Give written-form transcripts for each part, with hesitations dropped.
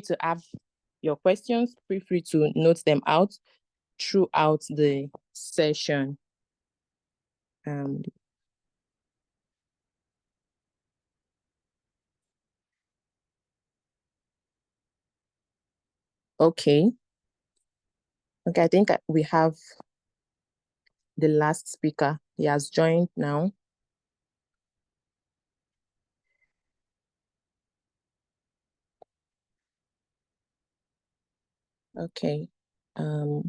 to have your questions. Feel free to note them out throughout the session. Okay, I think we have the last speaker. He has joined now. Okay. All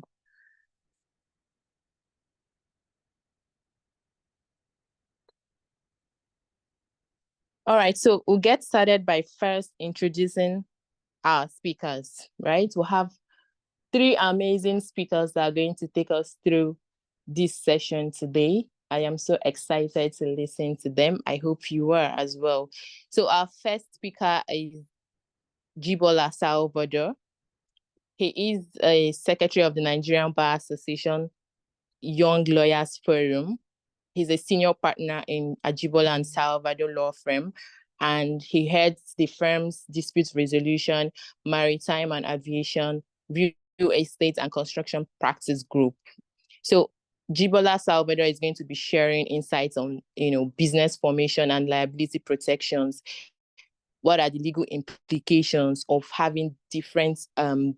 right, so we'll get started by first introducing our speakers, right? We'll have 3 amazing speakers that are going to take us through this session today. I am so excited to listen to them. I hope you are as well. So our first speaker is Jibola Salvador. He is a secretary of the Nigerian Bar Association Young Lawyers Forum. He's a senior partner in Ajibola and Salvador law firm, and he heads the firm's dispute resolution, maritime and aviation, real estate and construction practice group. So Jibola Salvador is going to be sharing insights on, business formation and liability protections. What are the legal implications of having different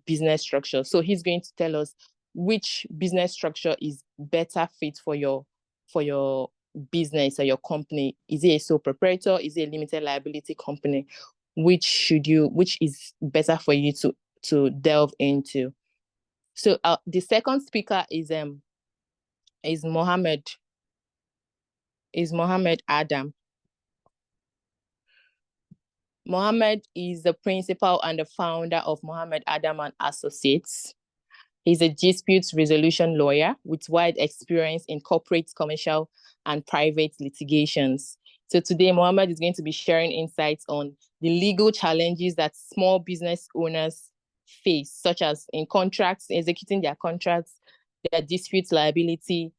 business structures? So he's going to tell us which business structure is better fit for your business or your company. Is it a sole proprietor? Is it a limited liability company? Which is better for you to delve into? So the second speaker is Mohammed Adam. Mohammed is the principal and the founder of Mohammed Adam and Associates. He's a dispute resolution lawyer with wide experience in corporate, commercial, and private litigations. So today, Mohammed is going to be sharing insights on the legal challenges that small business owners face, such as in contracts, executing their contracts, their dispute liability,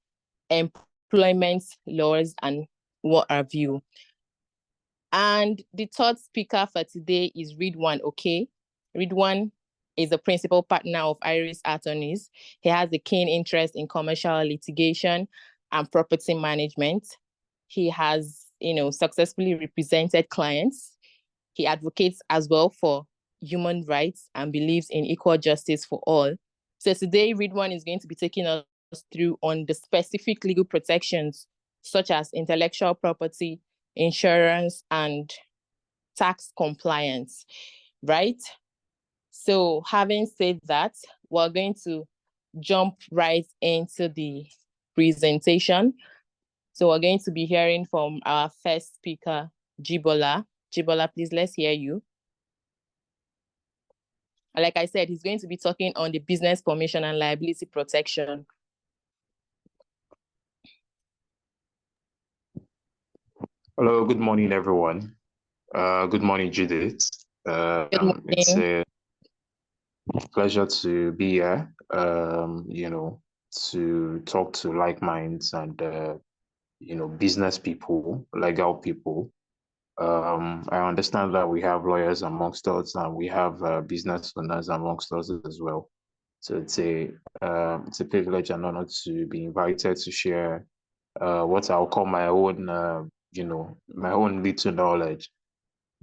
employment laws, and what have you. And the third speaker for today is Ridwan Okay. Ridwan is the principal partner of Iris Attorneys. He has a keen interest in commercial litigation and property management. He has, successfully represented clients. He advocates as well for human rights and believes in equal justice for all. So today, Ridwan is going to be taking us through on the specific legal protections, such as intellectual property, insurance, and tax compliance, right? So having said that, we're going to jump right into the presentation. So we're going to be hearing from our first speaker, Jibola. Jibola, please, let's hear you. Like I said, he's going to be talking on the business formation and liability protection. Hello, good morning, everyone. Good morning, Judith. Good morning. It's a pleasure to be here, to talk to like minds and, business people, legal people. I understand that we have lawyers amongst us and we have business owners amongst us as well. So it's a privilege and honor to be invited to share what I'll call my own, my own little knowledge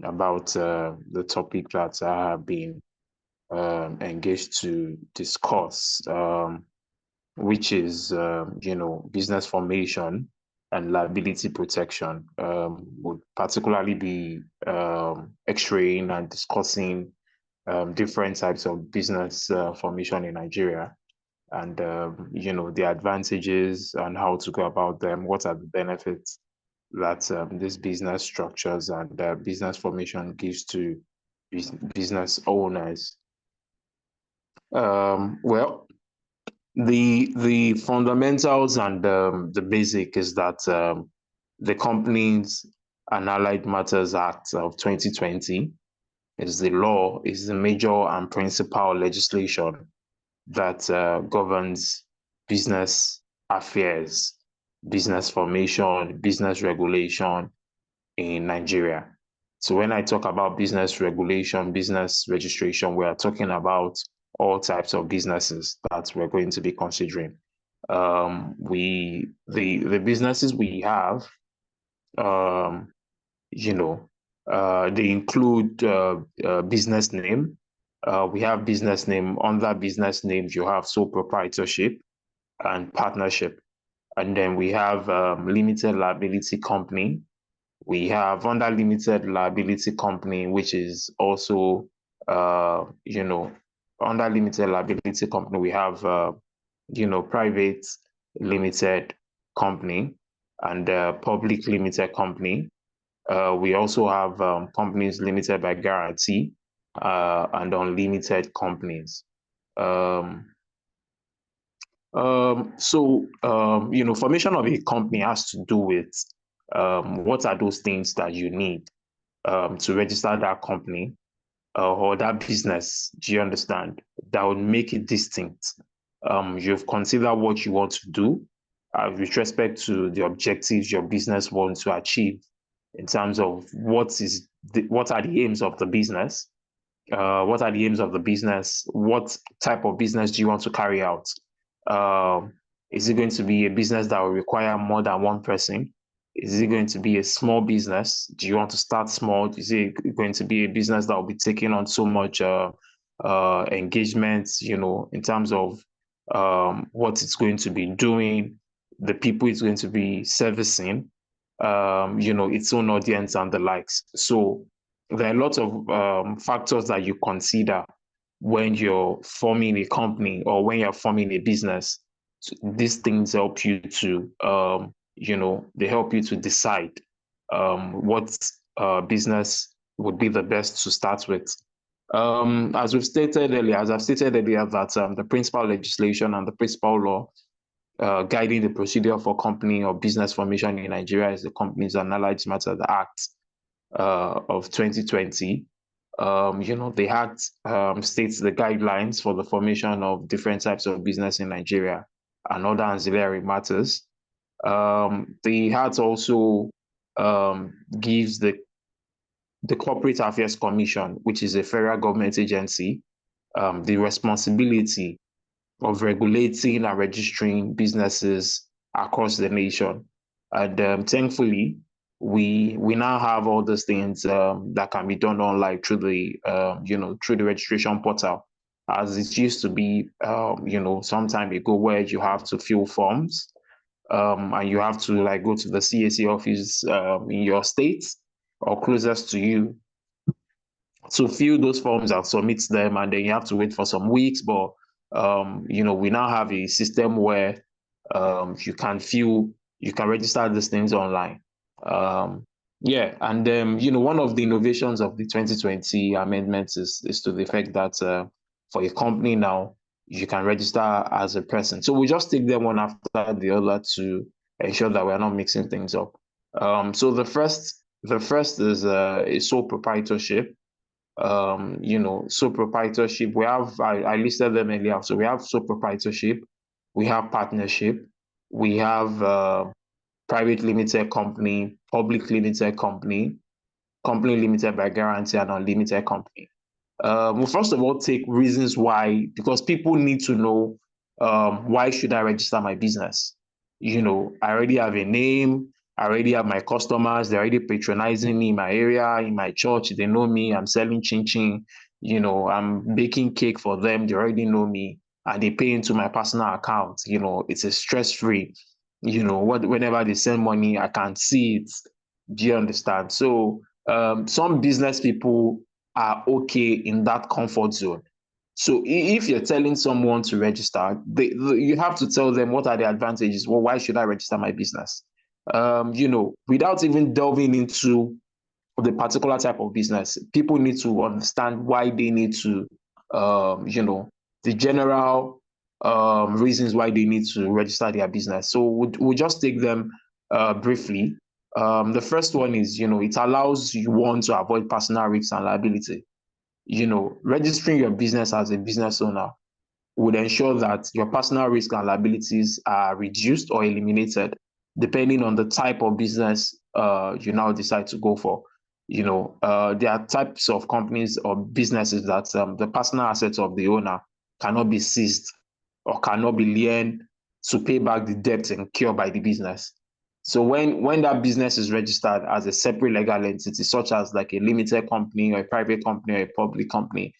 about the topic that I have been engaged to discuss, which is, business formation and liability protection. Would particularly be x-raying and discussing different types of business formation in Nigeria, and the advantages and how to go about them. What are the benefits that these business structures and business formation gives to business owners? Well, the fundamentals and the basic is that the Companies and Allied Matters Act of 2020 is the major and principal legislation that governs business affairs, business formation, business regulation in Nigeria. So when I talk about business regulation, business registration, we are talking about all types of businesses that we're going to be considering. The businesses we have, they include business name. We have business name. Under business names, you have sole proprietorship and partnership. And then we have limited liability company. We have under limited liability company, which is also, under limited liability company, we have, private limited company and public limited company. We also have companies limited by guarantee and unlimited companies. Formation of a company has to do with what are those things that you need to register that company or that business, do you understand, that would make it distinct. You've considered what you want to do with respect to the objectives your business wants to achieve in terms of what are the aims of the business, what are the aims of the business, what type of business do you want to carry out? Is it going to be a business that will require more than one person? Is it going to be a small business? Do you want to start small? Is it going to be a business that will be taking on so much engagement, in terms of what it's going to be doing, the people it's going to be servicing, its own audience and the likes. So there are a lot of factors that you consider when you're forming a company or when you're forming a business. These things help you to, they help you to decide what business would be the best to start with. As I've stated earlier, that the principal legislation and the principal law guiding the procedure for company or business formation in Nigeria is the Companies and Allied Matters Act of 2020. The Act states the guidelines for the formation of different types of business in Nigeria and other ancillary matters. The Act also gives the Corporate Affairs Commission, which is a federal government agency, the responsibility of regulating and registering businesses across the nation. And thankfully, we now have all those things that can be done online through the registration portal, as it used to be some time ago, where you have to fill forms and you have to go to the CAC office in your state or closest to you to fill those forms and submit them, and then you have to wait for some weeks. But we now have a system where you can register these things online. One of the innovations of the 2020 amendments is to the effect that for a company now, you can register as a person. So we just take them one after the other to ensure that we're not mixing things up. So the first is a sole proprietorship. Sole proprietorship, we have, I listed them earlier. So we have sole proprietorship, we have partnership, we have private limited company, public limited company, company limited by guarantee, and unlimited company. We'll first of all take reasons why, because people need to know why should I register my business? I already have a name, I already have my customers, they're already patronizing me in my area, in my church, they know me, I'm selling chin-chin, I'm baking cake for them, they already know me, and they pay into my personal account. It's a stress-free, whenever they send money, I can see it. Do you understand? So some business people are okay in that comfort zone. So if you're telling someone to register, you have to tell them what are the advantages. Well, why should I register my business? Without even delving into the particular type of business, people need to understand why they need to, the general reasons why they need to register their business. So we'll just take them briefly. The first one is, it allows you to avoid personal risks and liability. Registering your business as a business owner would ensure that your personal risk and liabilities are reduced or eliminated, depending on the type of business you now decide to go for. There are types of companies or businesses that the personal assets of the owner cannot be seized or cannot be lent to pay back the debt incurred by the business. So when that business is registered as a separate legal entity, such as like a limited company or a private company or a public company,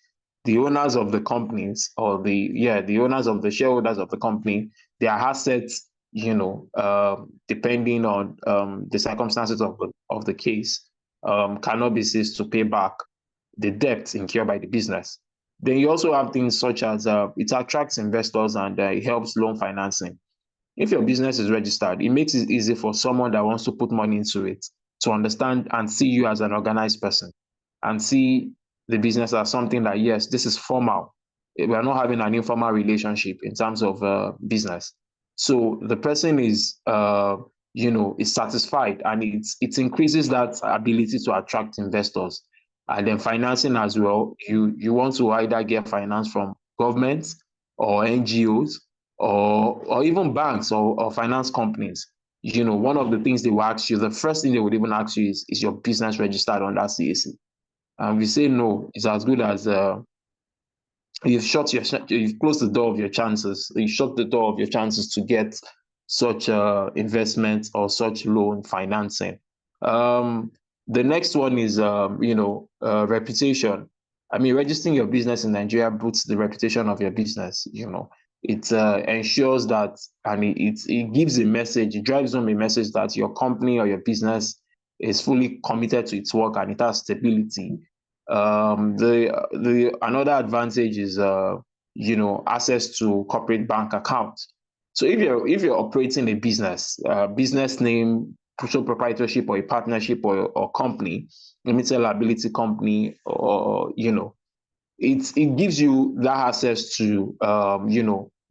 the owners of the companies or the owners of the shareholders of the company, their assets, depending on the circumstances of the case, cannot be seized to pay back the debt incurred by the business. Then you also have things such as it attracts investors and it helps loan financing. If your business is registered, it makes it easy for someone that wants to put money into it to understand and see you as an organized person and see the business as something that, yes, this is formal. We are not having an informal relationship in terms of business. So the person is satisfied, and it increases that ability to attract investors. And then financing as well, you want to either get finance from governments or NGOs or even banks or finance companies. One of the things they will ask you, the first thing they would even ask you is your business registered under CAC? And we say no, it's as good as you've closed the door of your chances. You shut the door of your chances to get such investment or such loan financing. The next one is reputation. I mean, registering your business in Nigeria boosts the reputation of your business. It ensures that, and it gives a message, it drives home a message that your company or your business is fully committed to its work and it has stability. The another advantage is access to corporate bank accounts. So if you're operating a business name, sole proprietorship, or a partnership or company, limited liability company, or it gives you that access to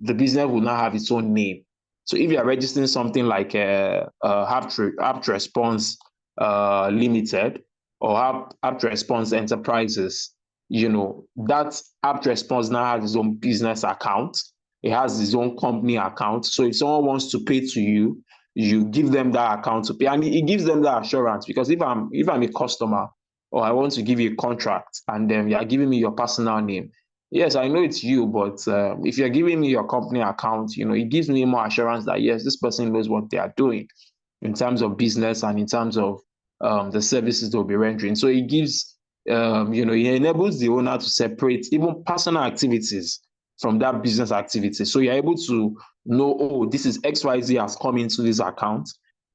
the business will now have its own name. So if you are registering something like Apt Response Limited or Apt Response Enterprises, that Apt Response now has its own business account. It has its own company account. So if someone wants to pay to you, you give them that account to pay, and it gives them that assurance. Because if I'm a customer, or I want to give you a contract, and then you are giving me your personal name, yes, I know it's you, but if you're giving me your company account, it gives me more assurance that, yes, this person knows what they are doing in terms of business and in terms of the services they'll be rendering. So it gives, it enables the owner to separate even personal activities from that business activity. So you're able to know, oh, this is XYZ has come into this account,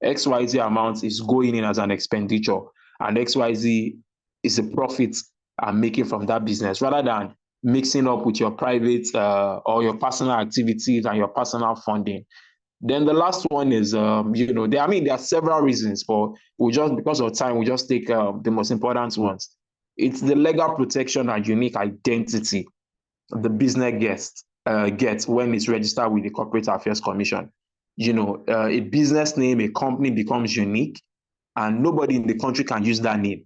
XYZ amount is going in as an expenditure, and XYZ is a profit I'm making from that business, rather than mixing up with your private or your personal activities and your personal funding. Then the last one is, there are several reasons, but because of time, we just take the most important ones. It's the legal protection and unique identity the business gets when it's registered with the Corporate Affairs Commission. A business name, a company becomes unique, and nobody in the country can use that name.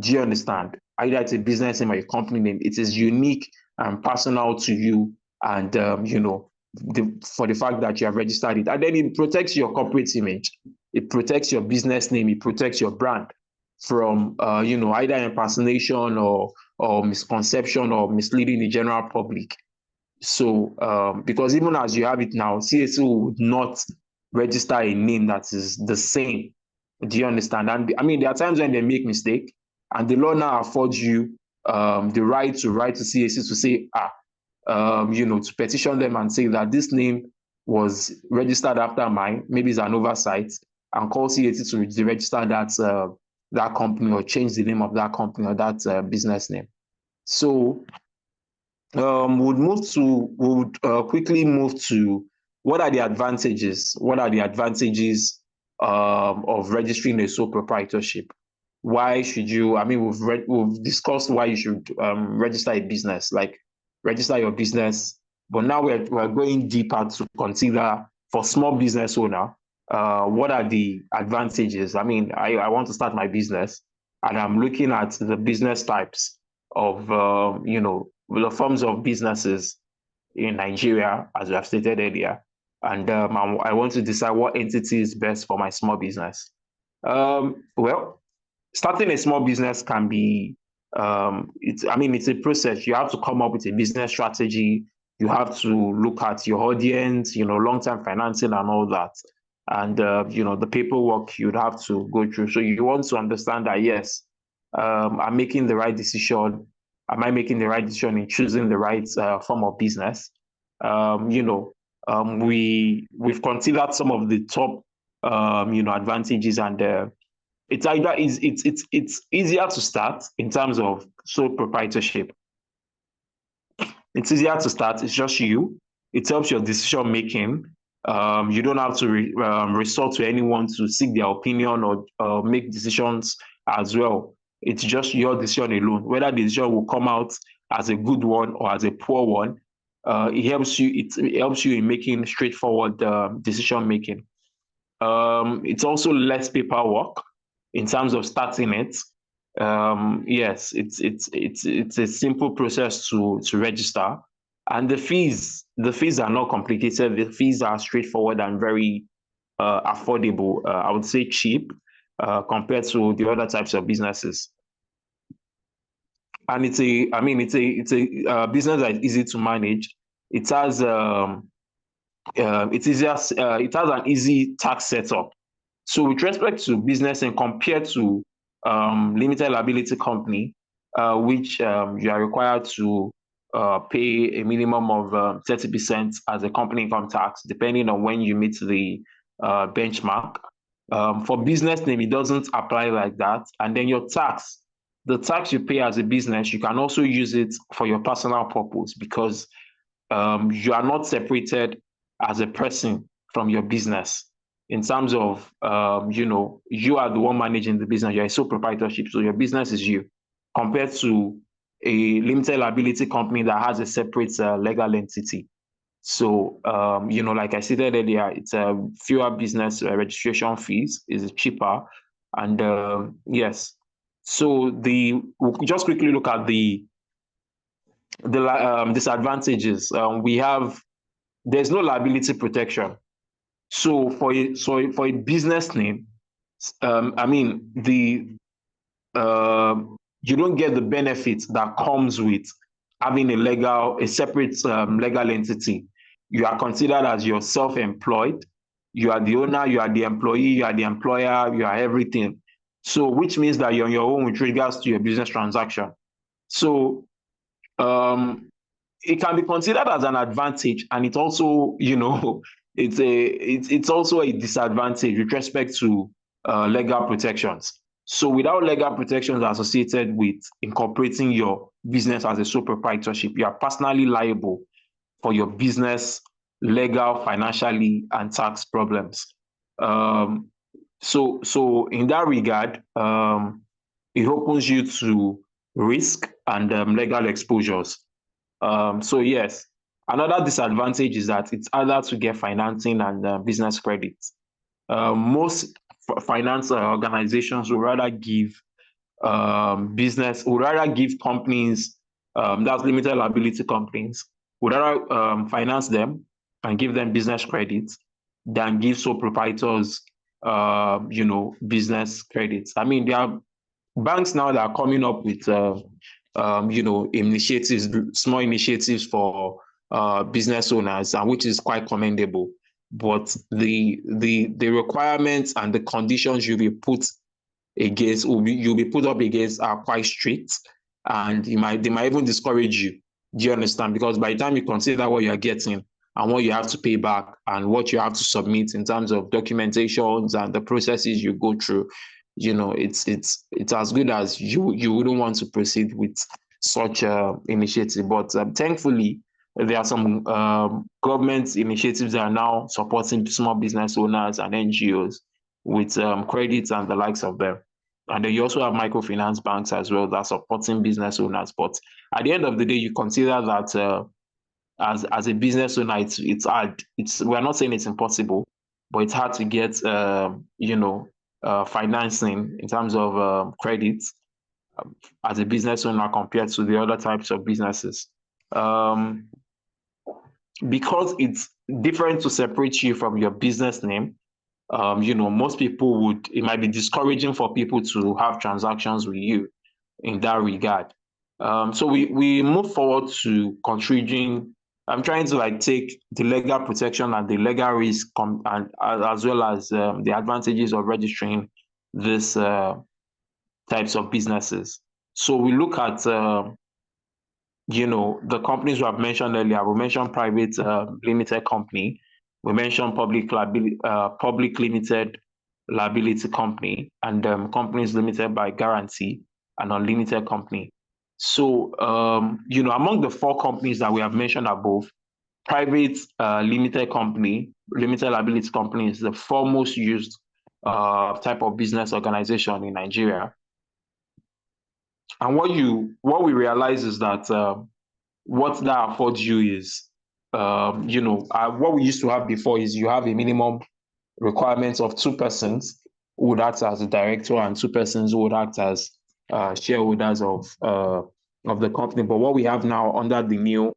Do you understand? Either it's a business name or a company name, it is unique and personal to you, and for the fact that you have registered it. And then it protects your corporate image, it protects your business name, it protects your brand from either impersonation or misconception or misleading the general public. So because even as you have it now, CSO would not register a name that is the same. Do you understand? And I mean, there are times when they make mistake, and the law now affords you the right to write to CAC to say, to petition them and say that this name was registered after mine, maybe it's an oversight, and call CAC to register that company or change the name of that company or that business name. So would quickly move to what are the advantages? What are the advantages of registering a sole proprietorship? Why should you? I mean, we've discussed why you should register a business, like register your business. But now we're going deeper to consider for small business owner, what are the advantages? I mean, I want to start my business, and I'm looking at the business types of the forms of businesses in Nigeria, as we have stated earlier, and I want to decide what entity is best for my small business. Well, starting a small business can be, it's a process. You have to come up with a business strategy. You have to look at your audience, long-term financing and all that. And, the paperwork you'd have to go through. So you want to understand that, yes, I'm making the right decision. Am I making the right decision in choosing the right form of business? We've considered some of the top, advantages, and it's easier to start in terms of sole proprietorship. It's easier to start. It's just you. It helps your decision making. You don't have to resort to anyone to seek their opinion or make decisions as well. It's just your decision alone. Whether the decision will come out as a good one or as a poor one, it helps you. It helps you in making straightforward decision making. It's also less paperwork in terms of starting it. Yes, it's a simple process to register, and the fees are not complicated. The fees are straightforward and very affordable. I would say cheap compared to the other types of businesses. And it's a business that is easy to manage. It has it has an easy tax setup. So with respect to business and compared to limited liability company, which you are required to pay a minimum of 30% as a company income tax, depending on when you meet the benchmark. For business name, it doesn't apply like that. And then your tax, the tax you pay as a business, you can also use it for your personal purpose because you are not separated as a person from your business in terms of, you are the one managing the business. You're a sole proprietorship, so your business is you, compared to a limited liability company that has a separate legal entity. So, like I stated earlier, it's fewer business registration fees, is cheaper, and yes. So we'll just quickly look at the disadvantages. There's no liability protection. So for a business name, you don't get the benefits that comes with having a separate legal entity. You are considered as you're self-employed. You are the owner, you are the employee, you are the employer, you are everything. So which means that you're on your own with regards to your business transaction. So it can be considered as an advantage, and it also, it's also a disadvantage with respect to legal protections. So without legal protections associated with incorporating your business as a sole proprietorship, you are personally liable for your business legal, financially, and tax problems. So in that regard, it opens you to risk and legal exposures. So yes, another disadvantage is that it's harder to get financing and business credit. Most finance organizations would rather give companies, that's limited liability companies, would rather finance them and give them business credit than give sole proprietors, business credits. I mean, there are banks now that are coming up with initiatives, small initiatives for business owners, and which is quite commendable. But the requirements and the conditions you'll be put up against are quite strict, and they might even discourage you. Do you understand? Because by the time you consider what you're getting and what you have to pay back and what you have to submit in terms of documentations and the processes you go through, it's as good as you wouldn't want to proceed with such initiative. But thankfully, there are some government initiatives that are now supporting small business owners and NGOs with credits and the likes of them. And then you also have microfinance banks as well that are supporting business owners. But at the end of the day, you consider that as a business owner, it's hard. We're not saying it's impossible, but it's hard to get financing in terms of credits as a business owner compared to the other types of businesses. Because it's different to separate you from your business name, most people it might be discouraging for people to have transactions with you in that regard. So we move forward to considering. I'm trying to like take the legal protection and the legal risk, and as well as the advantages of registering this types of businesses. So we look at the companies we have mentioned earlier. We mentioned private limited company. We mentioned public limited liability company, and companies limited by guarantee and unlimited company. So, among the four companies that we have mentioned above, private limited liability company is the foremost used type of business organization in Nigeria. And what we realize is that what that affords you is, what we used to have before is you have a minimum requirement of 2 persons who would act as a director and 2 persons who would act as shareholders of the company. But what we have now under the new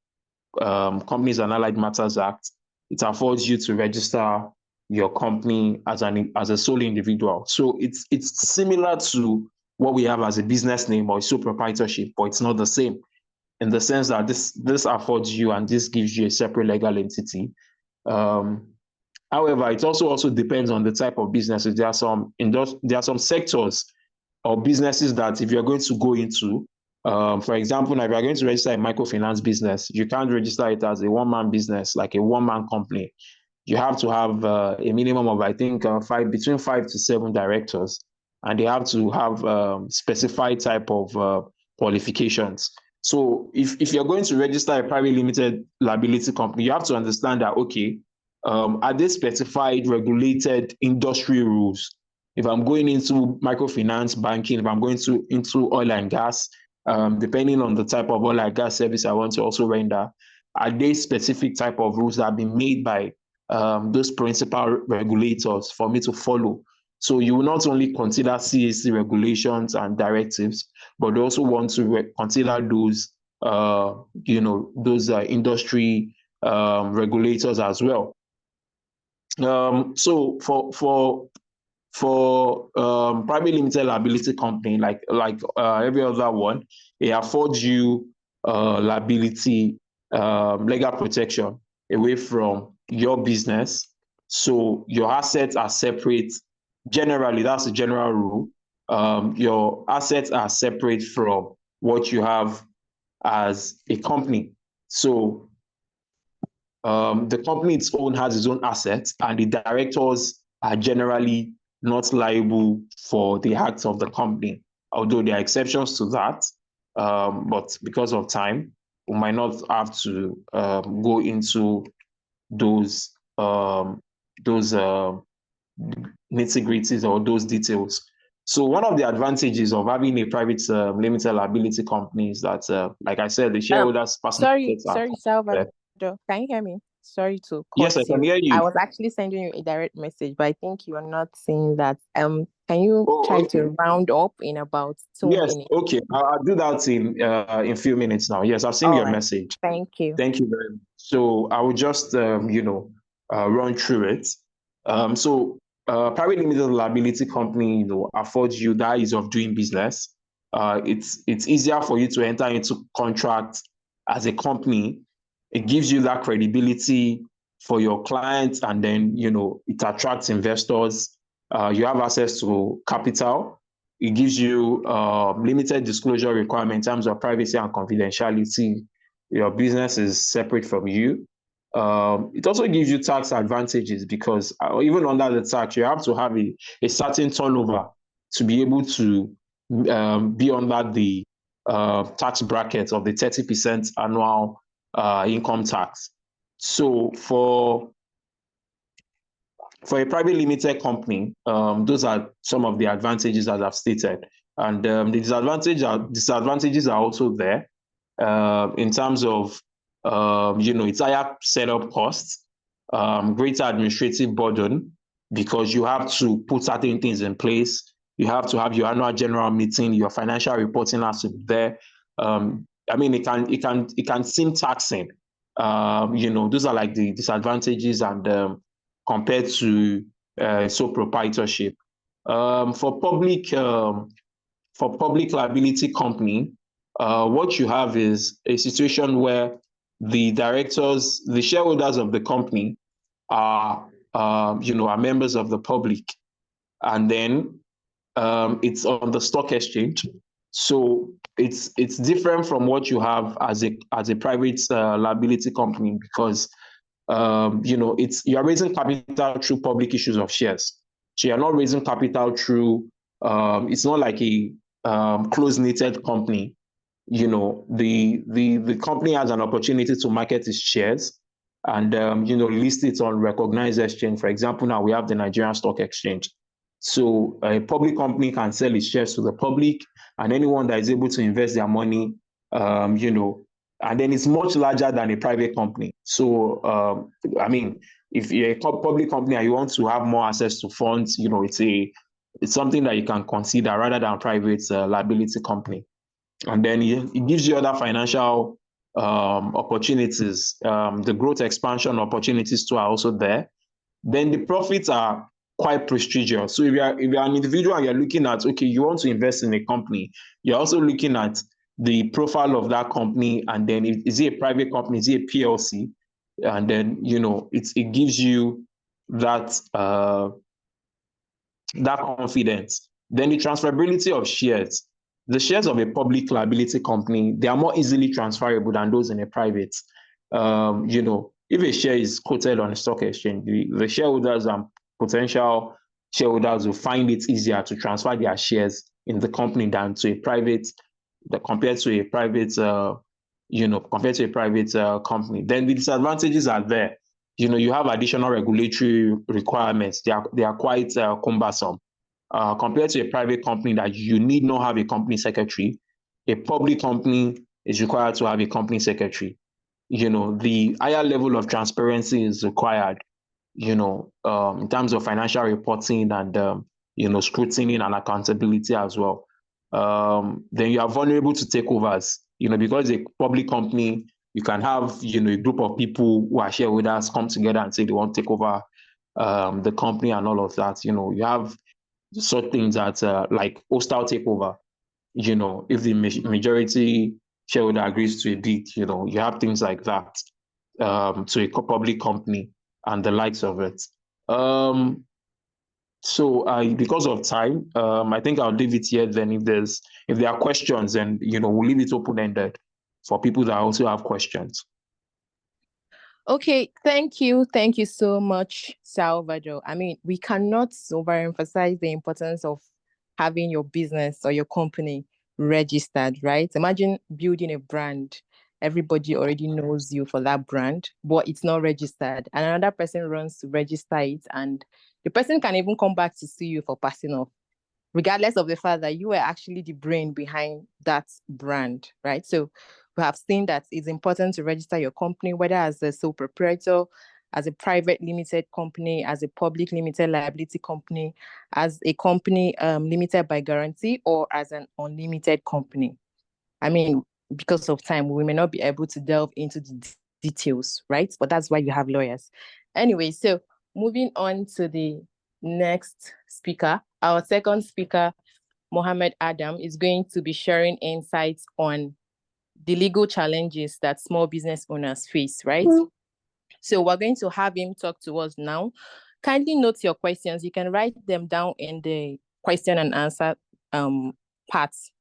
Companies and Allied Matters Act, it affords you to register your company as a sole individual. So it's similar to what we have as a business name or a sole proprietorship, but it's not the same, in the sense that this affords you and this gives you a separate legal entity. However, it also depends on the type of businesses. There are some sectors or businesses that if you're going to go into, for example, now if you're going to register a microfinance business, you can't register it as a one-man business, like a one-man company. You have to have a minimum of, I think, between 5 to 7 directors, and they have to have specified type of qualifications. So if you're going to register a private limited liability company, you have to understand that, okay, are they specified regulated industry rules? If I'm going into microfinance banking, if I'm going into oil and gas, depending on the type of oil and gas service I want to also render, are there specific type of rules that have been made by those principal regulators for me to follow? So you will not only consider CAC regulations and directives, but you also want to consider those, industry regulators as well. So for private limited liability company, like every other one, it affords you liability legal protection away from your business. So your assets are separate. Generally, that's a general rule. Your assets are separate from what you have as a company. So the company its own has its own assets, and the directors are generally not liable for the acts of the company, although there are exceptions to that. But because of time, we might not have to go into those nitty-gritties or those details. So one of the advantages of having a private limited liability company is that, like I said, the shareholders' sorry, Salvador. Can you hear me? Sorry to cut Yes, I can hear you. I was actually sending you a direct message, but I think you are not seeing that. Can you try to round up in about 2 minutes? Yes, okay. I'll do that in a few minutes now. Yes, I've seen your message. Thank you. Thank you very much. So I will just run through it. So private limited liability company, affords you that ease of doing business. It's easier for you to enter into contracts as a company. It gives you that credibility for your clients, and then it attracts investors. You have access to capital. It gives you limited disclosure requirement in terms of privacy and confidentiality. Your business is separate from you. It also gives you tax advantages because even under the tax, you have to have a certain turnover to be able to be under the tax bracket of the 30% annual income tax. So for a private limited company, those are some of the advantages as I've stated. And the disadvantages are also there in terms of, it's higher setup costs, greater administrative burden, because you have to put certain things in place. You have to have your annual general meeting, your financial reporting has to be there. It can seem taxing. Those are like the disadvantages, and compared to sole proprietorship. For public liability company, what you have is a situation where the directors, the shareholders of the company are members of the public, and then it's on the stock exchange. So it's different from what you have as a private liability company, because you're raising capital through public issues of shares. So you're not raising capital through it's not like a close-knitted company. The company has an opportunity to market its shares and list it on recognized exchange. For example, now we have the Nigerian Stock Exchange. So a public company can sell its shares to the public, and anyone that is able to invest their money, and then it's much larger than a private company. So if you're a public company and you want to have more access to funds, it's something that you can consider rather than private liability company. And then it gives you other financial opportunities. The growth expansion opportunities too are also there. Then the profits are quite prestigious. So if you're an individual and you're looking at, okay, you want to invest in a company, you're also looking at the profile of that company, and then is it a private company, is it a PLC? And then it gives you that confidence. Then the transferability of shares. The shares of a public liability company, they are more easily transferable than those in a private. If a share is quoted on a stock exchange, the shareholders and potential shareholders will find it easier to transfer their shares in the company than to a private, compared to a private company. Then the disadvantages are there. You have additional regulatory requirements. They are quite cumbersome. Compared to a private company that you need not have a company secretary, a public company is required to have a company secretary. The higher level of transparency is required, in terms of financial reporting and, scrutiny and accountability as well. Then you are vulnerable to takeovers, because a public company, you can have, a group of people who are shareholders come together and say they want to take over the company and all of that. You have such things that like hostile takeover. If the majority shareholder agrees to a deed, you have things like that to a public company and the likes of it. So because of time, I think I'll leave it here. Then if there are questions, then we'll leave it open-ended for people that also have questions. Okay, thank you so much, Salvador. We cannot overemphasize the importance of having your business or your company registered, right? Imagine building a brand. Everybody already knows you for that brand, but it's not registered. And another person runs to register it, and the person can even come back to sue you for passing off, regardless of the fact that you were actually the brain behind that brand, right? So we have seen that it's important to register your company, whether as a sole proprietor, as a private limited company, as a public limited liability company, as a company limited by guarantee, or as an unlimited company. Because of time, we may not be able to delve into the details, right? But that's why you have lawyers. Anyway, so moving on to the next speaker. Our second speaker, Mohammed Adam, is going to be sharing insights on the legal challenges that small business owners face, right? So we're going to have him talk to us now. Kindly note your questions. You can write them down in the question and answer parts,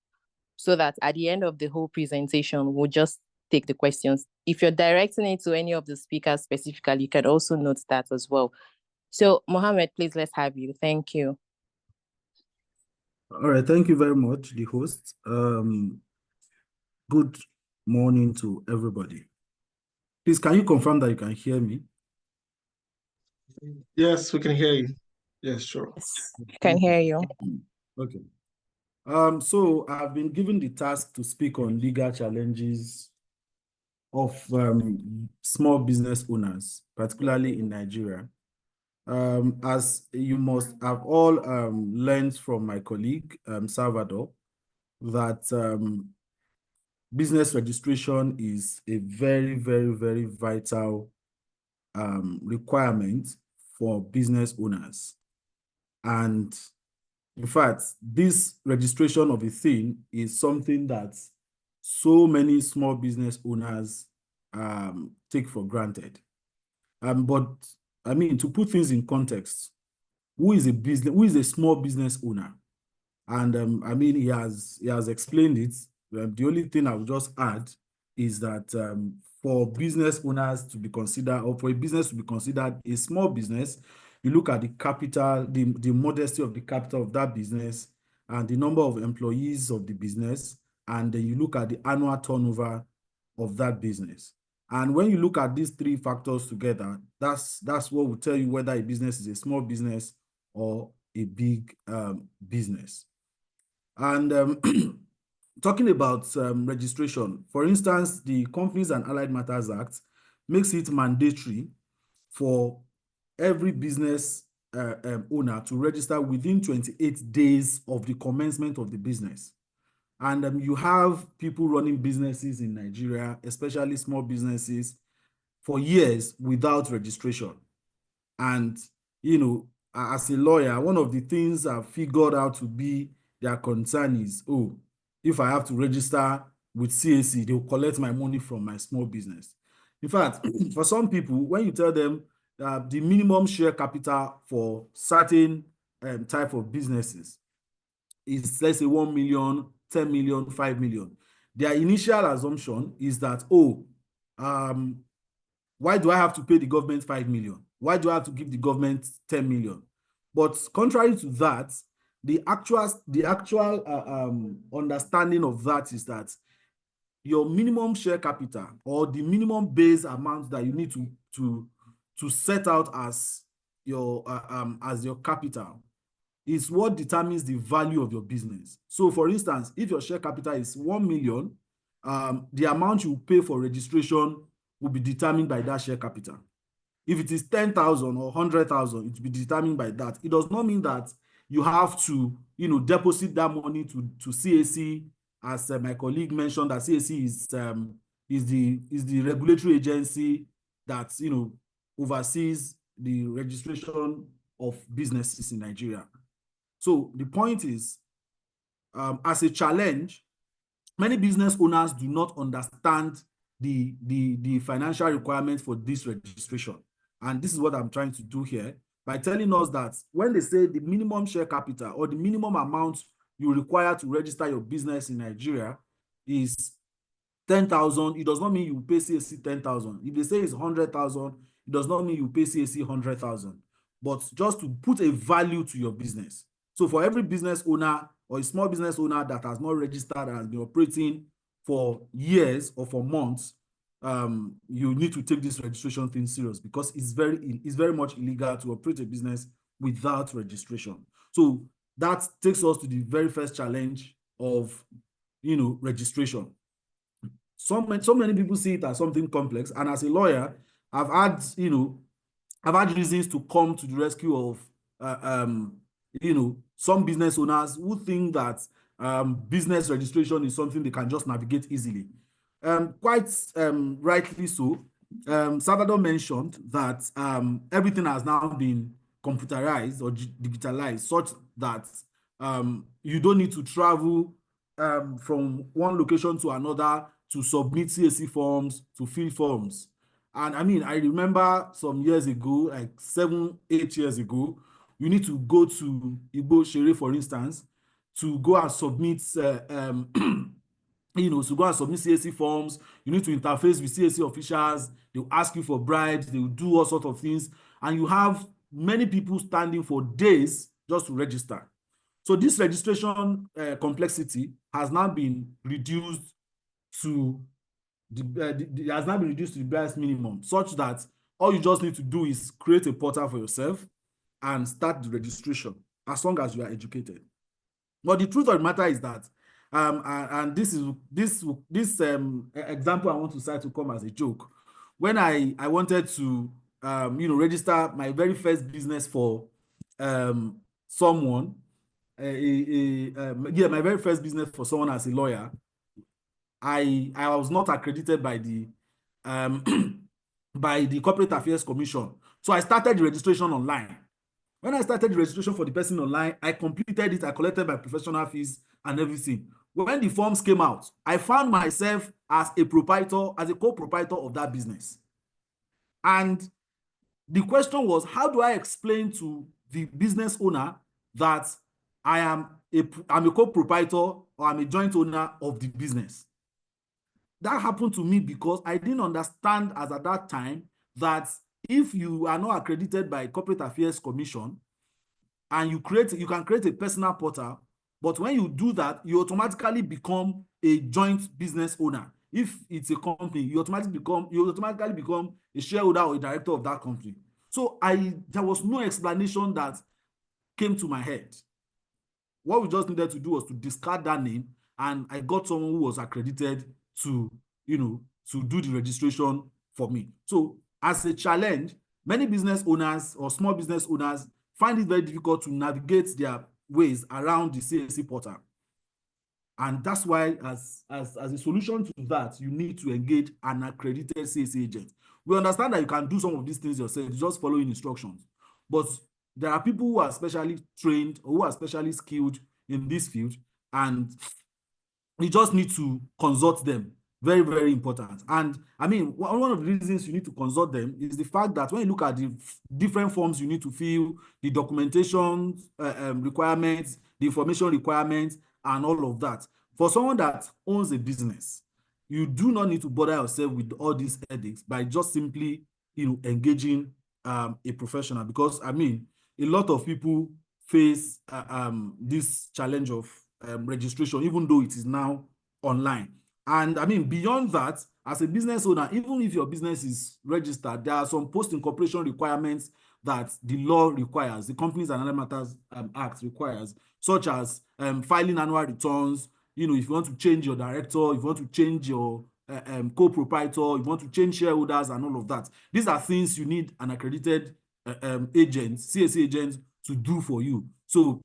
so that at the end of the whole presentation, we'll just take the questions. If you're directing it to any of the speakers specifically, you can also note that as well. So Mohammed, please, let's have you. Thank you. All right, thank you very much, the host. Good morning to everybody. Please, can you confirm that you can hear me? Yes, we can hear you. Yes, sure. Yes, can hear you. Okay. So I've been given the task to speak on legal challenges of small business owners, particularly in Nigeria. As you must have all learned from my colleague, Salvador, that business registration is a very, very, very vital requirement for business owners. And in fact, this registration of a thing is something that so many small business owners take for granted. But I mean, to put things in context, who is a small business owner? And I mean, he has explained it. The only thing I would just add is that for business owners to be considered, or for a business to be considered a small business, you look at the capital, the modesty of the capital of that business, and the number of employees of the business, and then you look at the annual turnover of that business. And when you look at these three factors together, that's what will tell you whether a business is a small business or a big business. And talking about registration, for instance, the Companies and Allied Matters Act makes it mandatory for every business owner to register within 28 days of the commencement of the business. And you have people running businesses in Nigeria, especially small businesses, for years without registration. And, you know, as a lawyer, one of the things I've figured out to be their concern is, oh, if I have to register with CAC, they'll collect my money from my small business. In fact, for some people, when you tell them the minimum share capital for certain type of businesses is, let's say, 1 million, 10 million, 5 million, their initial assumption is that, oh, why do I have to pay the government 5 million? Why do I have to give the government 10 million? But contrary to that, the actual understanding of that is that your minimum share capital, or the minimum base amount that you need to set out as your capital, is what determines the value of your business. So for instance, if your share capital is 1 million, the amount you pay for registration will be determined by that share capital. If it is 10,000 or 100,000, it will be determined by that. It does not mean that you have to, you know, deposit that money to CAC, as my colleague mentioned, that CAC is the regulatory agency that, you know, oversees the registration of businesses in Nigeria. So the point is, as a challenge, many business owners do not understand the financial requirements for this registration. And this is what I'm trying to do here by telling us that when they say the minimum share capital, or the minimum amount you require to register your business in Nigeria is 10,000, it does not mean you pay CAC 10,000. If they say it's 100,000, it does not mean you pay CAC 100,000, but just to put a value to your business. So for every business owner or a small business owner that has not registered and has been operating for years or for months, you need to take this registration thing serious, because it's very much illegal to operate a business without registration. So that takes us to the very first challenge of, you know, registration. So many people see it as something complex, and as a lawyer, I've had reasons to come to the rescue of some business owners who think that business registration is something they can just navigate easily. Quite rightly so. Salvador mentioned that everything has now been computerized or digitalized, such that you don't need to travel from one location to another to submit CAC forms, to fill forms. And I mean, I remember some years ago, like 7-8 years ago, you need to go to Igbo Shere, for instance, to go and submit to go and submit CAC forms. You need to interface with CAC officials. They'll ask you for bribes. They will do all sorts of things. And you have many people standing for days just to register. So this registration complexity has now been reduced to the barest minimum, such that all you just need to do is create a portal for yourself and start the registration, as long as you are educated. But the truth of the matter is that, and this example I want to cite to come as a joke. When I wanted to register my very first business for someone, my very first business for someone as a lawyer, I was not accredited by the by the Corporate Affairs Commission. So I started the registration online. When I started the registration for the person online, I completed it, I collected my professional fees and everything. When the forms came out, I found myself as a proprietor, as a co-proprietor of that business. And the question was, how do I explain to the business owner that I'm a co-proprietor or I'm a joint owner of the business? That happened to me because I didn't understand as at that time that if you are not accredited by Corporate Affairs Commission and you can create a personal portal, but when you do that, you automatically become a joint business owner. If it's a company, you automatically become a shareholder or a director of that company. So there was no explanation that came to my head. What we just needed to do was to discard that name, and I got someone who was accredited to do the registration for me. So as a challenge, many business owners or small business owners find it very difficult to navigate their ways around the CAC portal. And that's why, as a solution to that, you need to engage an accredited CAC agent. We understand that you can do some of these things yourself, just following instructions. But there are people who are specially trained or who are specially skilled in this field, and you just need to consult them. Very, very important. And I mean, one of the reasons you need to consult them is the fact that when you look at the different forms you need to fill, the documentation requirements, the information requirements, and all of that, for someone that owns a business, you do not need to bother yourself with all these headaches by just simply engaging a professional. Because I mean, a lot of people face this challenge of registration, even though it is now online. And I mean, beyond that, as a business owner, even if your business is registered, there are some post-incorporation requirements that the law requires, the Companies and Other Matters Act requires, such as filing annual returns. If you want to change your director, if you want to change your co-proprietor, if you want to change shareholders and all of that. These are things you need an accredited agent, CAC agent, to do for you. So,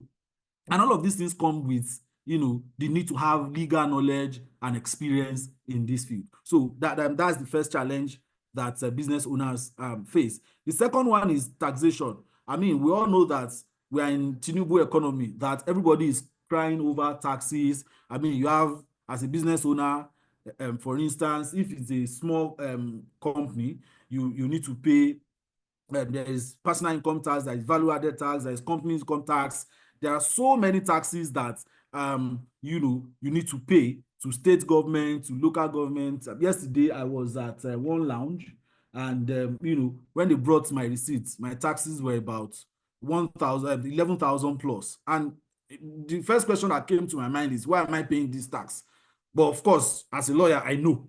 and all of these things come with the need to have legal knowledge and experience in this field. So that's the first challenge that business owners face. The second one is taxation. I mean, we all know that we are in Tinubu economy, that everybody is crying over taxes. I mean, you have, as a business owner, for instance, if it's a small company, you need to pay. There is personal income tax, there is value-added tax, there is company income tax. There are so many taxes that you need to pay to state government, to local government. Yesterday, I was at one lounge, and when they brought my receipts, my taxes were about 11,000 plus. And the first question that came to my mind is, why am I paying this tax? But of course, as a lawyer, I know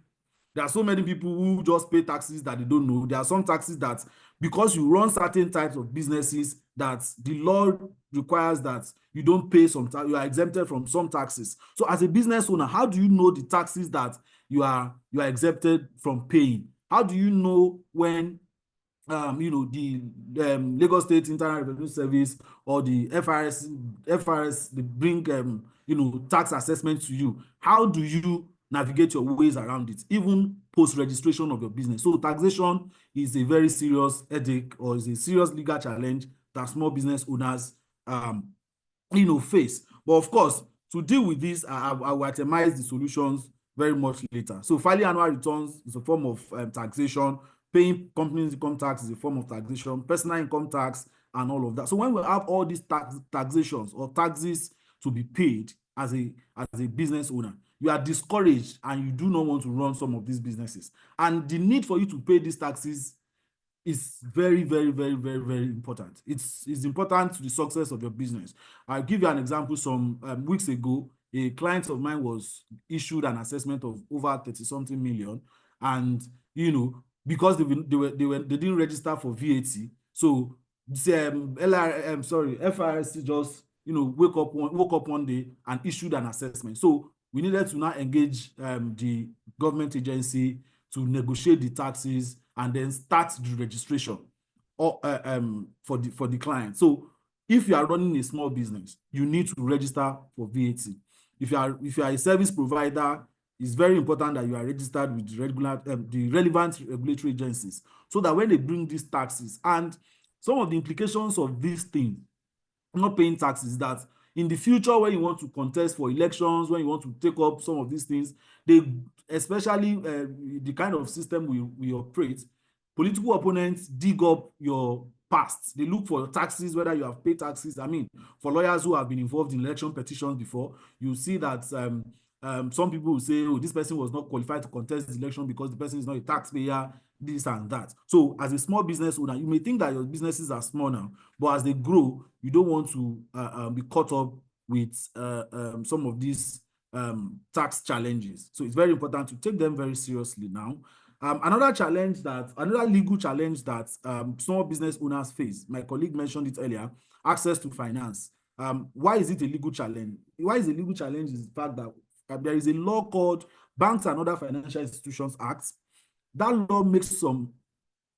there are so many people who just pay taxes that they don't know. There are some taxes that, because you run certain types of businesses, that the law requires that you don't pay some tax, you are exempted from some taxes. So as a business owner, how do you know the taxes that you are exempted from paying? How do you know when the Lagos State Internal Revenue Service or the FRS they bring tax assessment to you? How do you navigate your ways around it, even post-registration of your business? So taxation is a very serious headache, or is a serious legal challenge that small business owners face. But of course, to deal with this, I will itemize the solutions very much later. So filing annual returns is a form of taxation. Paying companies income tax is a form of taxation, personal income tax, and all of that. So when we have all these taxations or taxes to be paid as a business owner, you are discouraged and you do not want to run some of these businesses. And the need for you to pay these taxes is very, very, very, very, very important. It's important to the success of your business. I'll give you an example. Some weeks ago, a client of mine was issued an assessment of over 30-something million, and because they didn't register for VAT, so FRS just woke up one day and issued an assessment. So we needed to now engage the government agency to negotiate the taxes and then start the registration for the client. So if you are running a small business, you need to register for VAT. If you are a service provider, it's very important that you are registered with the relevant regulatory agencies, so that when they bring these taxes, and some of the implications of these things, not paying taxes, that in the future, when you want to contest for elections, when you want to take up some of these things, they, especially the kind of system we operate, political opponents dig up your past. They look for taxes, whether you have paid taxes. I mean, for lawyers who have been involved in election petitions before, you see that some people will say, oh, this person was not qualified to contest the election because the person is not a taxpayer, this and that. So as a small business owner, you may think that your businesses are small now, but as they grow, you don't want to be caught up with some of these tax challenges. So it's very important to take them very seriously now. Another legal challenge that small business owners face, my colleague mentioned it earlier, access to finance. Why is it a legal challenge? Why is a legal challenge is the fact that there is a law called Banks and Other Financial Institutions Act. That law makes some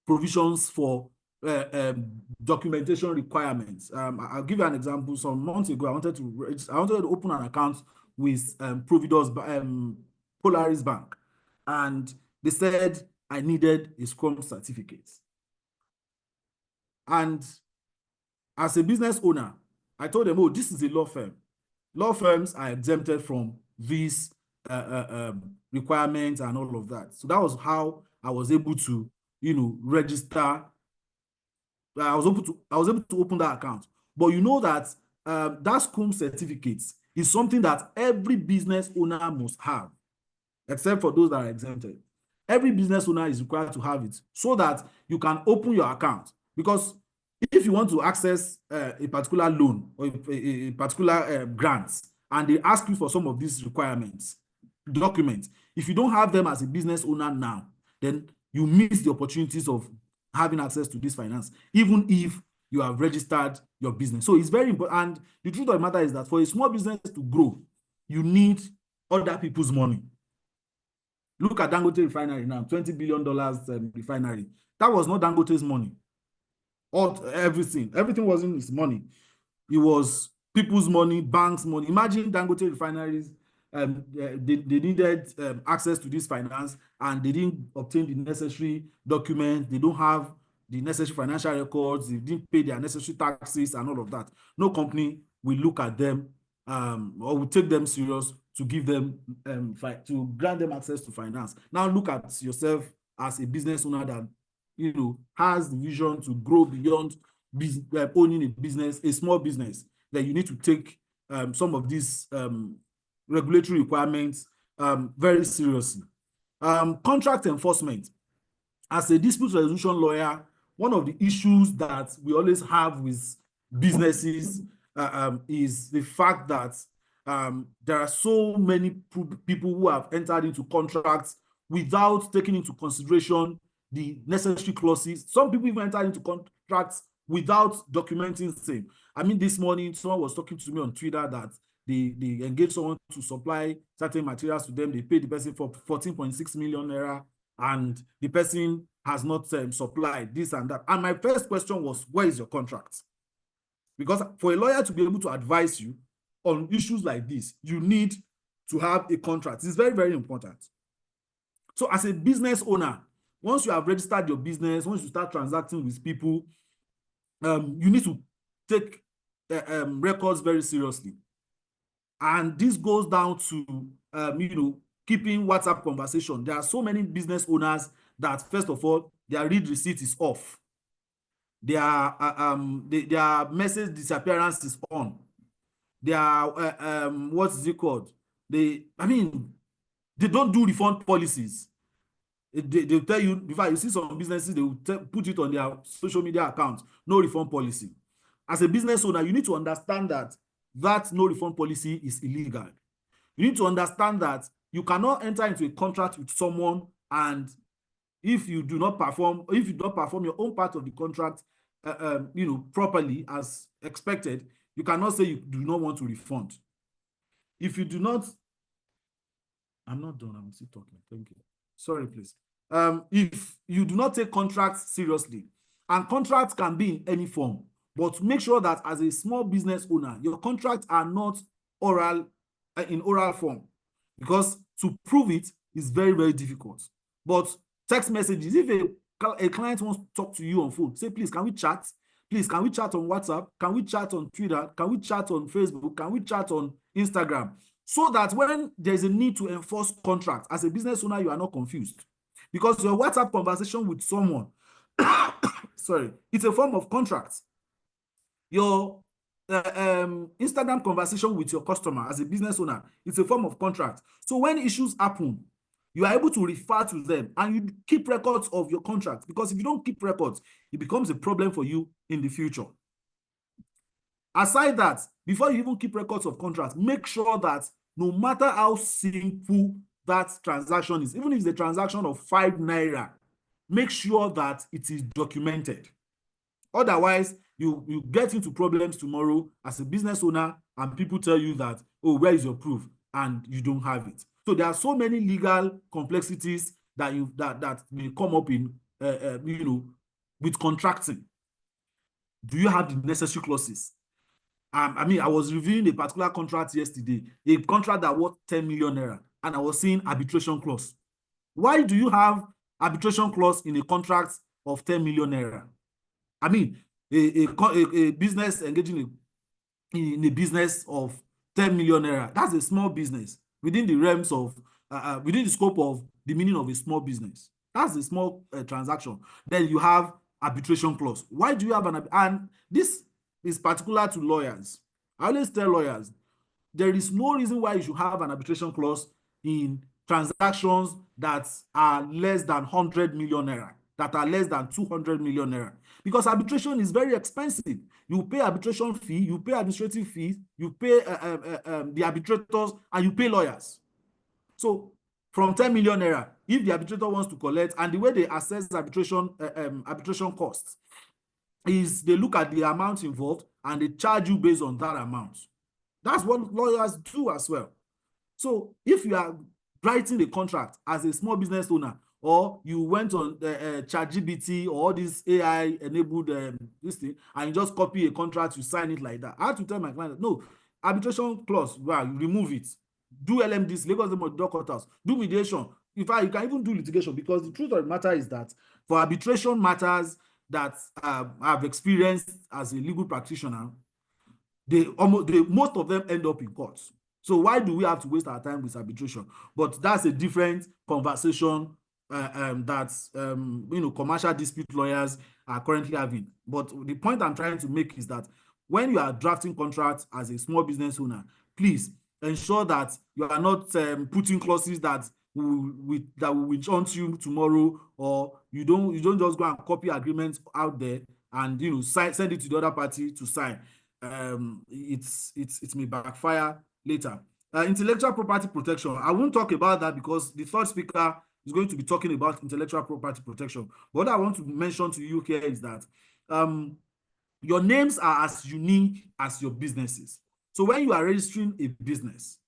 provisions for documentation requirements. I'll give you an example. Some months ago, I wanted to open an account with Polaris Bank, and they said I needed a Scrum certificate. And as a business owner, I told them, oh, this is a law firm. Law firms are exempted from these requirements and all of that. So that was how I was able to, register. I was able to open that account. But you know that that Scrum certificate is something that every business owner must have, except for those that are exempted. Every business owner is required to have it so that you can open your account. Because if you want to access a particular loan or a particular grant, and they ask you for some of these documents, if you don't have them as a business owner now, then you miss the opportunities of having access to this finance, even if you have registered your business. So it's very important. And the truth of the matter is that for a small business to grow, you need other people's money. Look at Dangote Refinery now, $20 billion refinery. That was not Dangote's money. Everything wasn't his money. It was people's money, banks' money. Imagine Dangote Refineries, they needed access to this finance, and they didn't obtain the necessary documents. They don't have the necessary financial records. They didn't pay their necessary taxes and all of that. No company will look at them or will take them serious to give them to grant them access to finance. Now look at yourself as a business owner that has the vision to grow beyond owning a business, a small business. That you need to take some of these regulatory requirements very seriously. Contract enforcement. As a dispute resolution lawyer, one of the issues that we always have with businesses is the fact that there are so many people who have entered into contracts without taking into consideration the necessary clauses. Some people even enter into contracts without documenting the same. I mean, this morning, someone was talking to me on Twitter that they engaged someone to supply certain materials to them. They paid the person for 14.6 million naira, and the person has not supplied this and that. And my first question was, where is your contract? Because for a lawyer to be able to advise you on issues like this, you need to have a contract. It's very, very important. So as a business owner, once you have registered your business, once you start transacting with people, you need to take records very seriously. And this goes down to, keeping WhatsApp conversation. There are so many business owners that, first of all, their read receipt is off. Their message disappearance is on. Their, what is it called? They don't do refund policies. They'll tell you, before you see some businesses, they will put it on their social media accounts, no refund policy. As a business owner, you need to understand that no refund policy is illegal. You need to understand that you cannot enter into a contract with someone, and if you do not perform your own part of the contract, properly as expected, you cannot say you do not want to refund. If you do not, I'm not done. I'm still talking. Thank you. Sorry, please. If you do not take contracts seriously, and contracts can be in any form, but make sure that as a small business owner, your contracts are not in oral form, because to prove it is very, very difficult. But text messages, if a client wants to talk to you on phone, say, please, can we chat? Please, can we chat on WhatsApp? Can we chat on Twitter? Can we chat on Facebook? Can we chat on Instagram? So that when there's a need to enforce contracts, as a business owner, you are not confused. Because your WhatsApp conversation with someone, sorry, it's a form of contract. Your Instagram conversation with your customer as a business owner, it's a form of contract. So when issues happen, you are able to refer to them and you keep records of your contract, because if you don't keep records, it becomes a problem for you in the future. Aside that, before you even keep records of contracts, make sure that no matter how simple that transaction is, even if it's a transaction of 5 naira, make sure that it is documented. Otherwise, you get into problems tomorrow as a business owner and people tell you that, oh, where is your proof? And you don't have it. So there are so many legal complexities that that may come up in with contracting. Do you have the necessary clauses? I mean, I was reviewing a particular contract yesterday, a contract that worth 10 million naira, and I was seeing arbitration clause. Why do you have arbitration clause in a contract of 10 million naira? I mean, a business engaging in a business of 10 million naira, that's a small business within the realms of, within the scope of the meaning of a small business. That's a small transaction. Then you have arbitration clause. Why do you have and this is particular to lawyers. I always tell lawyers, there is no reason why you should have an arbitration clause in transactions that are less than 100 million naira, that are less than 200 million naira. Because arbitration is very expensive. You pay arbitration fee, you pay administrative fees, you pay the arbitrators, and you pay lawyers. So from 10 million naira, if the arbitrator wants to collect, and the way they assess arbitration costs is they look at the amount involved and they charge you based on that amount. That's what lawyers do as well. So if you are writing a contract as a small business owner, or you went on ChatGPT or all this AI-enabled this thing, and you just copy a contract, you sign it like that, I have to tell my client, no, arbitration clause, well, you remove it. Do LMDs, Lagos Dock Courthouse, do mediation. In fact, you can even do litigation, because the truth of the matter is that for arbitration matters that I've experienced as a legal practitioner, most of them end up in courts. So why do we have to waste our time with arbitration? But that's a different conversation that commercial dispute lawyers are currently having. But the point I'm trying to make is that when you are drafting contracts as a small business owner, please ensure that you are not putting clauses that will haunt you tomorrow, or you don't just go and copy agreements out there and send it to the other party to sign. It may backfire later. Intellectual property protection. I won't talk about that because the third speaker is going to be talking about intellectual property protection. But what I want to mention to you here is that your names are as unique as your businesses. So when you are registering a business,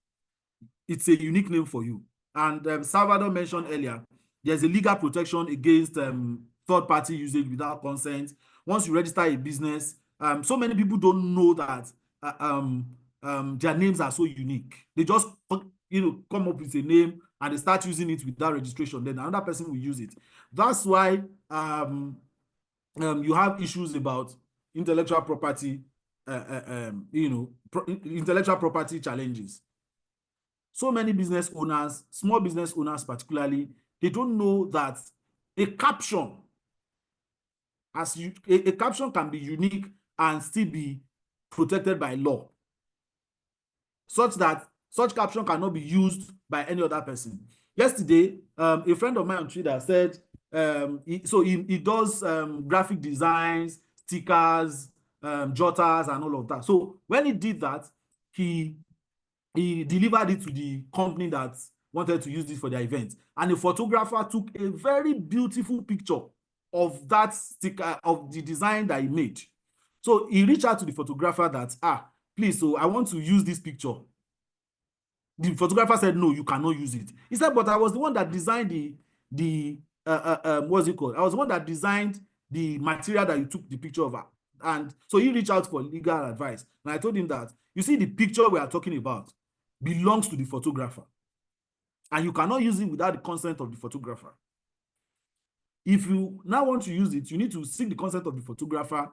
it's a unique name for you. And Salvador mentioned earlier, there's a legal protection against third-party usage without consent. Once you register a business, so many people don't know that their names are so unique. They just come up with a name and they start using it without registration. Then another person will use it. That's why you have issues about intellectual property, intellectual property challenges. So many business owners, small business owners particularly, they don't know that a caption, a caption can be unique and still be protected by law, such that such caption cannot be used by any other person. Yesterday, a friend of mine on Twitter said, he does graphic designs, stickers, jotters, and all of that. So when he did that, he delivered it to the company that wanted to use this for their event. And the photographer took a very beautiful picture of that sticker, of the design that he made. So he reached out to the photographer that, please, so I want to use this picture. The photographer said, no, you cannot use it. He said, but I was the one that designed what's it called? I was the one that designed the material that you took the picture of. And so he reached out for legal advice. And I told him that, you see, the picture we are talking about belongs to the photographer. And you cannot use it without the consent of the photographer. If you now want to use it, you need to seek the consent of the photographer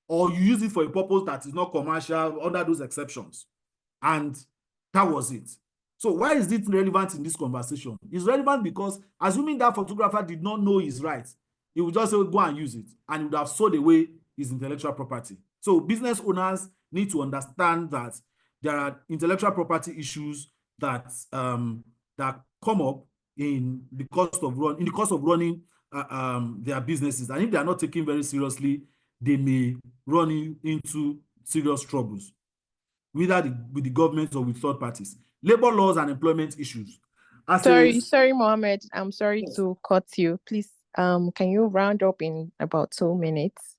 or you use it for a purpose that is not commercial under those exceptions. And that was it. So why is it relevant in this conversation? It's relevant because assuming that photographer did not know his rights, he would just say, go and use it, and he would have sold away his intellectual property. So business owners need to understand that there are intellectual property issues that that come up in the cost of running their businesses, and if they are not taken very seriously, they may run into serious troubles, whether with the government or with third parties. Labor laws and employment issues. Sorry, Mohammed. I'm sorry Yes. to cut you. Please, can you round up in about 2 minutes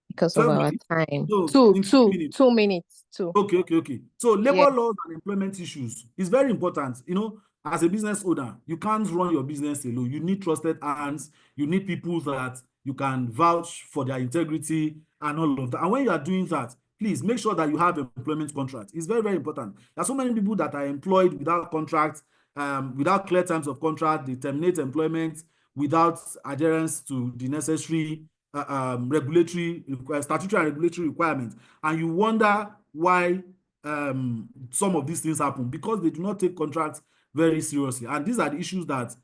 because of our time? So, in 2 minutes. 2 minutes. Okay. So labor Yes. laws and employment issues is very important. You know, as a business owner, you can't run your business alone. You need trusted hands. You need people that you can vouch for their integrity and all of that. And when you are doing that, please make sure that you have employment contract. It's very, very important. There are so many people that are employed without contracts, without clear terms of contract. They terminate employment without adherence to the necessary statutory and regulatory requirements. And you wonder why some of these things happen, because they do not take contracts very seriously. And these are the issues that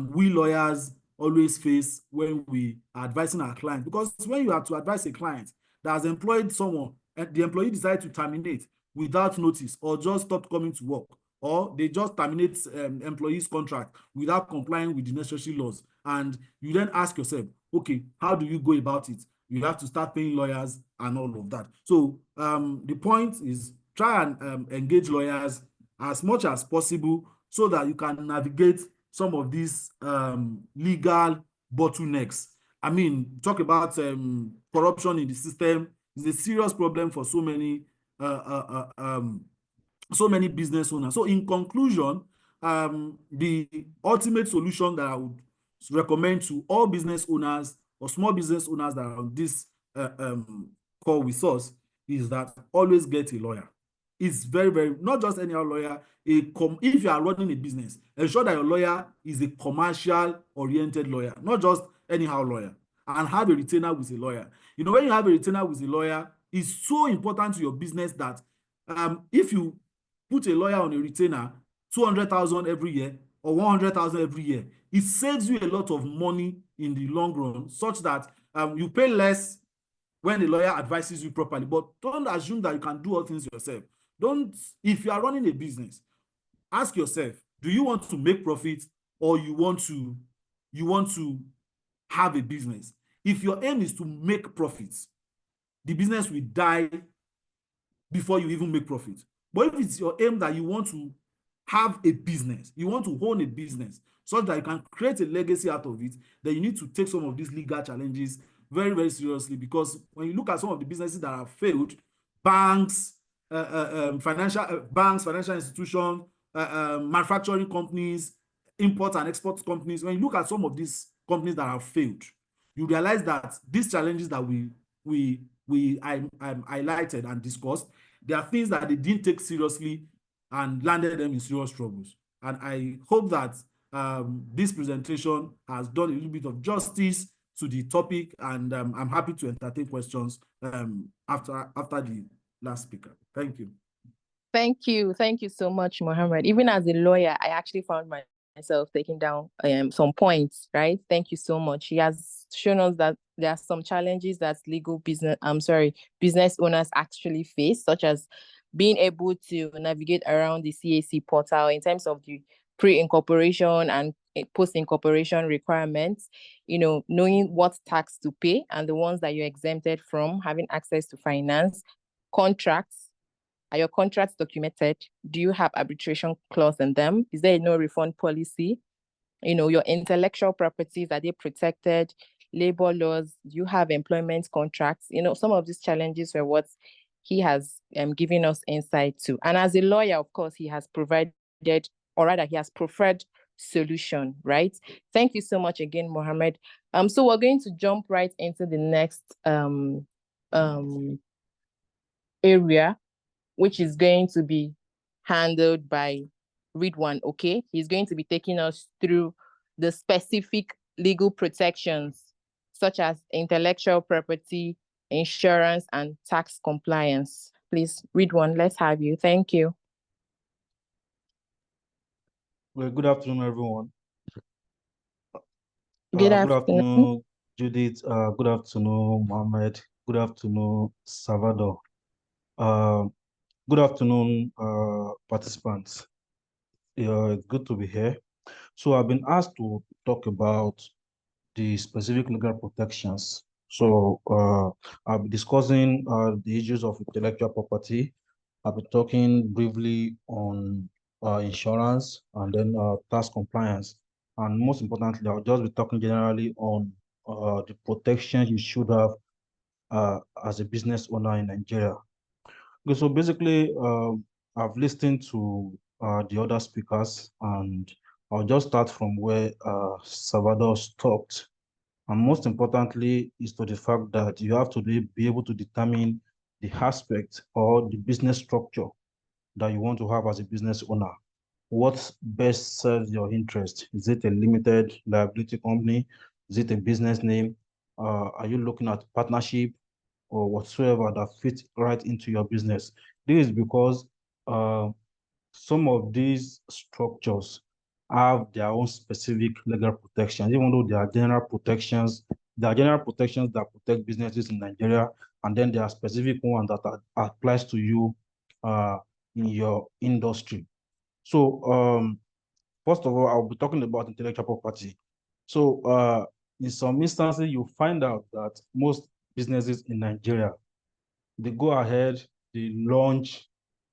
we lawyers always face when we are advising our clients. Because when you have to advise a client that has employed someone and the employee decides to terminate without notice, or just stop coming to work, or they just terminate employee's contract without complying with the necessary laws, and you then ask yourself, okay, how do you go about it? You have to start paying lawyers and all of that. So the point is, try and engage lawyers as much as possible so that you can navigate some of these legal bottlenecks. I mean, talk about corruption in the system is a serious problem for so many business owners. So in conclusion, the ultimate solution that I would recommend to all business owners or small business owners that are on this call with us is that always get a lawyer. It's very, very, not just any lawyer. If you are running a business, ensure that your lawyer is a commercial-oriented lawyer, not just anyhow lawyer, and have a retainer with a lawyer. You know, when you have a retainer with a lawyer, it's so important to your business that if you put a lawyer on a retainer, 200,000 every year or 100,000 every year, it saves you a lot of money in the long run, such that you pay less when the lawyer advises you properly. But don't assume that you can do all things yourself. If you are running a business, ask yourself, do you want to make profit, or you want to have a business? If your aim is to make profits, the business will die before you even make profit. But if it's your aim that you want to have a business, you want to own a business so that you can create a legacy out of it, then you need to take some of these legal challenges very, very seriously. Because when you look at some of the businesses that have failed, banks, financial institutions, manufacturing companies, import and export companies, when you look at some of these companies that have failed, you realize that these challenges that I highlighted and discussed, there are things that they didn't take seriously and landed them in serious troubles. And I hope that this presentation has done a little bit of justice to the topic, and I'm happy to entertain questions after the last speaker. Thank you. Thank you so much, Mohammed. Even as a lawyer, I actually found myself taking down some points, right? Thank you so much. He has shown us that there are some challenges that business owners actually face, such as being able to navigate around the CAC portal in terms of the pre-incorporation and post-incorporation requirements, knowing what tax to pay and the ones that you're exempted from, having access to finance, contracts. Are your contracts documented? Do you have arbitration clause in them? Is there a no refund policy? Your intellectual properties, are they protected? Labor laws, do you have employment contracts? Some of these challenges were what he has given us insight to. And as a lawyer, of course, he has provided, or rather he has preferred solution, right? Thank you so much again, Mohammed. So we're going to jump right into the next area, which is going to be handled by Ridwan, okay? He's going to be taking us through the specific legal protections, such as intellectual property insurance, and tax compliance. Please read one. Let's have you. Thank you. Well, good afternoon, everyone. Good Good afternoon. afternoon, Judith. Good afternoon, Mohammed. Good afternoon, Salvador. Good afternoon, participants. It's good to be here. So I've been asked to talk about the specific legal protections. So I'll be discussing the issues of intellectual property. I'll be talking briefly on insurance and then tax compliance. And most importantly, I'll just be talking generally on the protections you should have as a business owner in Nigeria. Okay, so basically, I've listened to the other speakers, and I'll just start from where Salvador stopped. And most importantly is to the fact that you have to be able to determine the aspect or the business structure that you want to have as a business owner. What best serves your interest? Is it a limited liability company? Is it a business name? Are you looking at partnership or whatsoever that fits right into your business? This is because some of these structures have their own specific legal protections, even though there are general protections. There are general protections that protect businesses in Nigeria, and then there are specific ones that applies to you in your industry. So first of all, I'll be talking about intellectual property. So in some instances, you find out that most businesses in Nigeria, they go ahead, they launch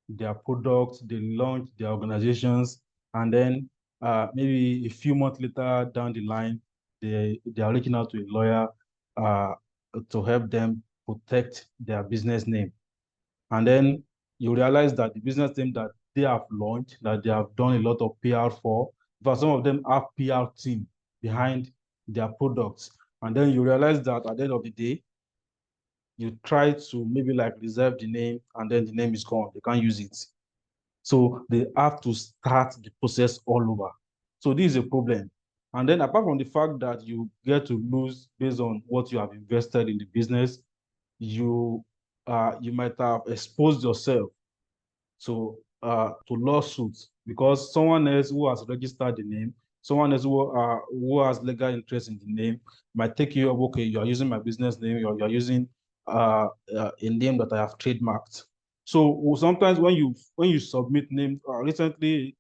their products, they launch their organizations, and then maybe a few months later down the line, they are reaching out to a lawyer to help them protect their business name. And then you realize that the business name that they have launched, that they have done a lot of PR for, but some of them have PR team behind their products. And then you realize that at the end of the day, you try to maybe like reserve the name, and then the name is gone. They can't use it. So they have to start the process all over. So this is a problem. And then apart from the fact that you get to lose based on what you have invested in the business, you might have exposed yourself to lawsuits because someone else who has registered the name, someone else who has legal interest in the name might take you up, okay, you are using my business name, you are using a name that I have trademarked. So sometimes when you submit names, recently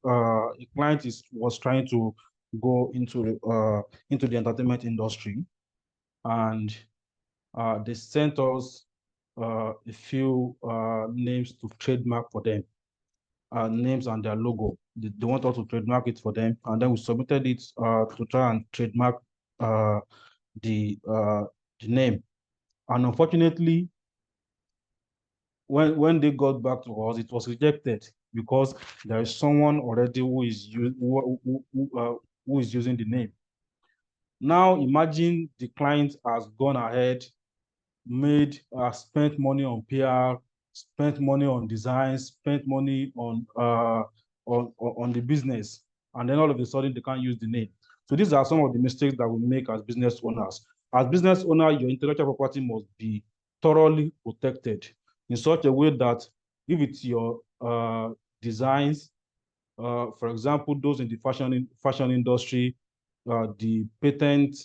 a client was trying to go into the entertainment industry, and they sent us a few names to trademark for them, names and their logo. They want us to trademark it for them, and then we submitted it to try and trademark the name. And unfortunately, when they got back to us, it was rejected because there is someone already who is using the name. Now imagine the client has gone ahead, spent money on PR, spent money on design, spent money on the business, and then all of a sudden they can't use the name. So these are some of the mistakes that we make as business owners. As business owner, your intellectual property must be thoroughly protected in such a way that if it's your designs, for example, those in the fashion industry, the Patent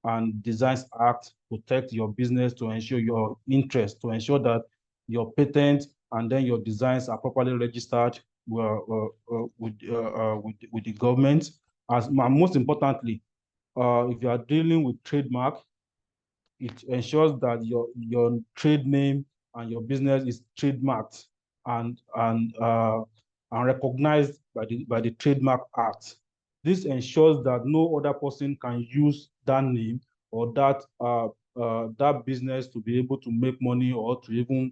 and Designs Act protect your business to ensure your interest, to ensure that your patent and then your designs are properly registered with the government. Most importantly, if you are dealing with trademark, it ensures that your trade name and your business is trademarked and recognized by the Trademark Act. This ensures that no other person can use that name or that business to be able to make money or to even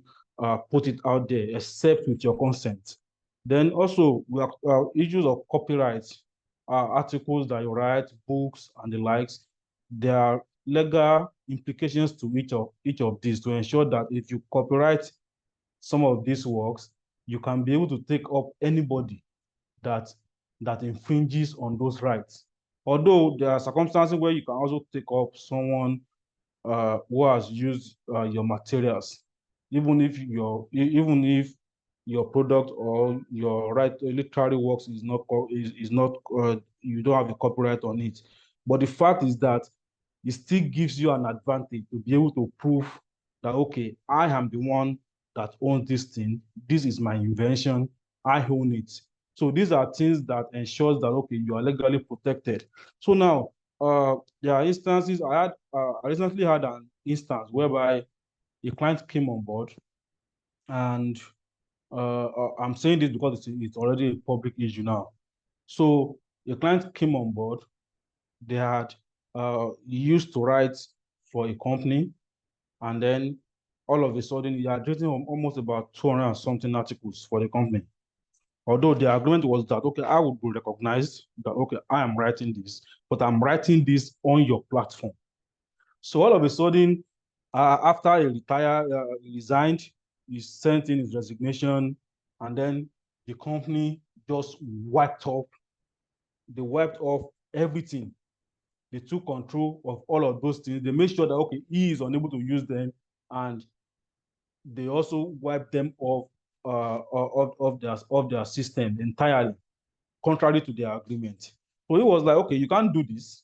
put it out there except with your consent. Then also we have issues of copyright, articles that you write, books and the likes. There are legal implications to each of these to ensure that if you copyright some of these works, you can be able to take up anybody that infringes on those rights. Although there are circumstances where you can also take up someone who has used your materials, even if your product or your literary works is not you don't have a copyright on it. But the fact is that it still gives you an advantage to be able to prove that, okay, I am the one that owns this thing. This is my invention. I own it. So these are things that ensures that, okay, you are legally protected. So now, there are instances. I recently had an instance whereby a client came on board, and I'm saying this because it's already a public issue now. So a client came on board. They had used to write for a company, and then all of a sudden he had written almost about 200 and something articles for the company. Although the agreement was that, okay, I would be recognized that, okay, I am writing this, but I'm writing this on your platform. So all of a sudden, after he resigned, he sent in his resignation, and then the company just they wiped off everything. They took control of all of those things. They made sure that, okay, he is unable to use them, and they also wiped them off of their system entirely, contrary to their agreement. So he was like, okay, you can't do this.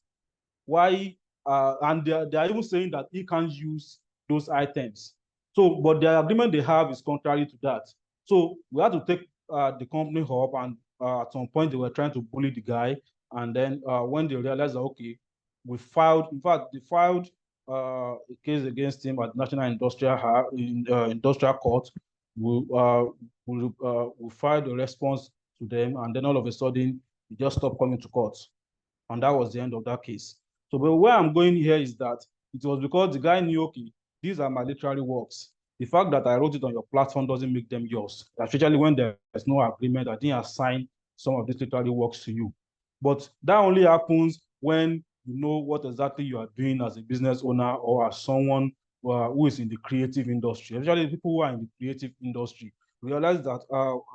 Why? And they are even saying that he can't use those items. So, but the agreement they have is contrary to that. So we had to take the company up, and at some point they were trying to bully the guy. And then when they realized that, okay, we filed, in fact, they filed a case against him at National Industrial Court. We filed a response to them, and then all of a sudden, he just stopped coming to court. And that was the end of that case. So, but where I'm going here is that it was because the guy knew, okay, these are my literary works. The fact that I wrote it on your platform doesn't make them yours, especially when there's no agreement. I didn't assign some of these literary works to you. But that only happens when you know what exactly you are doing as a business owner or as someone who is in the creative industry. Especially people who are in the creative industry realize that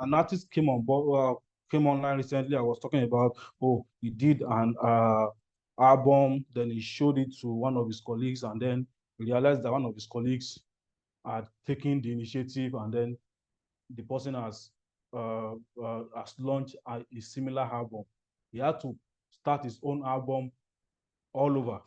an artist came on board, came online recently. I was talking about, oh, he did an album, then he showed it to one of his colleagues, and then realized that one of his colleagues had taken the initiative, and then the person has launched a similar album. He had to start his own album all over.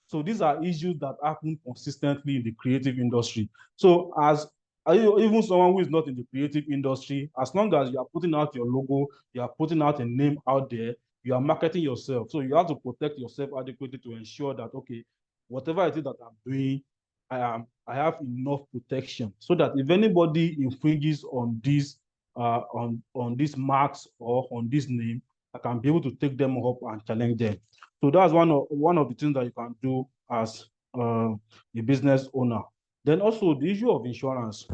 So these are issues that happen consistently in the creative industry. So as even someone who is not in the creative industry, as long as you are putting out your logo, you are putting out a name out there, you are marketing yourself. So you have to protect yourself adequately to ensure that, okay, whatever it is that I'm doing, I have enough protection so that if anybody infringes on these on these marks or on this name, I can be able to take them up and challenge them. So that's one of the things that you can do as a business owner. Then also the issue of insurance.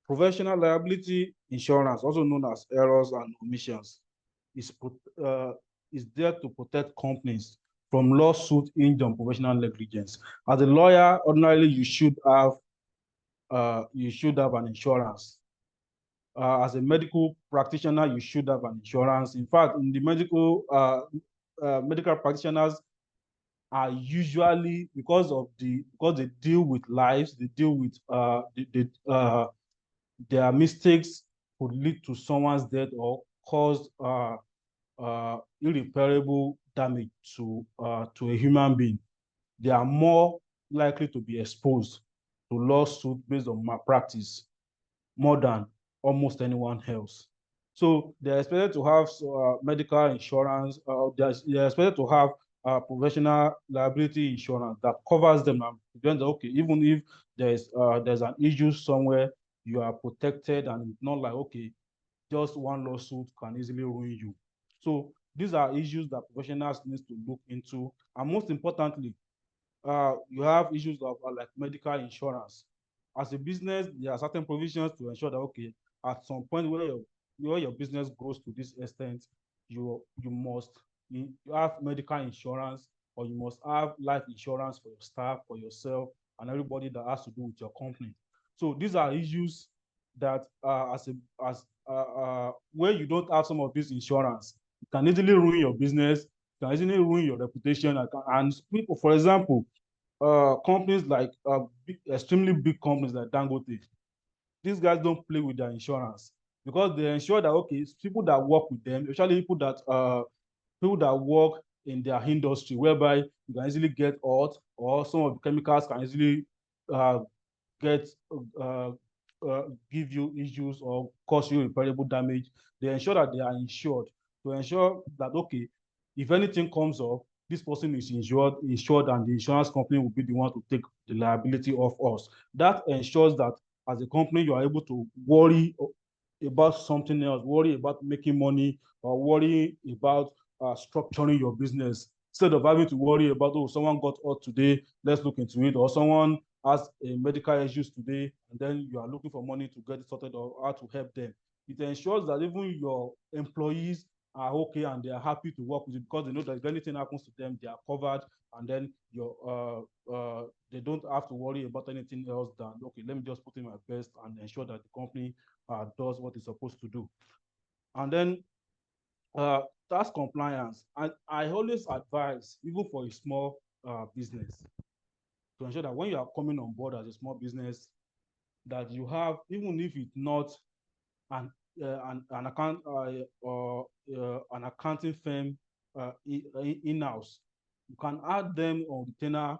Professional liability insurance, also known as errors and omissions, is there to protect companies from lawsuit hinged on professional negligence. As a lawyer, ordinarily you should have an insurance. As a medical practitioner, you should have an insurance. In fact, in the medical practitioners are usually, because they deal with lives, they deal with their mistakes could lead to someone's death or cause irreparable damage to a human being. They are more likely to be exposed to lawsuit based on malpractice more than almost anyone else. So they're expected to have medical insurance. They're expected to have professional liability insurance that covers them and prevents, okay, even if there's an issue somewhere, you are protected, and it's not like, okay, just one lawsuit can easily ruin you. So these are issues that professionals need to look into. And most importantly, you have issues of like medical insurance. As a business, there are certain provisions to ensure that, okay, at some point where your business grows to this extent, you must have medical insurance, or you must have life insurance for your staff, for yourself, and everybody that has to do with your company. So these are issues that where you don't have some of this insurance, it can easily ruin your business, can easily ruin your reputation. And people, for example, companies like extremely big companies like Dangote, these guys don't play with their insurance because they ensure that, okay, people that work with them, especially people that work in their industry, whereby you can easily get hurt, or some of the chemicals can easily get give you issues or cause you irreparable damage. They ensure that they are insured to ensure that, okay, if anything comes up, this person is insured, and the insurance company will be the one to take the liability of us. That ensures that as a company, you are able to worry about something else, worry about making money, or worry about structuring your business, instead of having to worry about, oh, someone got hurt today, let's look into it, or someone has a medical issues today, and then you are looking for money to get it sorted or how to help them. It ensures that even your employees are okay and they are happy to work with you because they know that if anything happens to them, they are covered, and then they don't have to worry about anything else than, okay, let me just put in my best and ensure that the company does what it's supposed to do. And then tax compliance. And I always advise, even for a small business, to ensure that when you are coming on board as a small business, that you have, even if it's not an accounting firm in-house, you can add them on retainer,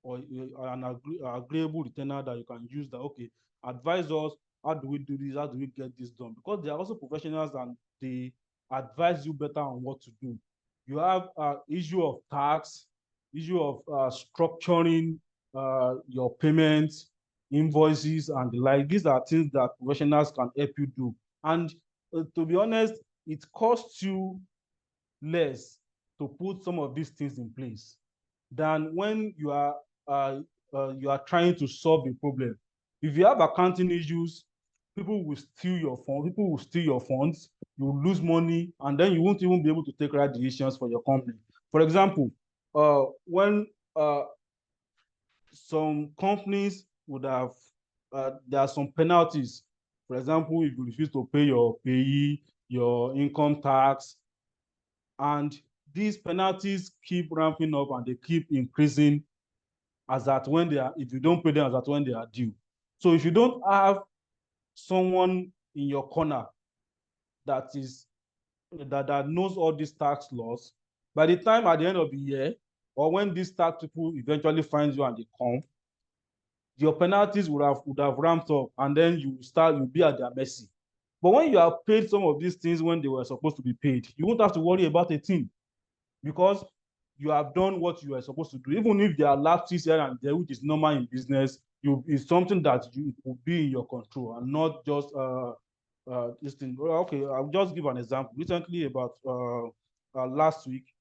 or an agreeable retainer that you can use, that, okay, advise us, how do we do this, how do we get this done? Because they are also professionals and they advise you better on what to do. You have issue of tax, issue of structuring your payments, invoices, and the like. These are things that professionals can help you do. And to be honest, it costs you less to put some of these things in place than when you are trying to solve a problem. If you have accounting issues, people will steal your funds, you will lose money, and then you won't even be able to take right decisions for your company. For example, when some companies would have, there are some penalties. For example, if you refuse to pay your payee, your income tax, and these penalties keep ramping up and they keep increasing as at when they are, if you don't pay them as at when they are due. So if you don't have someone in your corner that knows all these tax laws, by the time at the end of the year, or when these tax people eventually find you and they come, your penalties would have ramped up, and then you'll be at their mercy. But when you have paid some of these things when they were supposed to be paid, you won't have to worry about a thing, because you have done what you are supposed to do. Even if there are lapses here and there, which is normal in business, it's something that it will be in your control, and not just this thing. Okay, I'll just give an example. Recently, about last week,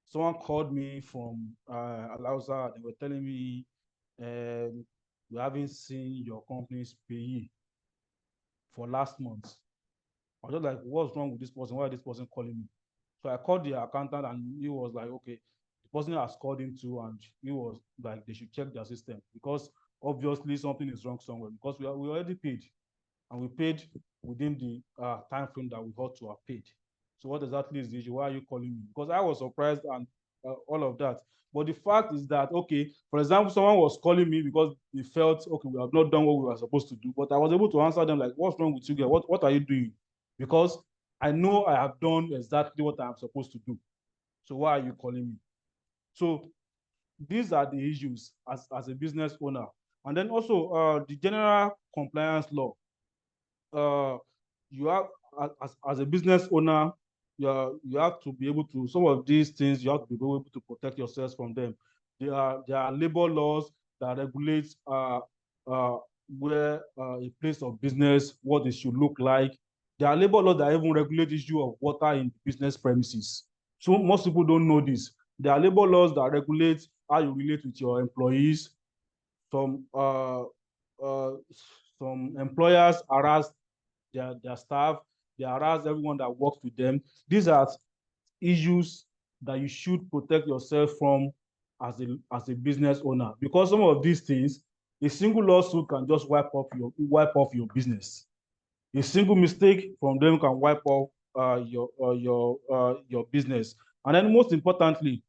someone called me from Alausa. They were telling me, we haven't seen your company's payee for last month. I was just like, what's wrong with this person? Why is this person calling me? So I called the accountant, and he was like, okay, the person has called him too, and he was like, they should check their system, because obviously something is wrong somewhere, because we already paid, and we paid within the time frame that we ought to have paid. So what exactly is the issue? Why are you calling me? Because I was surprised and all of that. But the fact is that, okay, for example, someone was calling me because they felt, okay, we have not done what we were supposed to do. But I was able to answer them like, what's wrong with you guys? What are you doing? Because I know I have done exactly what I'm supposed to do. So why are you calling me? So these are the issues as a business owner. And then also the general compliance law. You have, as a business owner, you have to be able to, some of these things, you have to be able to protect yourselves from them. There are labor laws that regulate where a place of business, what it should look like. There are labor laws that even regulate the issue of water in business premises. So most people don't know this. There are labor laws that regulate how you relate with your employees. Some employers harass their staff, they harass everyone that works with them. These are issues that you should protect yourself from as a business owner, because some of these things, a single lawsuit can just wipe off your business. A single mistake from them can wipe off your business. And then most importantly,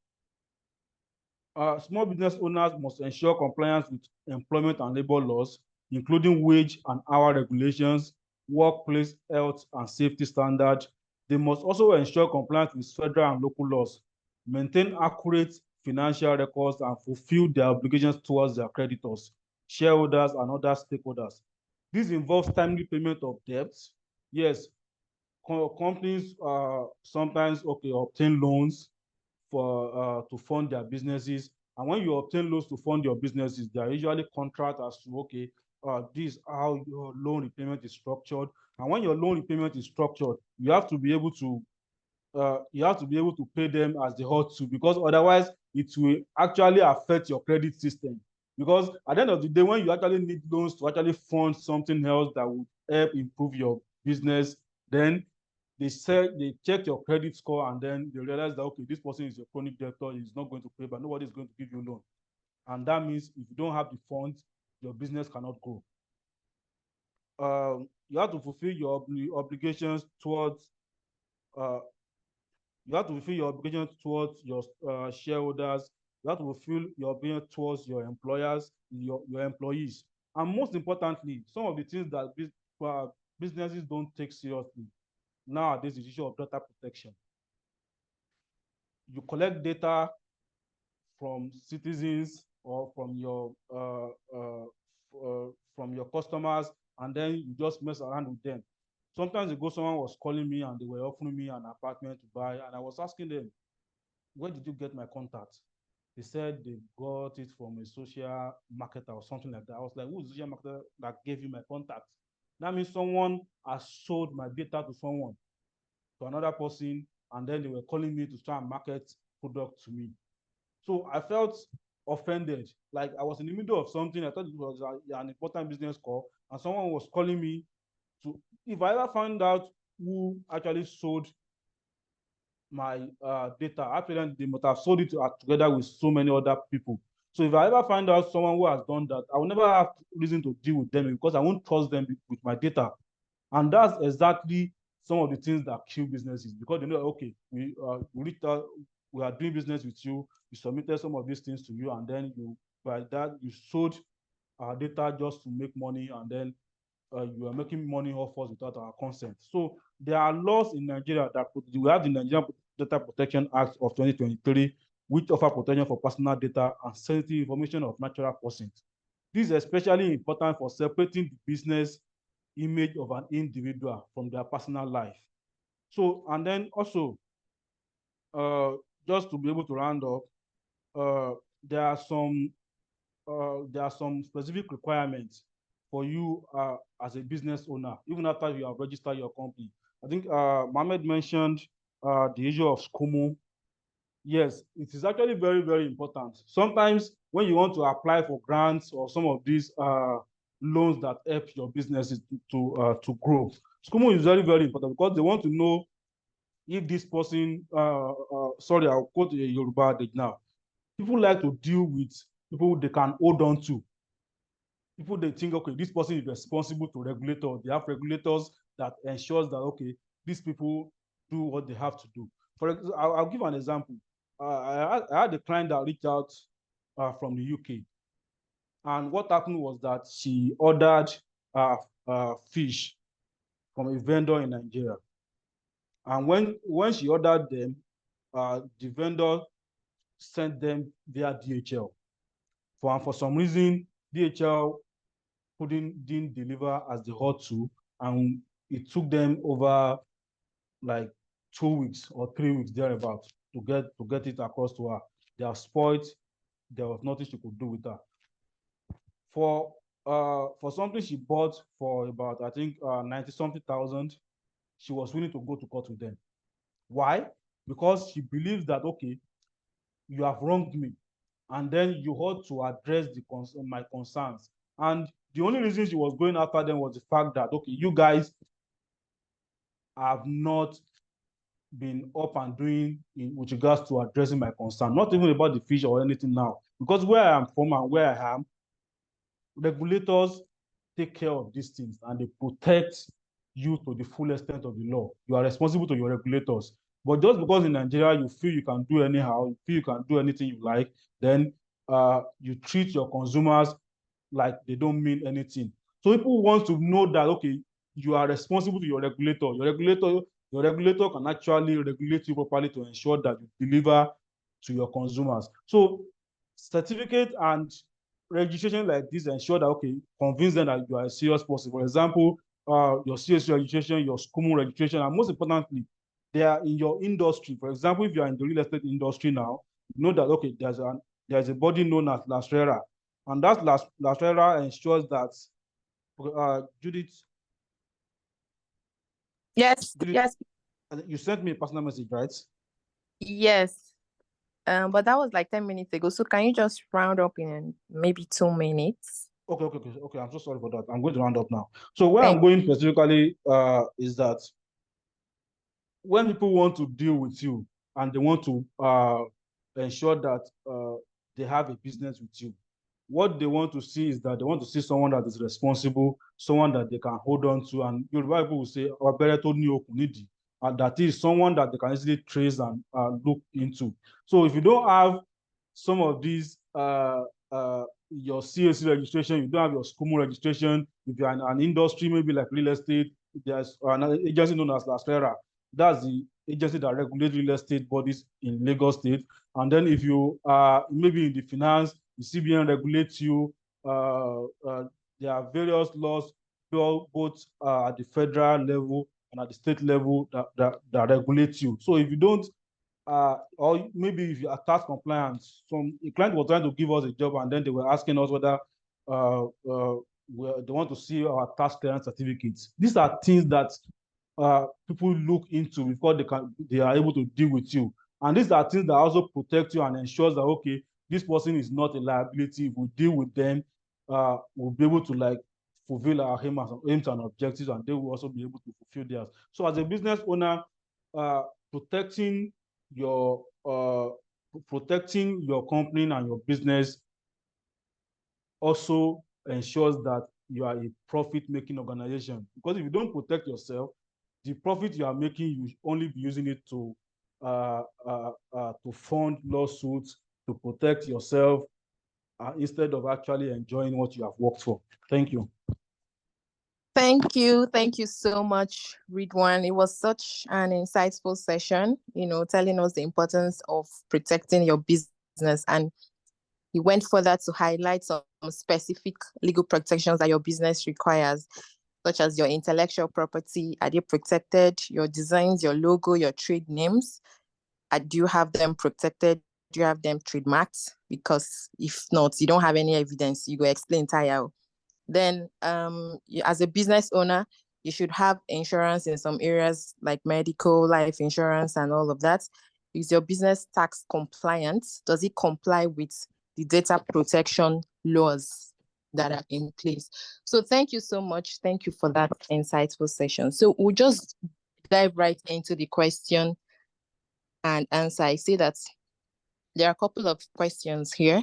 small business owners must ensure compliance with employment and labor laws, including wage and hour regulations, workplace health and safety standards. They must also ensure compliance with federal and local laws, maintain accurate financial records, and fulfill their obligations towards their creditors, shareholders, and other stakeholders. This involves timely payment of debts. Yes, companies sometimes obtain loans for to fund their businesses. And when you obtain loans to fund your businesses, they are usually contract as to this is how your loan repayment is structured. And when your loan repayment is structured, you have to be able to pay them as they ought to, because otherwise it will actually affect your credit system. Because at the end of the day, when you actually need loans to actually fund something else that would help improve your business, then they check your credit score, and then they realize that, okay, this person is a chronic debtor, he's not going to pay, but nobody is going to give you a loan. And that means if you don't have the funds, your business cannot grow. You have to fulfill your obligations towards your shareholders. You have to fulfill your obligations towards your employers, your employees. And most importantly, some of the things that businesses don't take seriously nowadays is the issue of data protection. You collect data from citizens or from your customers, and then you just mess around with them. Sometimes ago, someone was calling me and they were offering me an apartment to buy, and I was asking them, where did you get my contact? They said they got it from a social marketer or something like that. I was like, who's the social marketer that gave you my contact? That means someone has sold my data to someone, to another person, and then they were calling me to try and market product to me. So I felt offended. Like I was in the middle of something. I thought it was an important business call, and someone was calling me to, if I ever find out who actually sold my data, actually they must have sold it together with so many other people. So if I ever find out someone who has done that, I will never have reason to deal with them, because I won't trust them with my data. And that's exactly some of the things that kill businesses, because they know, okay, we reached out, we are doing business with you, we submitted some of these things to you, and then by that you sold our data just to make money, and then you are making money off us without our consent. So there are laws in Nigeria that we have the Nigerian Data Protection Act of 2023, which offer protection for personal data and sensitive information of natural persons. This is especially important for separating the business image of an individual from their personal life. So, and then also, just to be able to round up, there are some specific requirements for you as a business owner, even after you have registered your company. I think Mohammed mentioned the issue of SCOMO. Yes, it is actually very, very important. Sometimes when you want to apply for grants or some of these loans that help your businesses to grow, SCOMO is very, very important, because they want to know if this person, sorry, I'll quote a Yoruba adage now. People like to deal with people they can hold on to. People, they think, okay, this person is responsible to regulators. They have regulators that ensures that, okay, these people do what they have to do. For example, I'll give an example. I had a client that reached out from the UK. And what happened was that she ordered fish from a vendor in Nigeria. And when she ordered them, the vendor sent them via DHL. For some reason, DHL didn't deliver as they ought to, and it took them over like 2 weeks or 3 weeks thereabout to get it across to her. They are spoiled. There was nothing she could do with that. For something she bought for about, I think, 90-something thousand, she was willing to go to court with them. Why? Because she believes that, okay, you have wronged me, and then you ought to address my concerns. And the only reason she was going after them was the fact that, okay, you guys have not been up and doing with regards to addressing my concern, not even about the fish or anything now. Because where I am from and where I am, regulators take care of these things and they protect you to the full extent of the law. You are responsible to your regulators. But just because in Nigeria you feel you can do anyhow, you feel you can do anything you like, then you treat your consumers like they don't mean anything. So people want to know that, okay, you are responsible to your regulator. Your regulator can actually regulate you properly to ensure that you deliver to your consumers. So certificate and registration like this ensure that, okay, convince them that you are a serious person. For example, your CSC registration, your SCUMU registration, and most importantly, they are in your industry. For example, if you are in the real estate industry now, you know that, okay, there's a body known as LASRERA, and that LASRERA ensures that, Judith, Yes, yes, you sent me a personal message, right? yes. But that was like 10 minutes ago. So can you just round up in maybe 2 minutes? Okay. I'm so sorry for that. I'm going to round up now. So where I'm going specifically is that when people want to deal with you and they want to ensure that they have a business with you, what they want to see is that they want to see someone that is responsible, someone that they can hold on to, and Yoruba people will say, and that is someone that they can easily trace and look into. So if you don't have some of these, your CAC registration, you don't have your SCUMU registration, if you're in an industry, maybe like real estate, there's an agency known as LASRERA. That's the agency that regulates real estate bodies in Lagos State. And then if you are maybe in the finance, the CBN regulates you. There are various laws, both at the federal level and at the state level that regulate you. So if you don't, or maybe if you are tax compliance, a client was trying to give us a job and then they were asking us whether they want to see our tax clearance certificates. These are things that people look into before they are able to deal with you. And these are things that also protect you and ensures that, okay, this person is not a liability. If we deal with them, we'll be able to like fulfill our aims and objectives, and they will also be able to fulfill theirs. So as a business owner, protecting your company and your business also ensures that you are a profit-making organization. Because if you don't protect yourself, the profit you are making, you only be using it to fund lawsuits, to protect yourself, instead of actually enjoying what you have worked for. Thank you. Thank you so much, Ridwan. It was such an insightful session, telling us the importance of protecting your business, and he went further to highlight some specific legal protections that your business requires, such as your intellectual property. Are they protected? Your designs, your logo, your trade names, do you have them protected? Do you have them trademarked? Because if not, you don't have any evidence. You go explain tire. Then as a business owner, you should have insurance in some areas like medical, life insurance, and all of that. Is your business tax compliant? Does it comply with the data protection laws that are in place? So thank you so much. Thank you for that insightful session. So we'll just dive right into the question and answer. I see that there are a couple of questions here.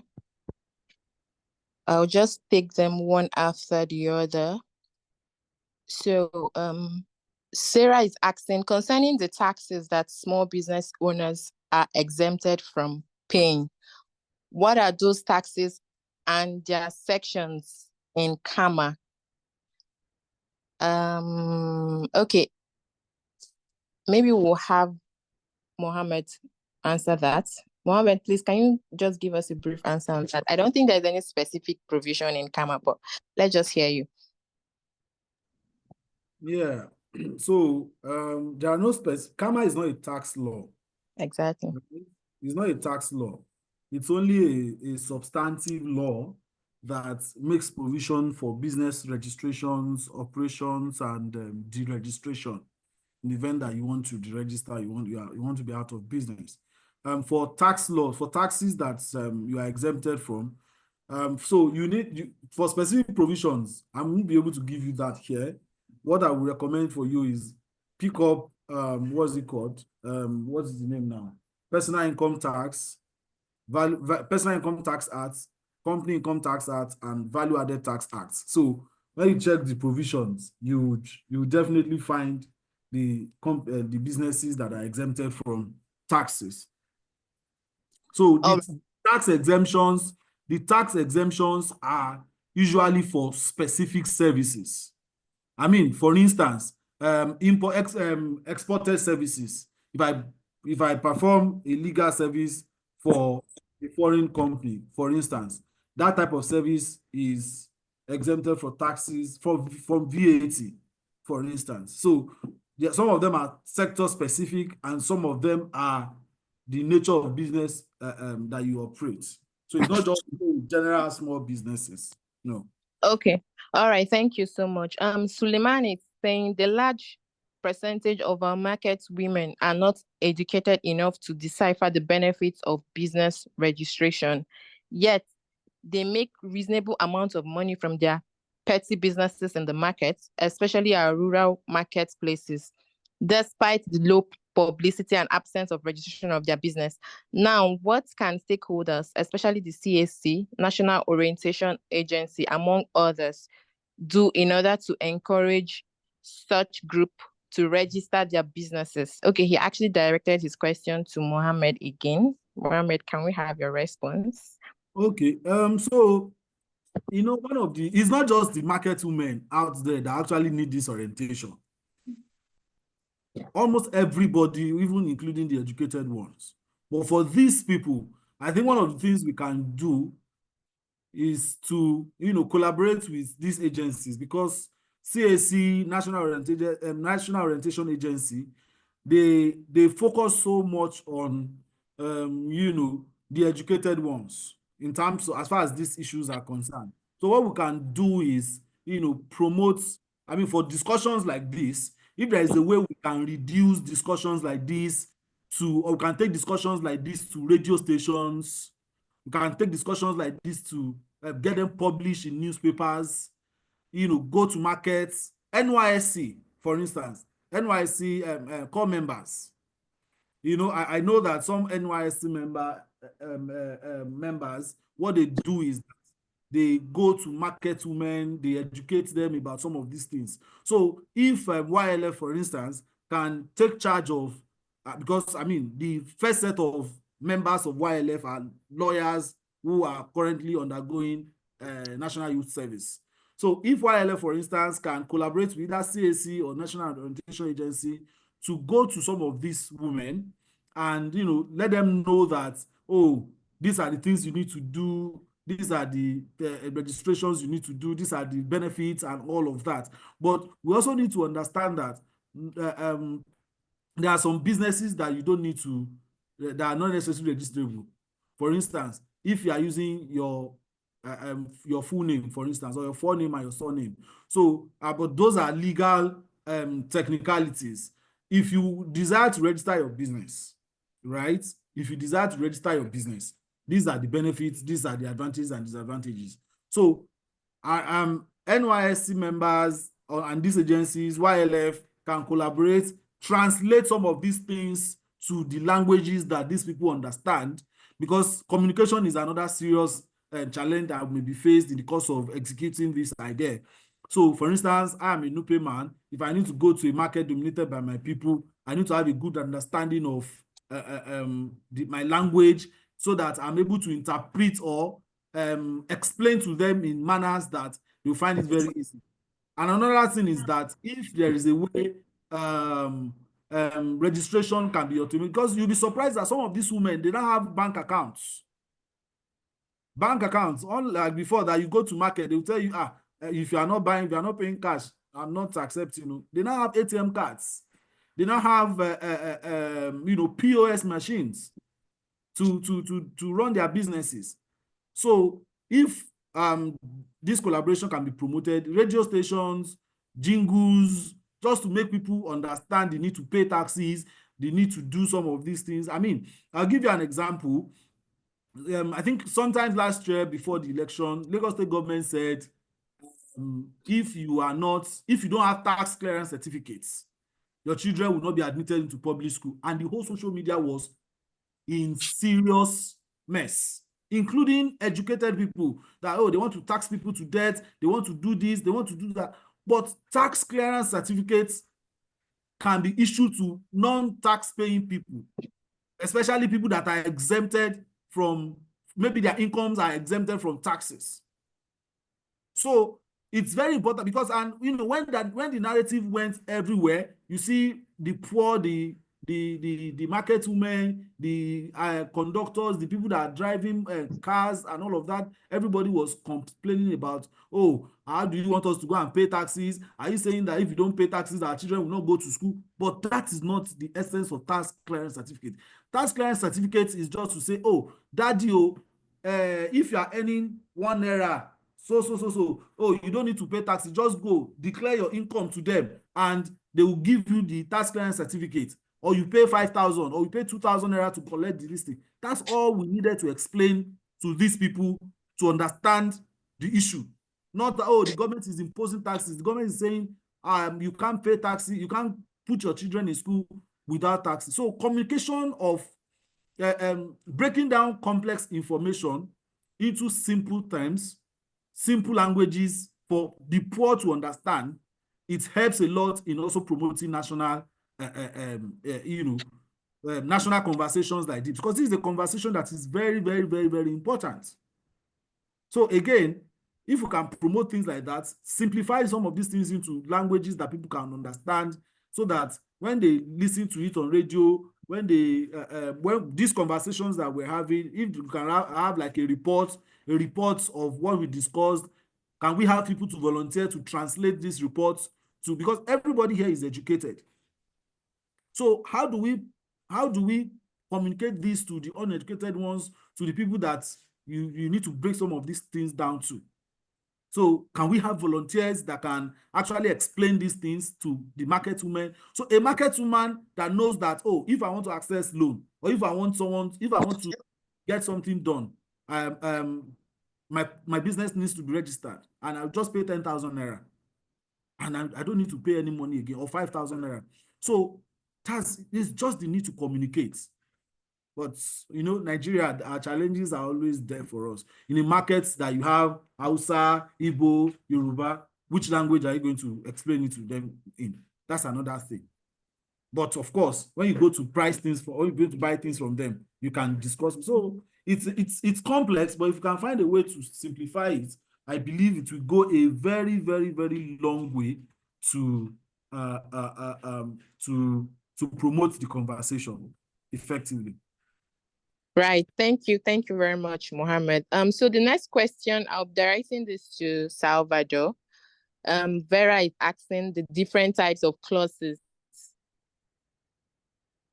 I'll just take them one after the other. So Sarah is asking, concerning the taxes that small business owners are exempted from paying, what are those taxes and their sections in CAMA? Okay, maybe we'll have Mohammed answer that. Mohammed, please, can you just give us a brief answer on that? I don't think there's any specific provision in CAMA, but let's just hear you. Yeah, so there are no CAMA is not a tax law. Exactly. It's not a tax law. It's only a substantive law that makes provision for business registrations, operations, and deregistration. In the event that you want to deregister, you want to be out of business. For tax laws, for taxes that you are exempted from, so for specific provisions, I won't be able to give you that here. What I would recommend for you is pick up, what's it called? What is the name now? Personal Income Tax, Personal Income Tax Act, Company Income Tax Act, and Value Added Tax Act. So when you check the provisions, you definitely find the businesses that are exempted from taxes. So the tax exemptions are usually for specific services. I mean, for instance, exported services. If I perform a legal service for a foreign company, for instance, that type of service is exempted from taxes from VAT, for instance. So some of them are sector specific, and some of them are the nature of business that you operate. So it's not just general small businesses. No. Okay. All right. Thank you so much. Suleiman is saying the large percentage of our market women are not educated enough to decipher the benefits of business registration, yet they make reasonable amounts of money from their petty businesses in the market, especially our rural marketplaces, despite the low publicity and absence of registration of their business. Now, what can stakeholders, especially the CAC, National Orientation Agency, among others, do in order to encourage such group to register their businesses? Okay, he actually directed his question to Mohammed again. Mohammed, can we have your response? Okay, so one of it's not just the market women out there that actually need this orientation. Almost everybody, even including the educated ones. But for these people, I think one of the things we can do is to collaborate with these agencies, because CAC, National Orientation Agency, they focus so much on the educated ones in terms of, as far as these issues are concerned. So what we can do is promote, I mean, for discussions like this, if there is a way we can reduce discussions like this or we can take discussions like this to radio stations, we can take discussions like this to get them published in newspapers, go to markets. NYSC, for instance, NYSC core members. I know that some NYSC members, what they do is that they go to market women, they educate them about some of these things. So if YLF, for instance, can take charge of, because I mean, the first set of members of YLF are lawyers who are currently undergoing National Youth Service. So if YLF, for instance, can collaborate with either CAC or National Orientation Agency to go to some of these women and let them know that, oh, these are the things you need to do, these are the registrations you need to do, these are the benefits and all of that. But we also need to understand that there are some businesses that you don't need to, that are not necessarily registrable. For instance, if you are using your full name, for instance, or your forename and your surname. So, but those are legal technicalities. If you desire to register your business, right? If you desire to register your business, these are the benefits, these are the advantages and disadvantages. So, NYSC members and these agencies, YLF, can collaborate, translate some of these things to the languages that these people understand, because communication is another serious challenge that may be faced in the course of executing this idea. So, for instance, I am a Nupe man. If I need to go to a market dominated by my people, I need to have a good understanding of my language, so that I'm able to interpret or explain to them in manners that you'll find it very easy. And another thing is that if there is a way registration can be automated, because you'll be surprised that some of these women, they don't have bank accounts. Bank accounts, unlike before that you go to market, they will tell you, if you are not buying, if you are not paying cash, I'm not accepting. They now have ATM cards. They now have POS machines to run their businesses. So if this collaboration can be promoted, radio stations, jingles, just to make people understand the need to pay taxes, the need to do some of these things. I mean, I'll give you an example. I think sometimes last year before the election, Lagos State government said, if you don't have tax clearance certificates, your children will not be admitted into public school. And the whole social media was in serious mess, including educated people that, oh, they want to tax people to death, they want to do this, they want to do that. But tax clearance certificates can be issued to non-tax paying people, especially people that are exempted from, maybe their incomes are exempted from taxes. So it's very important because, and you know, when the narrative went everywhere, you see the poor, the market women, the conductors, the people that are driving cars and all of that, everybody was complaining about, oh, how do you want us to go and pay taxes? Are you saying that if you don't pay taxes, our children will not go to school? But that is not the essence of tax clearance certificate. Tax clearance certificate is just to say, oh, daddy, if you are earning 1 naira, oh, you don't need to pay taxes, just go declare your income to them and they will give you the tax clearance certificate, or you pay 5,000 or you pay 2,000 naira to collect the listing. That's all we needed to explain to these people to understand the issue. Not that, oh, the government is imposing taxes. The government is saying you can't pay taxes, you can't put your children in school without taxes. So communication of breaking down complex information into simple terms, simple languages for the poor to understand, it helps a lot in also promoting national, national conversations like this, because this is a conversation that is very, very, very, very important. So again, if we can promote things like that, simplify some of these things into languages that people can understand, so that when they listen to it on radio, when they when these conversations that we're having, if you can have like a report of what we discussed, can we have people to volunteer to translate these reports to, because everybody here is educated. So how do we communicate this to the uneducated ones, to the people that you need to break some of these things down to? So can we have volunteers that can actually explain these things to the market woman? So a market woman that knows that, oh, if I want to access loan, or if I want to get something done, my business needs to be registered, and I'll just pay 10,000 naira, and I don't need to pay any money again, or 5,000 naira. So it's just the need to communicate. But you know, Nigeria, our challenges are always there for us. In the markets that you have Hausa, Igbo, Yoruba, which language are you going to explain it to them in? That's another thing. But of course, when you go to price things or you go to buy things from them, you can discuss. So it's complex, but if you can find a way to simplify it, I believe it will go a very, very, very long way to promote the conversation effectively. Right. Thank you. Thank you very much, Mohammed. So the next question, I'll be directing this to Salvador. Vera is asking the different types of clauses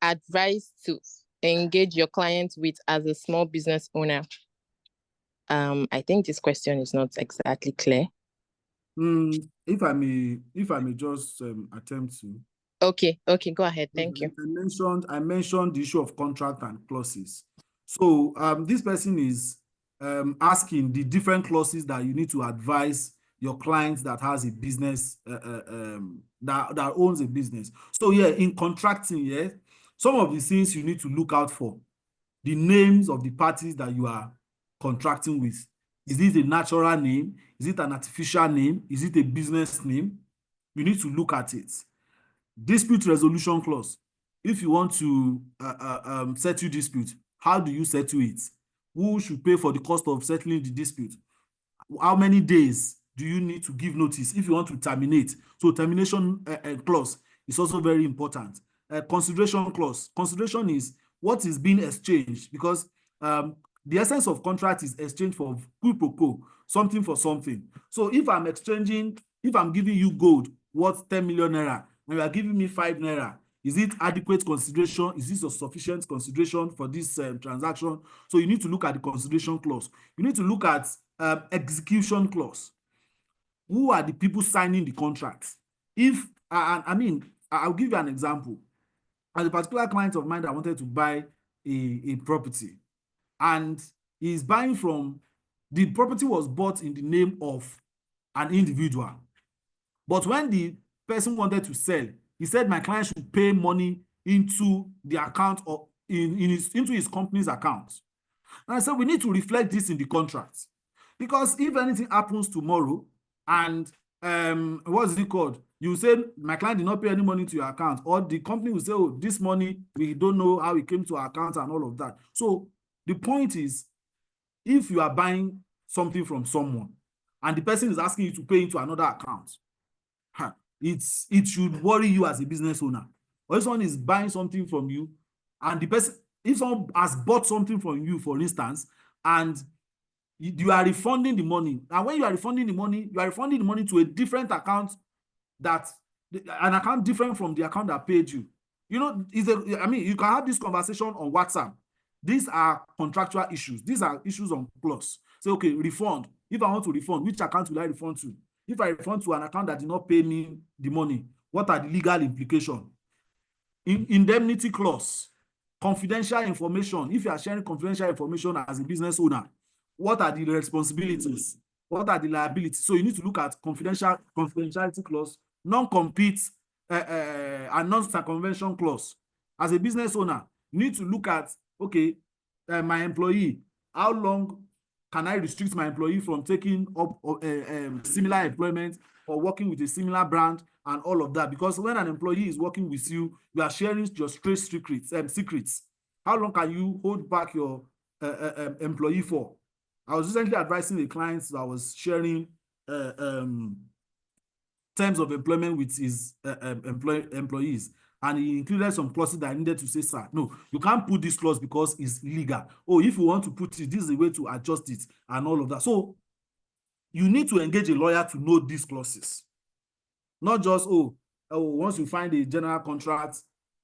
advised to engage your clients with as a small business owner. I think this question is not exactly clear. If I may just attempt to. Okay, go ahead. Thank you. I mentioned the issue of contract and clauses. So this person is asking the different clauses that you need to advise your clients that has a business, that owns a business. So yeah, in contracting, yeah, some of the things you need to look out for: the names of the parties that you are contracting with. Is it a natural name? Is it an artificial name? Is it a business name? You need to look at it. Dispute resolution clause. If you want to settle dispute, how do you settle it? Who should pay for the cost of settling the dispute? How many days do you need to give notice if you want to terminate? So termination clause is also very important. Consideration clause. Consideration is what is being exchanged, because the essence of contract is exchange for quid pro quo, something for something. So if I'm giving you gold worth 10 million naira, and you are giving me 5 naira, is it adequate consideration? Is this a sufficient consideration for this transaction? So you need to look at the consideration clause. You need to look at execution clause. Who are the people signing the contract? I'll give you an example. As a particular client of mine that wanted to buy a property, and he's buying from, the property was bought in the name of an individual. But when the person wanted to sell, he said my client should pay money into the account or into his company's account. And I said we need to reflect this in the contract, because if anything happens tomorrow and what's it called? You say, my client did not pay any money to your account, or the company will say, oh, this money, we don't know how it came to our account and all of that. So the point is, if you are buying something from someone and the person is asking you to pay into another account, it should worry you as a business owner. Or if someone is buying something from you and the person, if someone has bought something from you, for instance, and you are refunding the money, and when you are refunding the money, you are refunding the money to a different account, an account different from the account that paid you. You know, I mean, you can have this conversation on WhatsApp. These are contractual issues. These are issues on clause. Say, okay, refund. If I want to refund, which account will I refund to? If I refund to an account that did not pay me the money, what are the legal implications? Indemnity clause, confidential information. If you are sharing confidential information as a business owner, what are the responsibilities? What are the liabilities? So you need to look at confidentiality clause, non-compete and non-circumvention clause. As a business owner, you need to look at, okay, my employee, how long can I restrict my employee from taking up similar employment or working with a similar brand and all of that? Because when an employee is working with you, you are sharing your trade secrets. How long can you hold back your employee for? I was recently advising a client that was sharing terms of employment with his employees, and he included some clauses that I needed to say, sir, no, you can't put this clause because it's illegal. Oh, if you want to put it, this is a way to adjust it and all of that. So you need to engage a lawyer to know these clauses. Not just, once you find a general contract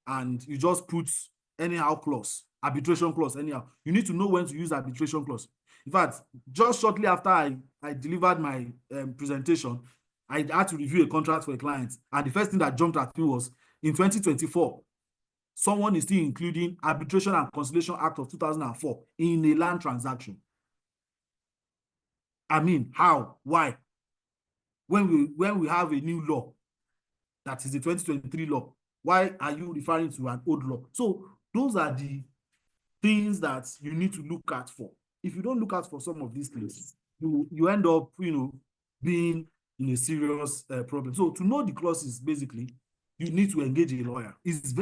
and you just put anyhow clause, arbitration clause anyhow. You need to know when to use arbitration clause. In fact, just shortly after I delivered my presentation, I had to review a contract for a client. And the first thing that jumped at me was, in 2024, someone is still including Arbitration and Conciliation Act of 2004 in a land transaction. I mean, how? Why? When we have a new law, that is the 2023 law, why are you referring to an old law? So those are the things that you need to look at for. If you don't look out for some of these things, you end up, being in a serious problem. So to know the clauses, basically, you need to engage a lawyer. It's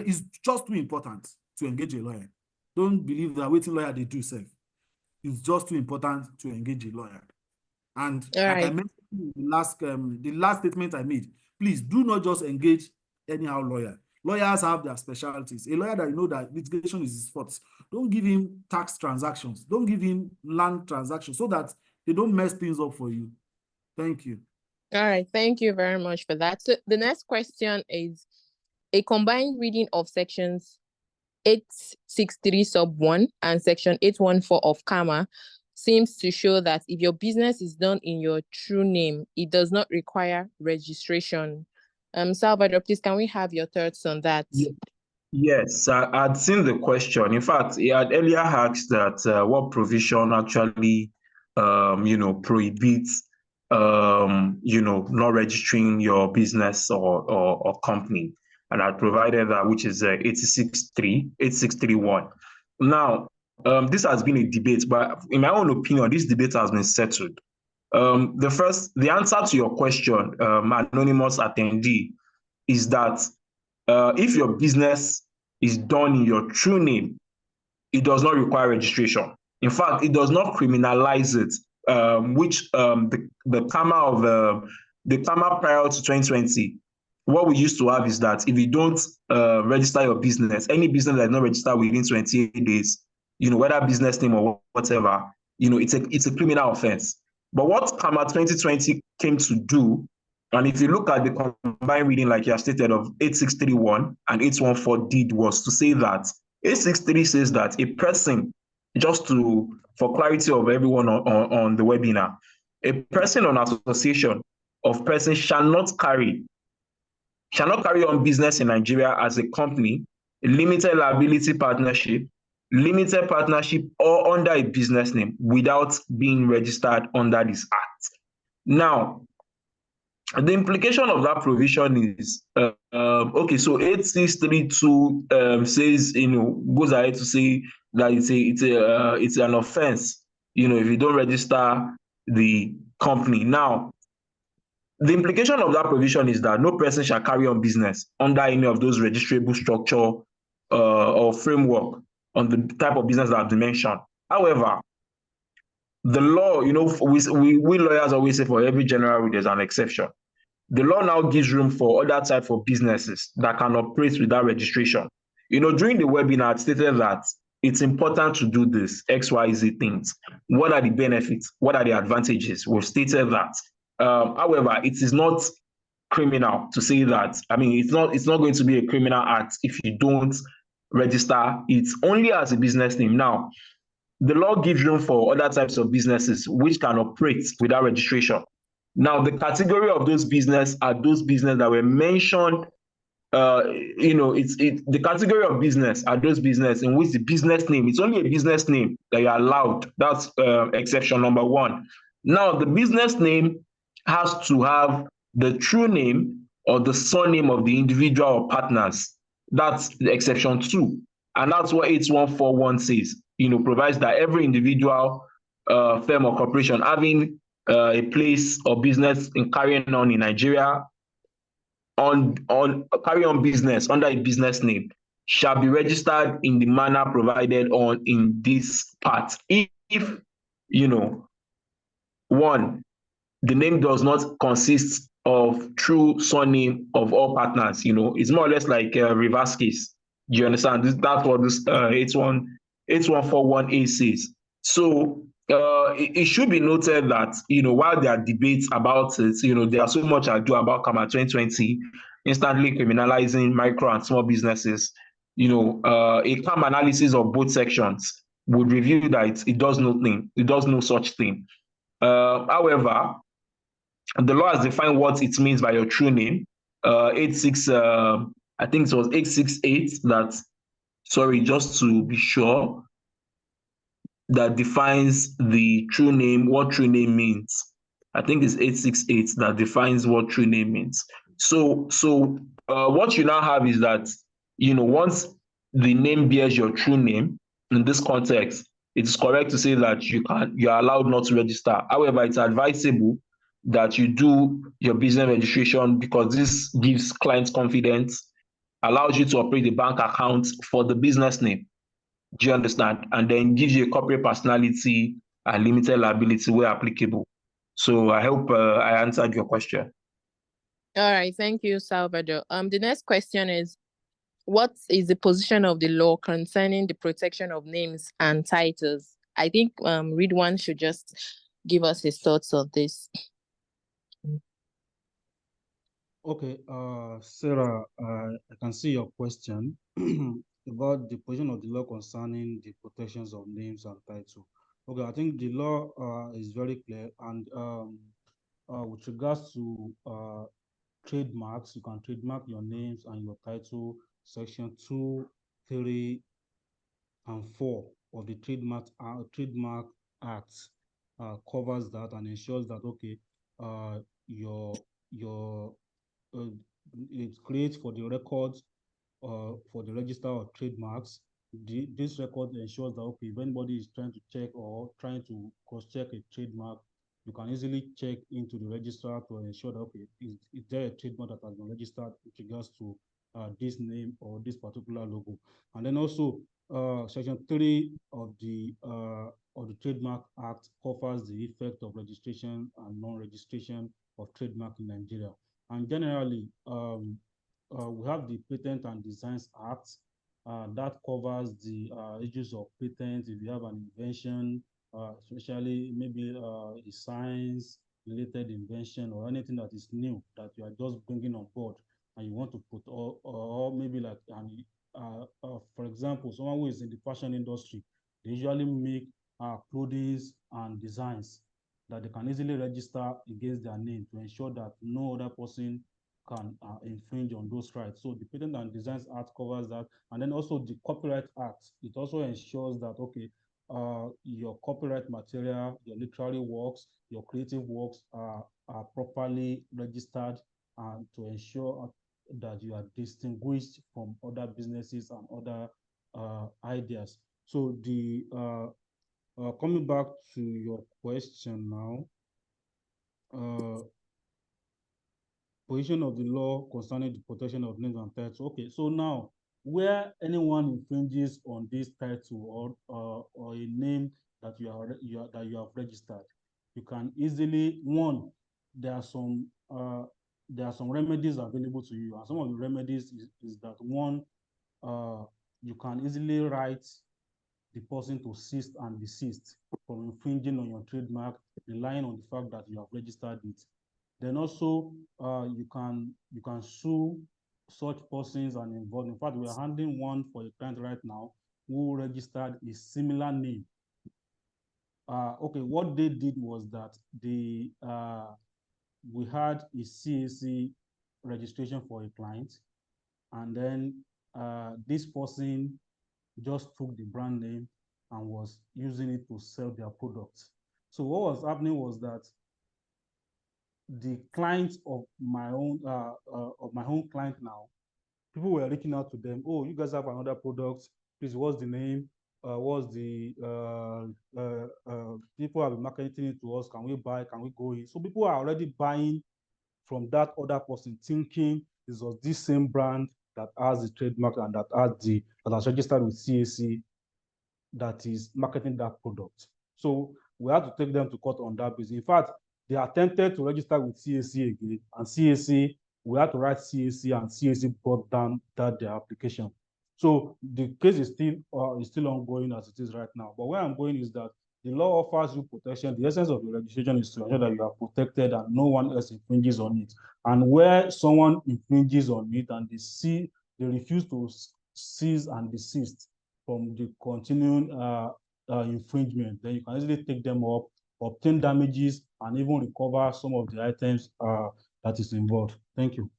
just too important to engage a lawyer. Don't believe that waiting lawyer they do safe. It's just too important to engage a lawyer. And like I mentioned in the last statement I made, please do not just engage anyhow lawyer. Lawyers have their specialties. A lawyer that you know that litigation is his forte, don't give him tax transactions. Don't give him land transactions so that they don't mess things up for you. Thank you. All right. Thank you very much for that. So the next question is, a combined reading of sections 863 sub 1 and section 814 of CAMA seems to show that if your business is done in your true name, it does not require registration. Salvador, please, can we have your thoughts on that? Yes, I'd seen the question. In fact, he had earlier asked that what provision actually, prohibits, not registering your business or company. And I provided that, which is 8631. Now, this has been a debate, but in my own opinion, this debate has been settled. The answer to your question, anonymous attendee, is that if your business is done in your true name, it does not require registration. In fact, it does not criminalize it, which the CAMA of the CAMA prior to 2020, what we used to have is that if you don't register your business, any business that is not registered within 28 days, whether business name or whatever, it's a criminal offense. But what CAMA 2020 came to do, and if you look at the combined reading, like you have stated, of 8631 and 814 did, was to say that 863 says that a person, for clarity of everyone on the webinar, a person on association of persons shall not carry on business in Nigeria as a company, a limited liability partnership, limited partnership, or under a business name without being registered under this act. Now, the implication of that provision is, okay, so 8632 says, goes ahead to say that it's an offense, if you don't register the company. Now, the implication of that provision is that no person shall carry on business under any of those registrable structure or framework on the type of business that I've mentioned. However, the law, we lawyers always say for every general rule there's an exception. The law now gives room for other types of businesses that can operate without registration. During the webinar, I stated that it's important to do this XYZ things. What are the benefits? What are the advantages? We've stated that. However, it is not criminal to say that. I mean, it's not going to be a criminal act if you don't register it only as a business name. Now, the law gives room for other types of businesses which can operate without registration. Now, the category of those business are those business that were mentioned. The category of business are those business in which the business name, it's only a business name that you're allowed. That's exception number one. Now, the business name has to have the true name or the surname of the individual or partners. That's the exception two. And that's what 8141 says, provides that every individual firm or corporation having a place or business in carrying on in Nigeria on carry on business under a business name shall be registered in the manner provided on in this part. If one, the name does not consist of true surname of all partners, it's more or less like a reverse case. Do you understand? That's what this 8141A says. So it should be noted that while there are debates about it, there are so much ado about CAMA 2020 instantly criminalizing micro and small businesses. A calm analysis of both sections would reveal that it does nothing. It does no such thing. However, the law has defined what it means by your true name. I think it was 868 that, sorry, just to be sure, that defines the true name, what true name means. I think it's 868 that defines what true name means. So what you now have is that, once the name bears your true name, in this context, it's correct to say that you're allowed not to register. However, it's advisable that you do your business registration because this gives clients confidence, allows you to operate a bank account for the business name. Do you understand? And then gives you a corporate personality and limited liability where applicable. So I hope I answered your question. All right, thank you, Salvador. The next question is, what is the position of the law concerning the protection of names and titles? I think Ridwan should just give us his thoughts on this. Okay, Sarah, I can see your question about the position of the law concerning the protections of names and title. Okay, I think the law is very clear, and with regards to trademarks, you can trademark your names and your title. Section 2, 3, and 4 of the Trademark Act covers that and ensures that it creates for the records for the register of trademarks. This record ensures that if anybody is trying to check or trying to cross-check a trademark, you can easily check into the registrar to ensure that is there a trademark that has been registered with regards to this name or this particular logo. And then also Section 3 of the Trademark Act covers the effect of registration and non-registration of trademark in Nigeria. And generally, we have the Patent and Designs Act that covers the issues of patents. If you have an invention, especially maybe a science-related invention or anything that is new that you are just bringing on board and you want to put, or maybe like, for example, someone who is in the fashion industry, they usually make clothing and designs that they can easily register against their name to ensure that no other person can infringe on those rights. So the Patent and Designs Act covers that. And then also the Copyright Act, it also ensures that, your copyright material, your literary works, your creative works are properly registered to ensure that you are distinguished from other businesses and other ideas. So the coming back to your question now, position of the law concerning the protection of names and titles. Okay, so now where anyone infringes on this title or a name that you have registered, you can easily, one, there are some remedies available to you, and some of the remedies is that, one, you can easily write the person to cease and desist from infringing on your trademark, relying on the fact that you have registered it. Then also, you can sue such persons and involved. In fact, we are handling one for a client right now who registered a similar name. Okay, what they did was that we had a CAC registration for a client, and then this person just took the brand name and was using it to sell their products. So what was happening was that the clients of my own client now, people were reaching out to them. Oh, you guys have another product. Please, what's the name? What's the people have been marketing it to us? Can we buy? Can we go in? So people are already buying from that other person, thinking this was this same brand that has the trademark and that has registered with CAC, that is marketing that product. So we had to take them to court on that basis. In fact, they attempted to register with CAC again, and CAC, we had to write CAC, and CAC brought down their application. So the case is still ongoing as it is right now. But where I'm going is that the law offers you protection. The essence of the registration is to ensure that you are protected and no one else infringes on it. And where someone infringes on it and they refuse to cease and desist from the continuing infringement, then you can easily take them up, obtain damages, and even recover some of the items that is involved. Thank you.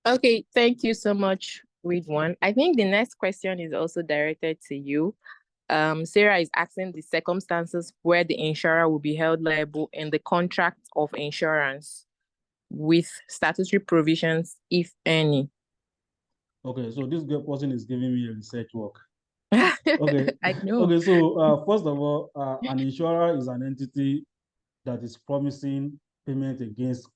Okay, thank you so much, Ridwan. I think the next question is also directed to you. Sarah is asking the circumstances where the insurer will be held liable in the contract of insurance with statutory provisions, if any. Okay, so this person is giving me a research work. Okay. I know. Okay, so first of all, an insurer is an entity that is promising payment against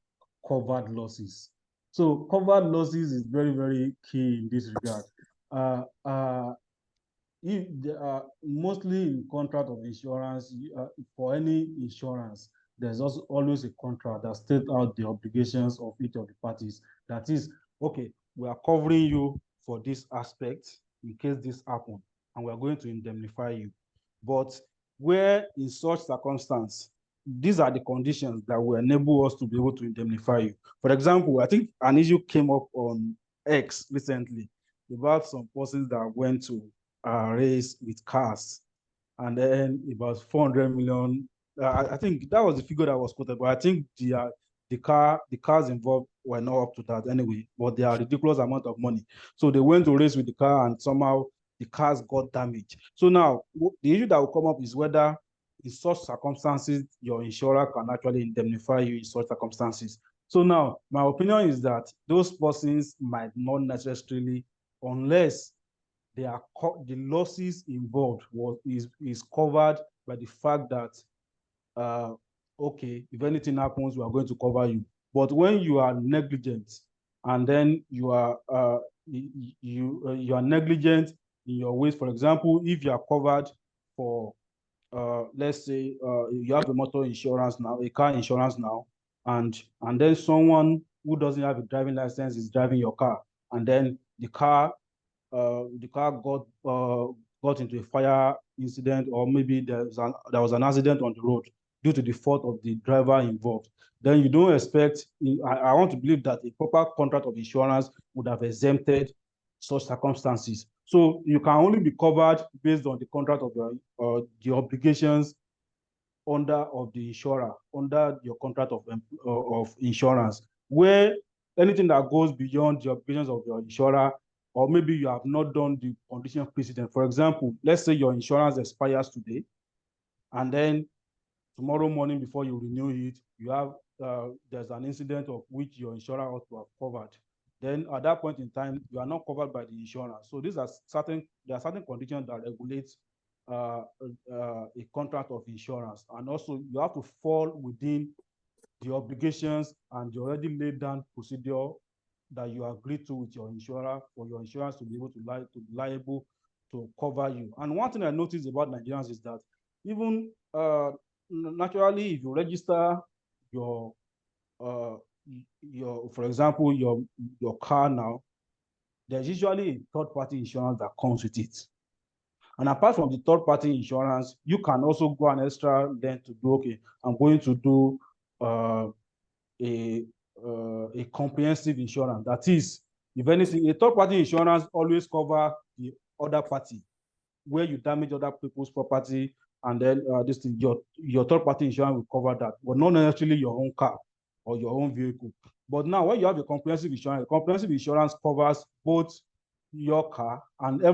covered losses. So covered losses is very, very key in this regard. If there are mostly in contract of insurance, for any insurance, there's also always a contract that states out the obligations of each of the parties. That is, okay, we are covering you for this aspect in case this happens, and we are going to indemnify you. But where in such circumstance, these are the conditions that will enable us to be able to indemnify you. For example, I think an issue came up on X recently about some persons that went to race with cars, and then about 400 million. I think that was the figure that was quoted, but I think the cars involved were not up to that anyway, but they are ridiculous amount of money. So they went to race with the car, and somehow the cars got damaged. So now the issue that will come up is whether in such circumstances your insurer can actually indemnify you in such circumstances. So now my opinion is that those persons might not necessarily, unless the losses involved is covered by the fact that okay, if anything happens, we are going to cover you. But when you are negligent, and then you are negligent in your ways, for example, if you are covered for let's say you have a motor insurance now, a car insurance now, and then someone who doesn't have a driving license is driving your car, and then the car got into a fire incident, or maybe there was an accident on the road due to the fault of the driver involved, then you don't expect, I want to believe that a proper contract of insurance would have exempted such circumstances. So you can only be covered based on the contract of the obligations of the insurer, under your contract of insurance, where anything that goes beyond the obligations of your insurer, or maybe you have not done the condition precedent. For example, let's say your insurance expires today, and then tomorrow morning before you renew it, you have there's an incident of which your insurer ought to have covered. Then at that point in time, you are not covered by the insurance. So there are certain conditions that regulate a contract of insurance, and also you have to fall within the obligations and the already laid down procedure that you agreed to with your insurer for your insurance to be able to be liable to cover you. And one thing I noticed about Nigerians is that even naturally, if you register your for example, your car now, there's usually a third-party insurance that comes with it. And apart from the third-party insurance, you can also go an extra length to do, okay, I'm going to do a comprehensive insurance. That is, if anything, a third-party insurance always cover the other party, where you damage other people's property, and then this thing, your third-party insurance will cover that, but not necessarily your own car or your own vehicle. But now, when you have a comprehensive insurance covers both your car and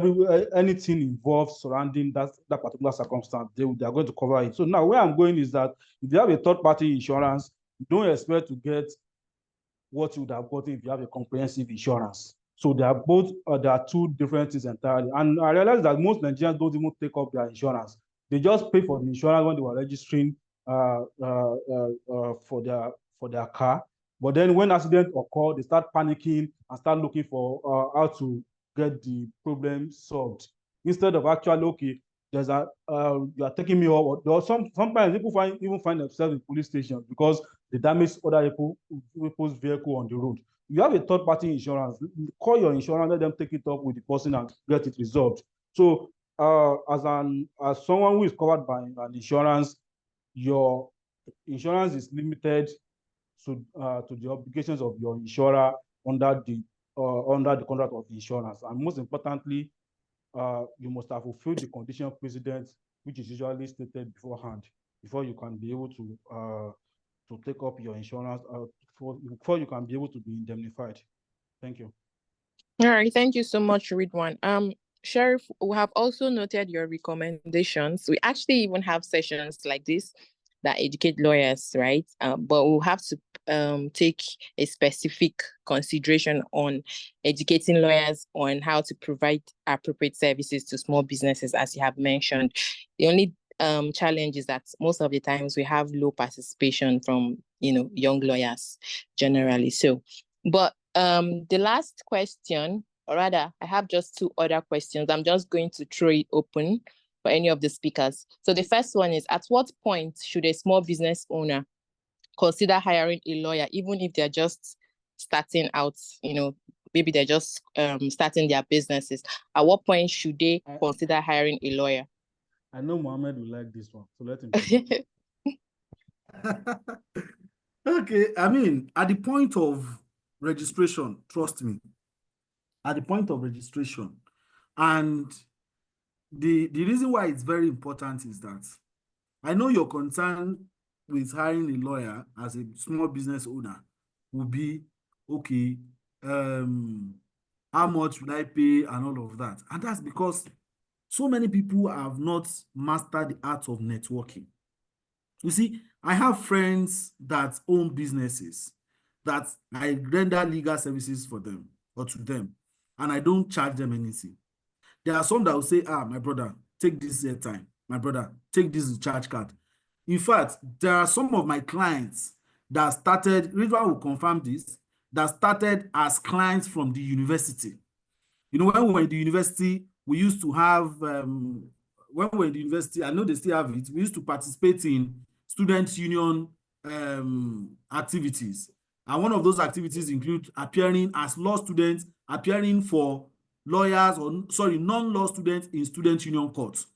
anything involved surrounding that particular circumstance. They are going to cover it. So now where I'm going is that if you have a third-party insurance, don't expect to get what you would have gotten if you have a comprehensive insurance. So they are both, there are two different things entirely. And I realized that most Nigerians don't even take up their insurance. They just pay for the insurance when they were registering for their car. But then when accidents occur, they start panicking and start looking for how to get the problem solved. Instead of actually, okay, there's you are taking me over. Sometimes people even find themselves in police stations because they damage other people's vehicle on the road. You have a third-party insurance. Call your insurance, let them take it up with the person and get it resolved. So, as someone who is covered by an insurance, your insurance is limited to the obligations of your insurer under the contract of the insurance. And most importantly, you must have fulfilled the condition precedent, which is usually stated beforehand, before you can be able to take up your insurance, before you can be able to be indemnified. Thank you. All right, thank you so much, Ridwan. Sheriff, we have also noted your recommendations. We actually even have sessions like this that educate lawyers, right? But we'll have to take a specific consideration on educating lawyers on how to provide appropriate services to small businesses, as you have mentioned. The only challenge is that most of the times we have low participation from young lawyers generally. So, but the last question, or rather, I have just two other questions. I'm just going to throw it open for any of the speakers. So the first one is, at what point should a small business owner consider hiring a lawyer, even if they're just starting out, maybe they're just starting their businesses? At what point should they consider hiring a lawyer? I know Mohammed will like this one, so let him. Okay, I mean, at the point of registration, trust me, at the point of registration, and the reason why it's very important is that I know your concern with hiring a lawyer as a small business owner will be, okay, how much will I pay and all of that. And that's because so many people have not mastered the art of networking. You see, I have friends that own businesses that I render legal services for them or to them, and I don't charge them anything. There are some that will say, my brother, take this time. My brother, take this recharge card. In fact, there are some of my clients that started, Ridwan will confirm this, that started as clients from the university. When we were in the university, we used to have, when we were in the university, I know they still have it, we used to participate in student union activities. And one of those activities include appearing as law students, appearing for lawyers, non-law students in student union courts.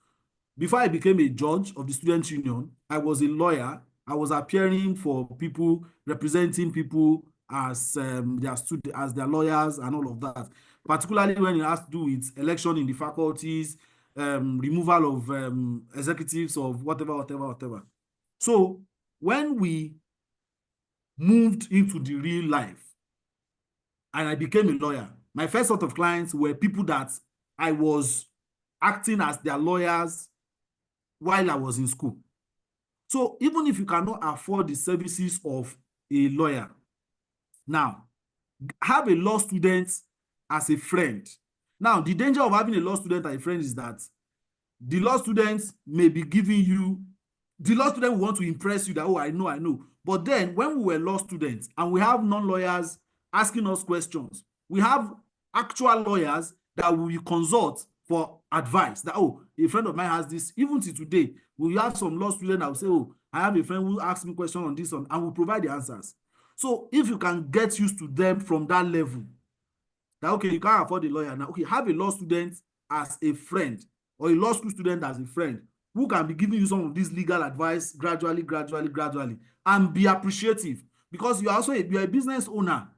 Before I became a judge of the student union, I was a lawyer. I was appearing for people, representing people as their lawyers and all of that, particularly when it has to do with election in the faculties, removal of executives of whatever. So when we moved into the real life and I became a lawyer, my first sort of clients were people that I was acting as their lawyers while I was in school. So even if you cannot afford the services of a lawyer, now have a law student as a friend. Now, the danger of having a law student as a friend is that the law students may be giving you, the law student will want to impress you that, I know. But then when we were law students and we have non-lawyers asking us questions, we have actual lawyers that we consult for advice. That, oh, a friend of mine has this. Even till today, we have some law students that will say, oh, I have a friend who asked me question on this one, and we'll provide the answers. So if you can get used to them from that level, that, okay, you can't afford a lawyer now. Okay, have a law student as a friend, or a law school student as a friend, who can be giving you some of this legal advice gradually, and be appreciative, because you're a business owner.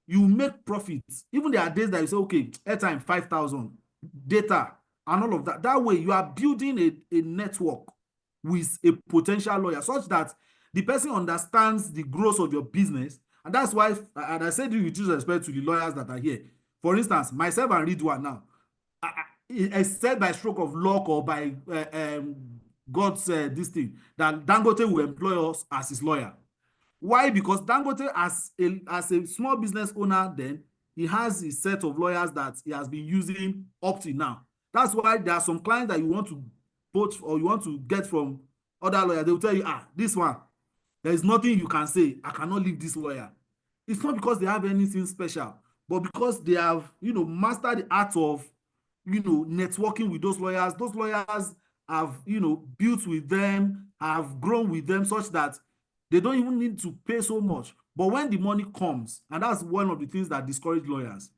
You make profits. Even there are days that you say, okay, airtime 5,000, data, and all of that. That way, you are building a network with a potential lawyer, such that the person understands the growth of your business. And that's why, and I said you with due respect to the lawyers that are here. For instance, myself and Ridwan now, except by stroke of luck or by God's this thing, that Dangote will employ us as his lawyer. Why? Because Dangote, as a small business owner, then he has a set of lawyers that he has been using up to now. That's why there are some clients that you want to poach or you want to get from other lawyers. They will tell you, this one, there is nothing you can say. I cannot leave this lawyer. It's not because they have anything special, but because they have, mastered the art of, networking with those lawyers. Those lawyers have, built with them, have grown with them, such that they don't even need to pay so much. But when the money comes, and that's one of the things that discourage lawyers,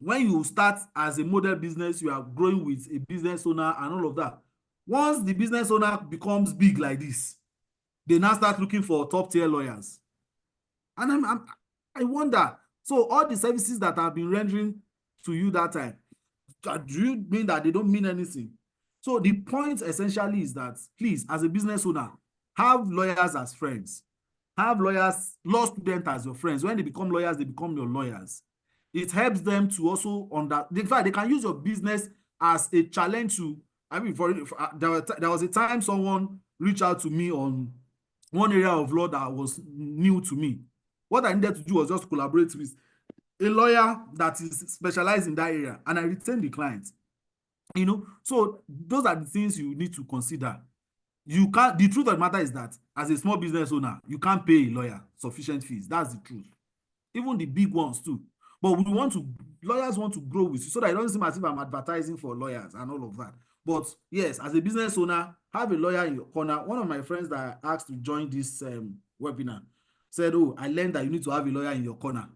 when you start as a model business, you are growing with a business owner and all of that. Once the business owner becomes big like this, they now start looking for top tier lawyers. And I wonder, so all the services that I've been rendering to you that time, do you mean that they don't mean anything? So the point essentially is that, please, as a business owner, have lawyers as friends. Have lawyers, law students as your friends. When they become lawyers, they become your lawyers. It helps them to also in fact, they can use your business as a challenge to, there was a time someone reached out to me on one area of law that was new to me. What I needed to do was just collaborate with a lawyer that is specialized in that area, and I retained the client. So those are the things you need to consider. You can't, the truth of the matter is that as a small business owner, you can't pay a lawyer sufficient fees. That's the truth. Even the big ones too. But lawyers want to grow with you, so that it doesn't seem as if I'm advertising for lawyers and all of that. But yes, as a business owner, have a lawyer in your corner. One of my friends that I asked to join this webinar said, oh, I learned that you need to have a lawyer in your corner.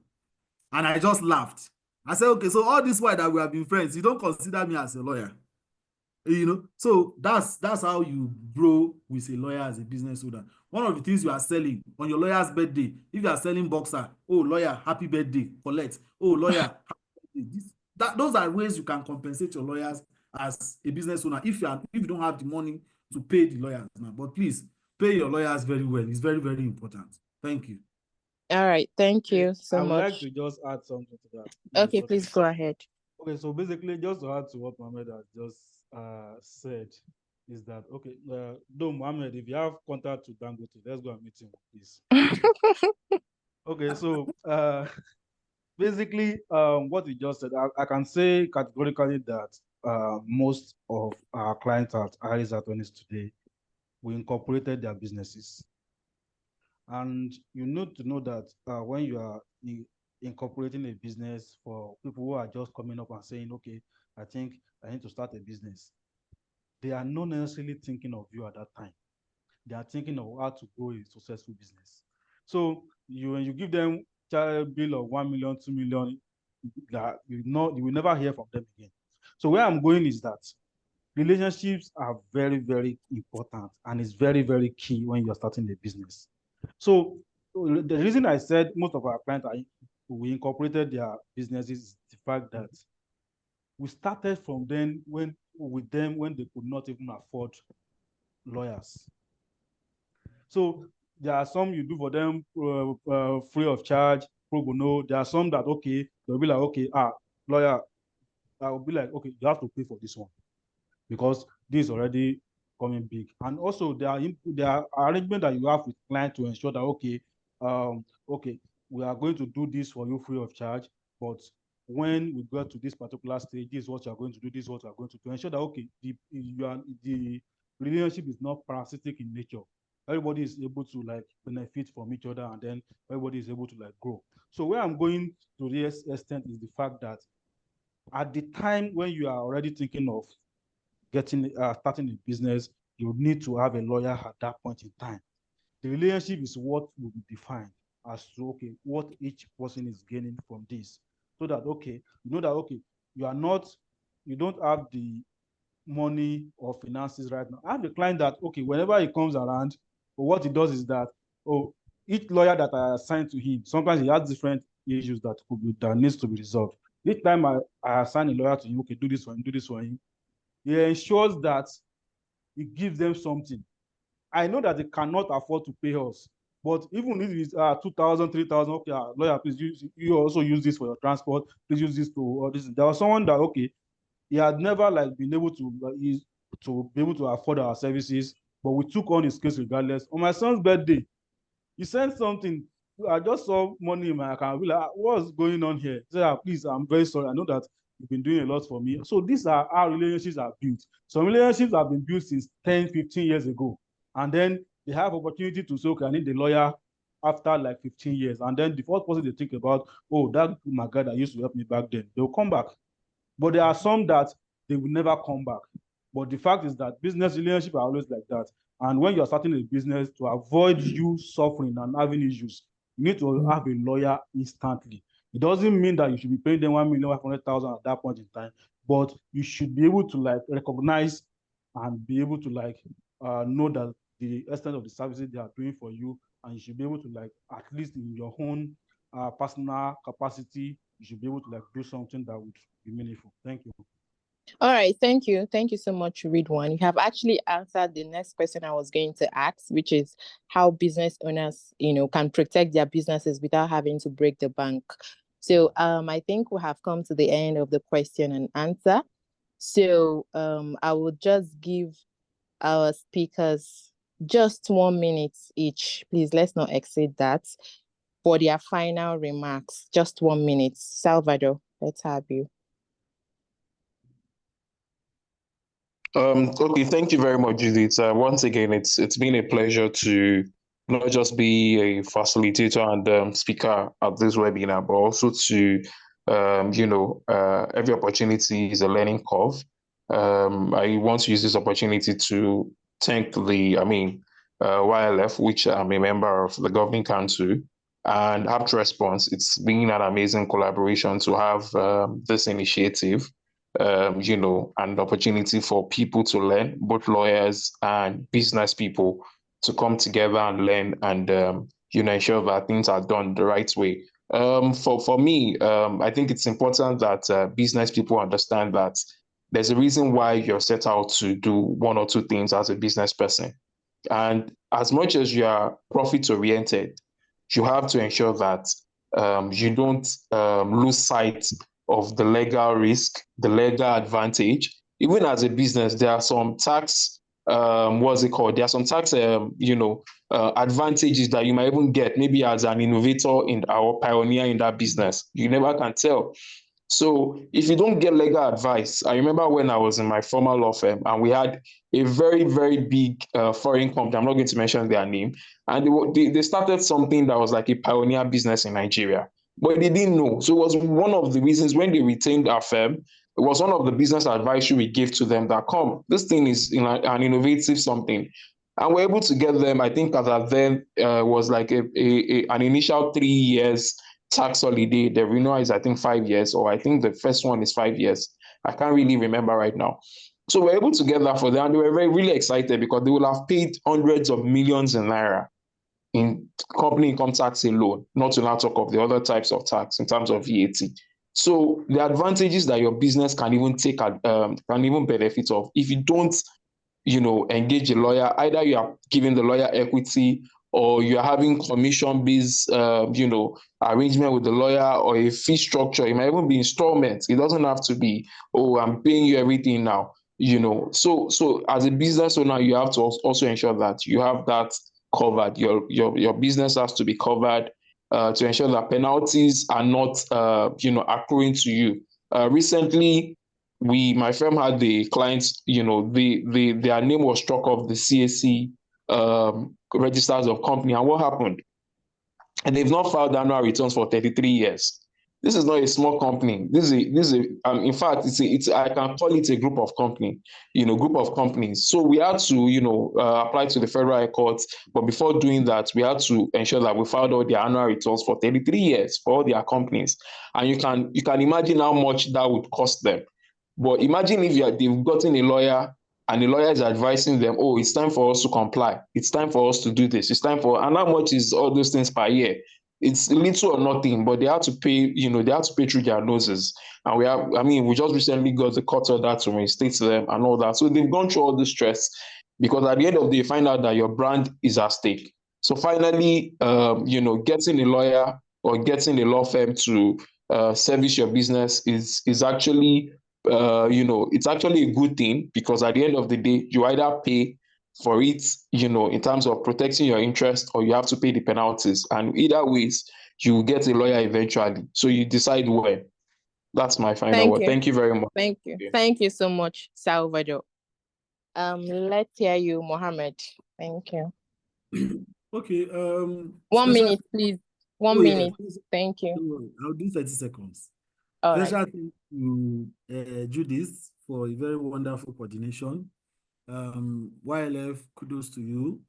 And I just laughed. I said, okay, so all this while that we have been friends, you don't consider me as a lawyer. So that's how you grow with a lawyer as a business owner. One of the things you are selling on your lawyer's birthday, if you are selling boxer, oh, lawyer, happy birthday, collect. Oh, lawyer, happy birthday. Those are ways you can compensate your lawyers as a business owner if you don't have the money to pay the lawyers now. But please, pay your lawyers very well. It's very, very important. Thank you. All right, thank you so I would much. like to just add something to that. Okay, please go ahead. Okay, so basically, just to add to what Mohammed has just said, is that, okay, though Mohammed, if you have contact to Dangote, let's go and meet him, please. Okay, so basically, what you just said, I can say categorically that most of our clients at Harris Attorneys today, we incorporated their businesses. And you need to know that when you are incorporating a business, for people who are just coming up and saying, okay, I think I need to start a business, they are not necessarily thinking of you at that time. They are thinking of how to grow a successful business. So when you give them child bill of 1 million, 2 million, you will never hear from them again. So where I'm going is that relationships are very, very important, and it's very, very key when you're starting a business. So the reason I said most of our clients we incorporated their businesses is the fact that we started from then when they could not even afford lawyers. So there are some you do for them free of charge, pro bono. There are some that, okay, they'll be like, okay, lawyer, I will be like, okay, you have to pay for this one because this is already coming big. And also there are arrangements that you have with clients to ensure that, okay, we are going to do this for you free of charge, but when we get to this particular stage, this is what you are going to do, this is what you are going to ensure that, okay, the relationship is not parasitic in nature. everybody is able to like benefit from each other, and then everybody is able to like grow. So where I'm going to this extent is the fact that at the time when you are already thinking of starting a business, you need to have a lawyer at that point in time. The relationship is what will be defined as to, okay, what each person is gaining from this. So that, okay, you know that, okay, you don't have the money or finances right now. I have a client that, okay, whenever he comes around, what he does is that, oh, each lawyer that I assign to him, sometimes he has different issues that needs to be resolved. Each time I assign a lawyer to him, okay, do this for him, he ensures that he gives them something. I know that they cannot afford to pay us, but even if it's 2,000, 3,000, okay, lawyer, please you also use this for your transport. Please use this to all this. There was someone that, okay, he had never like been able to be able to afford our services, but we took on his case regardless. On my son's birthday, he sent something. I just saw money in my account. I be like, what's going on here? He said, please, I'm very sorry. I know that you've been doing a lot for me. So these are how relationships are built. Some relationships have been built since 10, 15 years ago. And then they have opportunity to say, okay, I need a lawyer after like 15 years. And then the first person they think about, oh, that my guy that used to help me back then, they'll come back. But there are some that they will never come back. But the fact is that business relationships are always like that. And when you're starting a business, to avoid you suffering and having issues, you need to have a lawyer instantly. It doesn't mean that you should be paying them 1,500,000 at that point in time, but you should be able to like recognize and be able to like know that the extent of the services they are doing for you, and you should be able to like, at least in your own personal capacity, you should be able to like do something that would be meaningful. Thank you. All right, thank you. Thank you so much, Ridwan. You have actually answered the next question I was going to ask, which is how business owners, can protect their businesses without having to break the bank. So I think we have come to the end of the question and answer. So I will just give our speakers just 1 minute each. Please, let's not exceed that, for their final remarks. Just 1 minute. Salvador, let's have you. Okay, thank you very much, Judith. Once again, it's been a pleasure to not just be a facilitator and speaker at this webinar, but also to, every opportunity is a learning curve. I want to use this opportunity to thank YLF, which I'm a member of the Governing Council, and Apt Response. It's been an amazing collaboration to have this initiative. An opportunity for people to learn, both lawyers and business people, to come together and learn and, ensure that things are done the right way. For me, I think it's important that business people understand that there's a reason why you're set out to do one or two things as a business person. And as much as you are profit-oriented, you have to ensure that you don't lose sight of the legal risk, the legal advantage. Even as a business, there are some tax, There are some tax, advantages that you might even get, maybe as an innovator or pioneer in that business. You never can tell. So if you don't get legal advice, I remember when I was in my former law firm and we had a very, very big foreign company, I'm not going to mention their name, and they started something that was like a pioneer business in Nigeria, but they didn't know. So it was one of the reasons when they retained our firm, it was one of the business advisory we gave to them that, this thing is an innovative something. And we're able to get them, I think as at then was like an initial 3 years tax holiday. The renewal is, I think, 5 years, or I think the first one is 5 years. I can't really remember right now. So we're able to get that for them. And they were really excited because they will have paid hundreds of millions in naira in company income tax alone, not to now talk of the other types of tax in terms of VAT. So the advantages that your business can even can even benefit of, if you don't, engage a lawyer, either you are giving the lawyer equity, or you're having commission-based, arrangement with the lawyer, or a fee structure. It might even be installments. It doesn't have to be, oh, I'm paying you everything now. So as a business owner, you have to also ensure that you have that covered. Your business has to be covered to ensure that penalties are not, accruing to you. Recently, my firm had the clients, their name was struck off the CAC registers of company. And what happened? And they've not filed annual returns for 33 years. This is not a small company. In fact, I can call it a group of company, group of companies. So we had to, apply to the Federal High Court. But before doing that, we had to ensure that we filed all their annual returns for 33 years for all their companies. And you can imagine how much that would cost them. But imagine if they've gotten a lawyer and the lawyer is advising them, oh, it's time for us to comply. It's time for us to do this. It's time for, and how much is all those things per year? It's little or nothing, but they have to pay, they have to pay through their noses. And we just recently got the court order to reinstate them and all that. So they've gone through all the stress because at the end of the day, you find out that your brand is at stake. So finally, getting a lawyer or getting a law firm to service your business is actually it's actually a good thing, because at the end of the day, you either pay for it, in terms of protecting your interest, or you have to pay the penalties. And either ways, you will get a lawyer eventually. So you decide when. That's my final word. Thank you very much. Thank you. Thank you so much, Salvador. Let's hear you, Mohammed. Thank you. Okay. 1 minute, please. 1 minute. Yeah. Thank you. I'll do 30 seconds. All Special right. thank to Judith for a very wonderful coordination. YLF, kudos to you.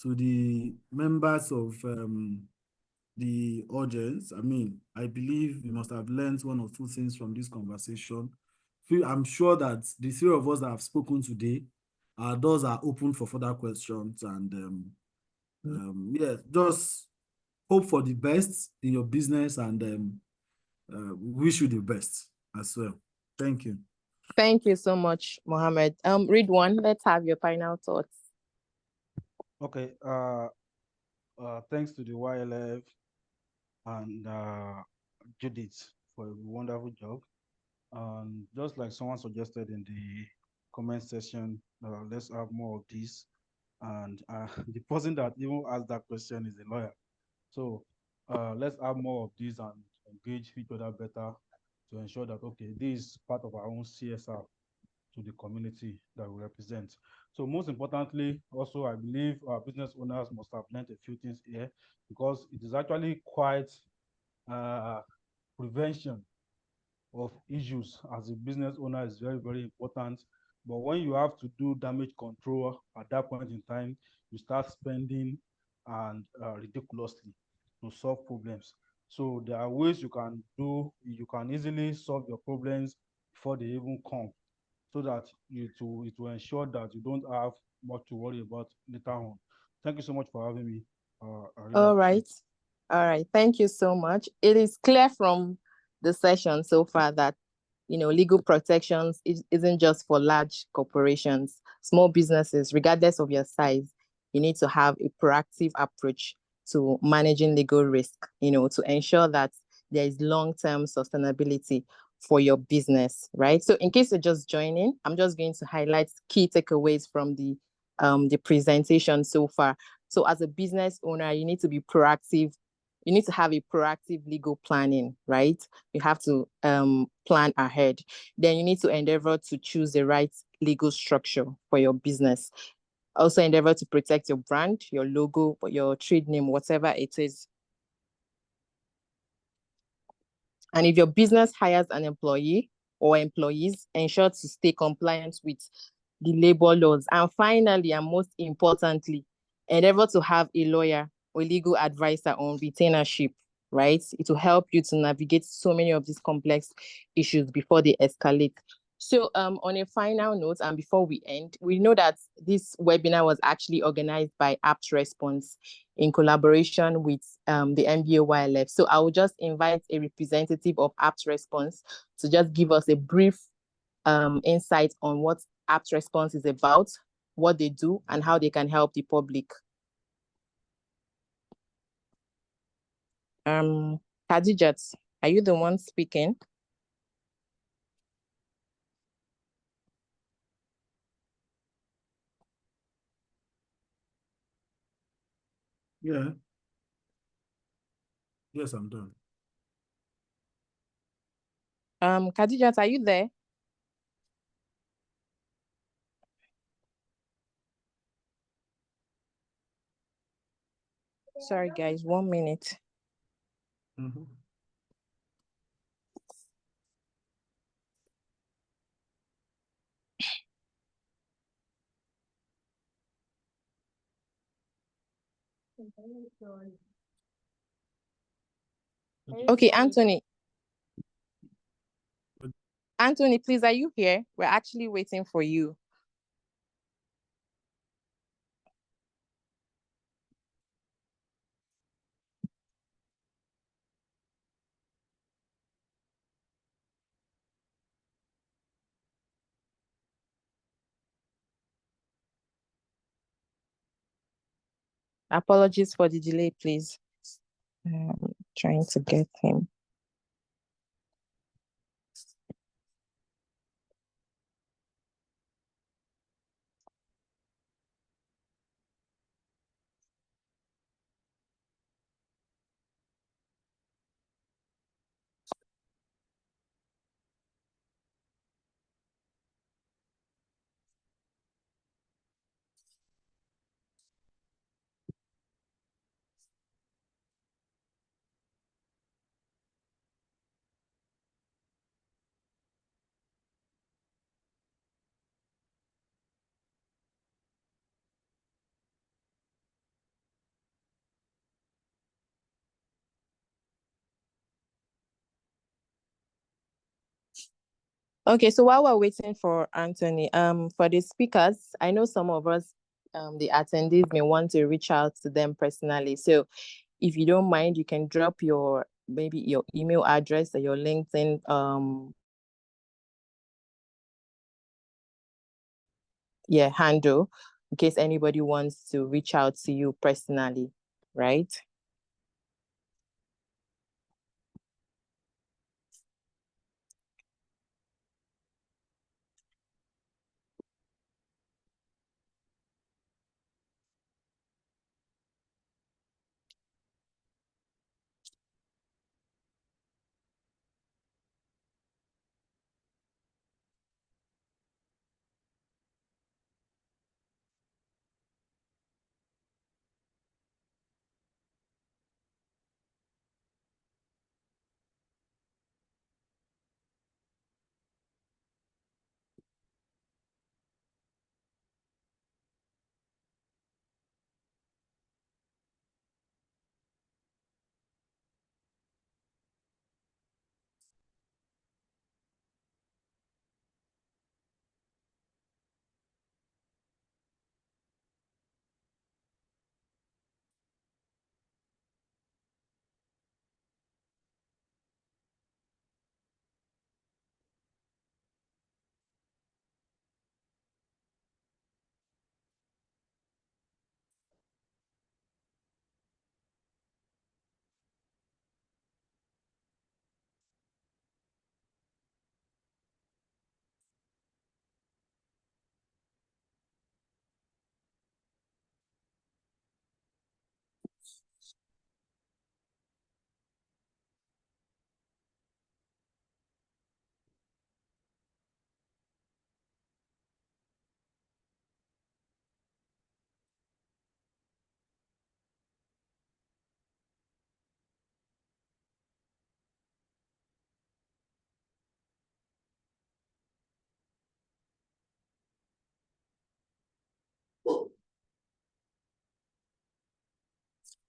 To the members of the audience, I believe you must have learned one or two things from this conversation. I'm sure that the three of us that have spoken today, our doors are open for further questions, and just hope for the best in your business, and wish you the best as well. Thank you. Thank you so much, Mohammed. Ridwan, let's have your final thoughts. Okay. Thanks to the YLF and Judith for a wonderful job. Just like someone suggested in the comment section, let's have more of this. And the person that even asked that question is a lawyer. So let's have more of this and engage each other better to ensure that, okay, this is part of our own CSR to the community that we represent. So most importantly, also, I believe our business owners must have learned a few things here, because it is actually quite prevention of issues as a business owner is very, very important. But when you have to do damage control at that point in time, you start spending and ridiculously to solve problems. So there are ways you can easily solve your problems before they even come, so that it will ensure that you don't have much to worry about later on. Thank you so much for having me. All right. Thank you so much. It is clear from the session so far that legal protections isn't just for large corporations. Small businesses, regardless of your size, you need to have a proactive approach to managing legal risk, to ensure that there is long-term sustainability for your business, right? So in case you're just joining, I'm just going to highlight key takeaways from the presentation so far. So as a business owner, you need to be proactive. You need to have a proactive legal planning, right? You have to plan ahead. Then you need to endeavor to choose the right legal structure for your business. Also endeavor to protect your brand, your logo, your trade name, whatever it is. And if your business hires an employee or employees, ensure to stay compliant with the labor laws. And finally, and most importantly, endeavor to have a lawyer or legal advisor on retainership, right? It will help you to navigate so many of these complex issues before they escalate. So on a final note, and before we end, we know that this webinar was actually organized by Apt Response in collaboration with the MBO YLF. So I will just invite a representative of Apt Response to just give us a brief insight on what Apt Response is about, what they do, and how they can help the public. Khadijat, are you the one speaking? Yeah. Yes, I'm done. Khadijat, are you there? Sorry, guys, 1 minute. Mhm. Okay, Anthony. Anthony, please, are you here? We're actually waiting for you. Apologies for the delay, please. Trying to get him. Okay, so while we're waiting for Anthony, for the speakers, I know some of us, the attendees may want to reach out to them personally. So if you don't mind, you can drop maybe your email address or your LinkedIn handle in case anybody wants to reach out to you personally, right?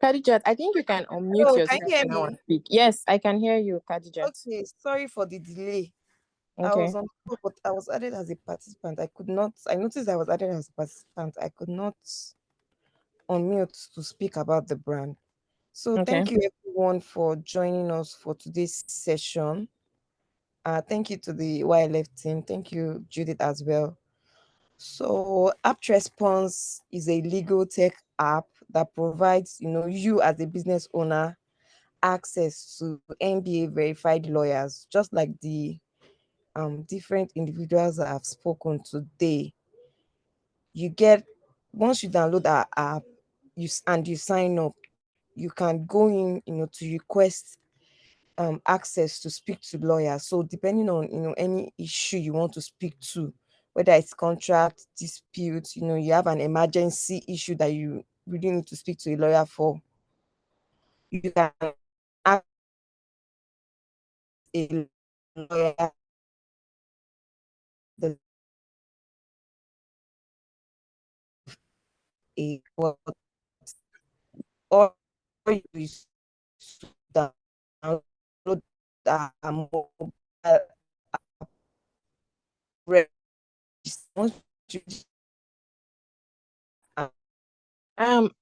Khadijat, I think you can unmute Hello, yourself can you hear now me? and speak. Yes, I can hear you, Khadijat. Okay, sorry for the delay. I Okay. was on call, but I was added as a participant. I noticed I was added as a participant. I could not unmute to speak about the brand. So Okay. thank you everyone for joining us for today's session. Thank you to the YLF team. Thank you, Judith, as well. So Apt Response is a legal tech app that provides, you as a business owner access to MBA verified lawyers, just like the different individuals that have spoken today. You get, once you download our app, you sign up, you can go in, to request access to speak to lawyers. So depending on any issue you want to speak to, whether it's contract disputes, you have an emergency issue that you really need to speak to a lawyer for, you can ask a lawyer the a what or you download a mobile app. Once you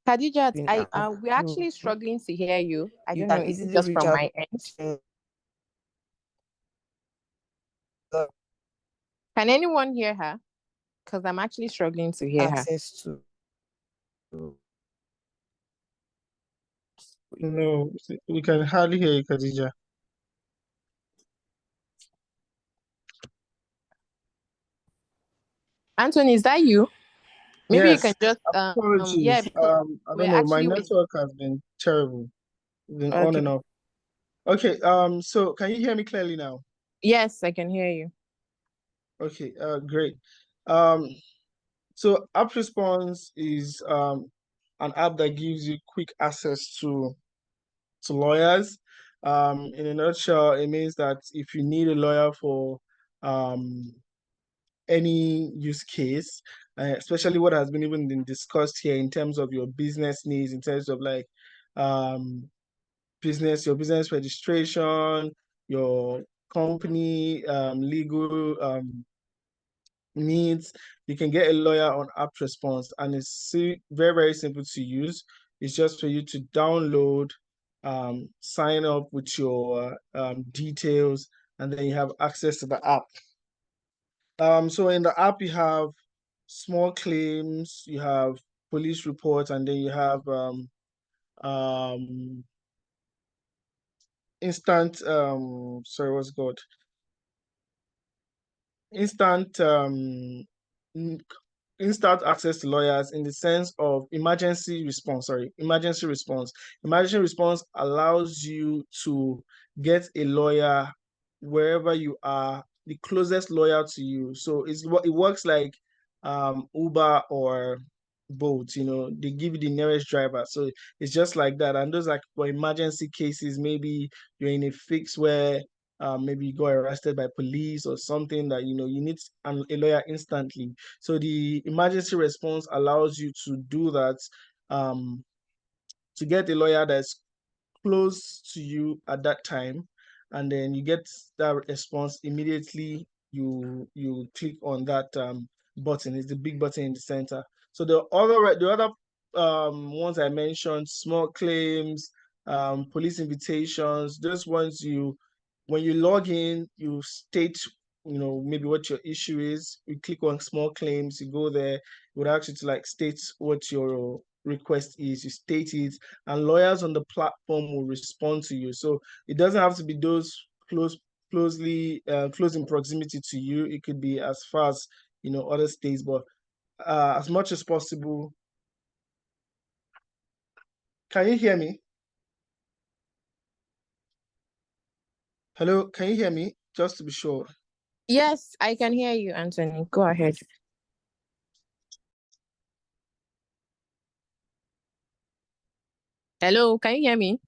Khadijat, doing an app, we're actually struggling to hear you. I you don't know, can is it easily just reach from out my end? to Can anyone hear her? Because I'm actually struggling to hear her. access to. No, we can hardly hear you, Khadija. Anthony, is that you? Maybe you can Yes, just yeah, apologies. because I we're don't know. My actually with network has been terrible. It's been on okay. and off. Okay, so can you hear me clearly now? Yes, I can hear you. Okay, great. Um, so App Response is an app that gives you quick access to lawyers. In a nutshell, it means that if you need a lawyer for any use case, especially what has been even been discussed here in terms of your business needs, in terms of like your business registration, your company legal needs, you can get a lawyer on App Response, and it's very, very simple to use. It's just for you to download, sign up with your details, and then you have access to the app. So in the app, you have small claims, you have police reports, and then you have instant sorry, what's it called? Instant instant access to lawyers in the sense of emergency response. Emergency response allows you to get a lawyer wherever you are, the closest lawyer to you. So it works like Uber or Bolt, they give you the nearest driver. So it's just like that. And those are for emergency cases. Maybe you're in a fix where maybe you got arrested by police or something that you need a lawyer instantly. So the emergency response allows you to do that, to get a lawyer that's close to you at that time, and then you get that response immediately. You click on that button. It's the big button in the center. So the other ones I mentioned, small claims, police invitations, those ones when you log in, you state maybe what your issue is. You click on small claims, you go there, it would ask you to like state what your request is, you state it, and lawyers on the platform will respond to you. So it doesn't have to be those close in proximity to you. It could be as far as other states, but as much as possible. Can you hear me? Hello, can you hear me? Just to be sure. Yes, I can hear you, Anthony. Go ahead. Hello, can you hear me?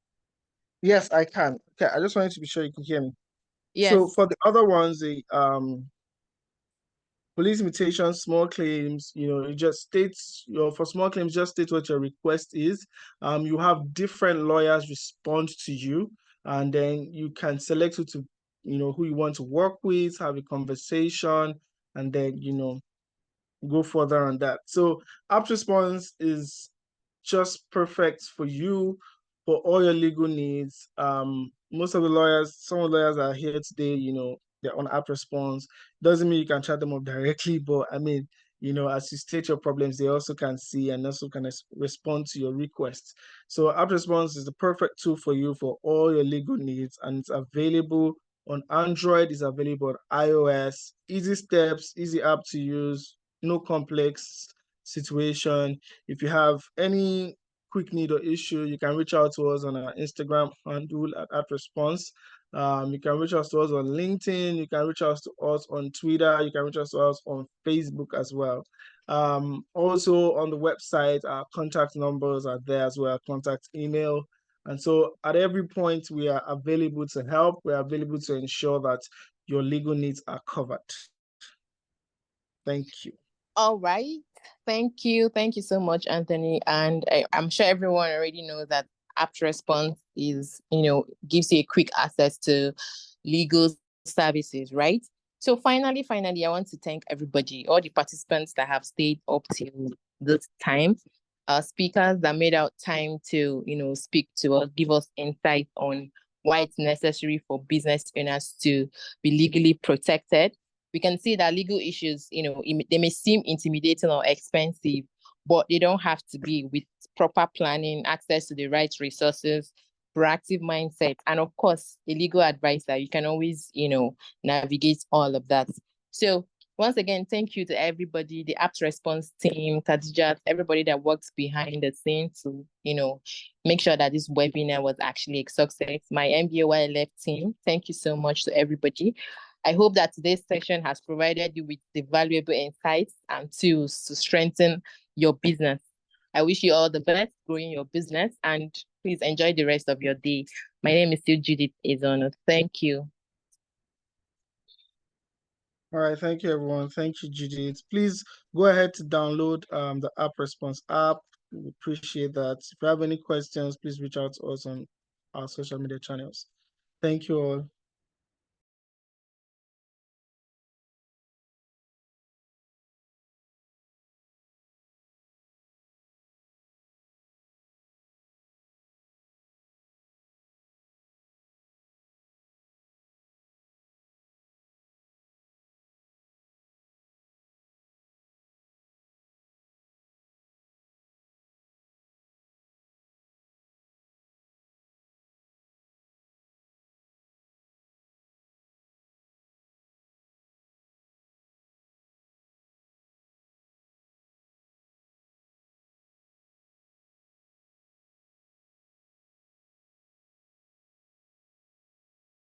Yes, I can. Okay, I just wanted to be sure you can hear me. So Yes. for the other ones, the police invitation, small claims, it just states for small claims, just state what your request is. You have different lawyers respond to you, and then you can select who you want to work with, have a conversation, and then go further on that. So App Response is just perfect for you for all your legal needs. Most of the lawyers, some of the lawyers are here today, they're on App Response. Doesn't mean you can chat them up directly, but I mean, as you state your problems, they also can see and also can respond to your requests. So App Response is the perfect tool for you for all your legal needs, and it's available on Android, it's available on iOS. Easy steps, easy app to use, no complex situation. If you have any quick need or issue, you can reach out to us on our Instagram handle at Response. You can reach out to us on LinkedIn. You can reach out to us on Twitter. You can reach out to us on Facebook as well. Also on the website, our contact numbers are there as well, contact email. And so at every point, we are available to help. We are available to ensure that your legal needs are covered. Thank you. All right. Thank you. Thank you so much, Anthony. And I'm sure everyone already knows that Apt Response is, gives you a quick access to legal services, right? So finally, I want to thank everybody, all the participants that have stayed up till this time, speakers that made out time to, speak to us, give us insight on why it's necessary for business owners to be legally protected. We can see that legal issues, they may seem intimidating or expensive, but they don't have to be, with proper planning, access to the right resources, proactive mindset, and of course, a legal advisor. You can always, navigate all of that. So once again, thank you to everybody, the Apt Response team, Khadijat, everybody that works behind the scenes to, make sure that this webinar was actually a success. My MBOYLF team, thank you so much to everybody. I hope that today's session has provided you with the valuable insights and tools to strengthen your business. I wish you all the best growing your business, and please enjoy the rest of your day. My name is still Judith Ezono. Thank you. All right, thank you, everyone. Thank you, Judith. Please go ahead to download the Apt Response app. We appreciate that. If you have any questions, please reach out to us on our social media channels. Thank you all.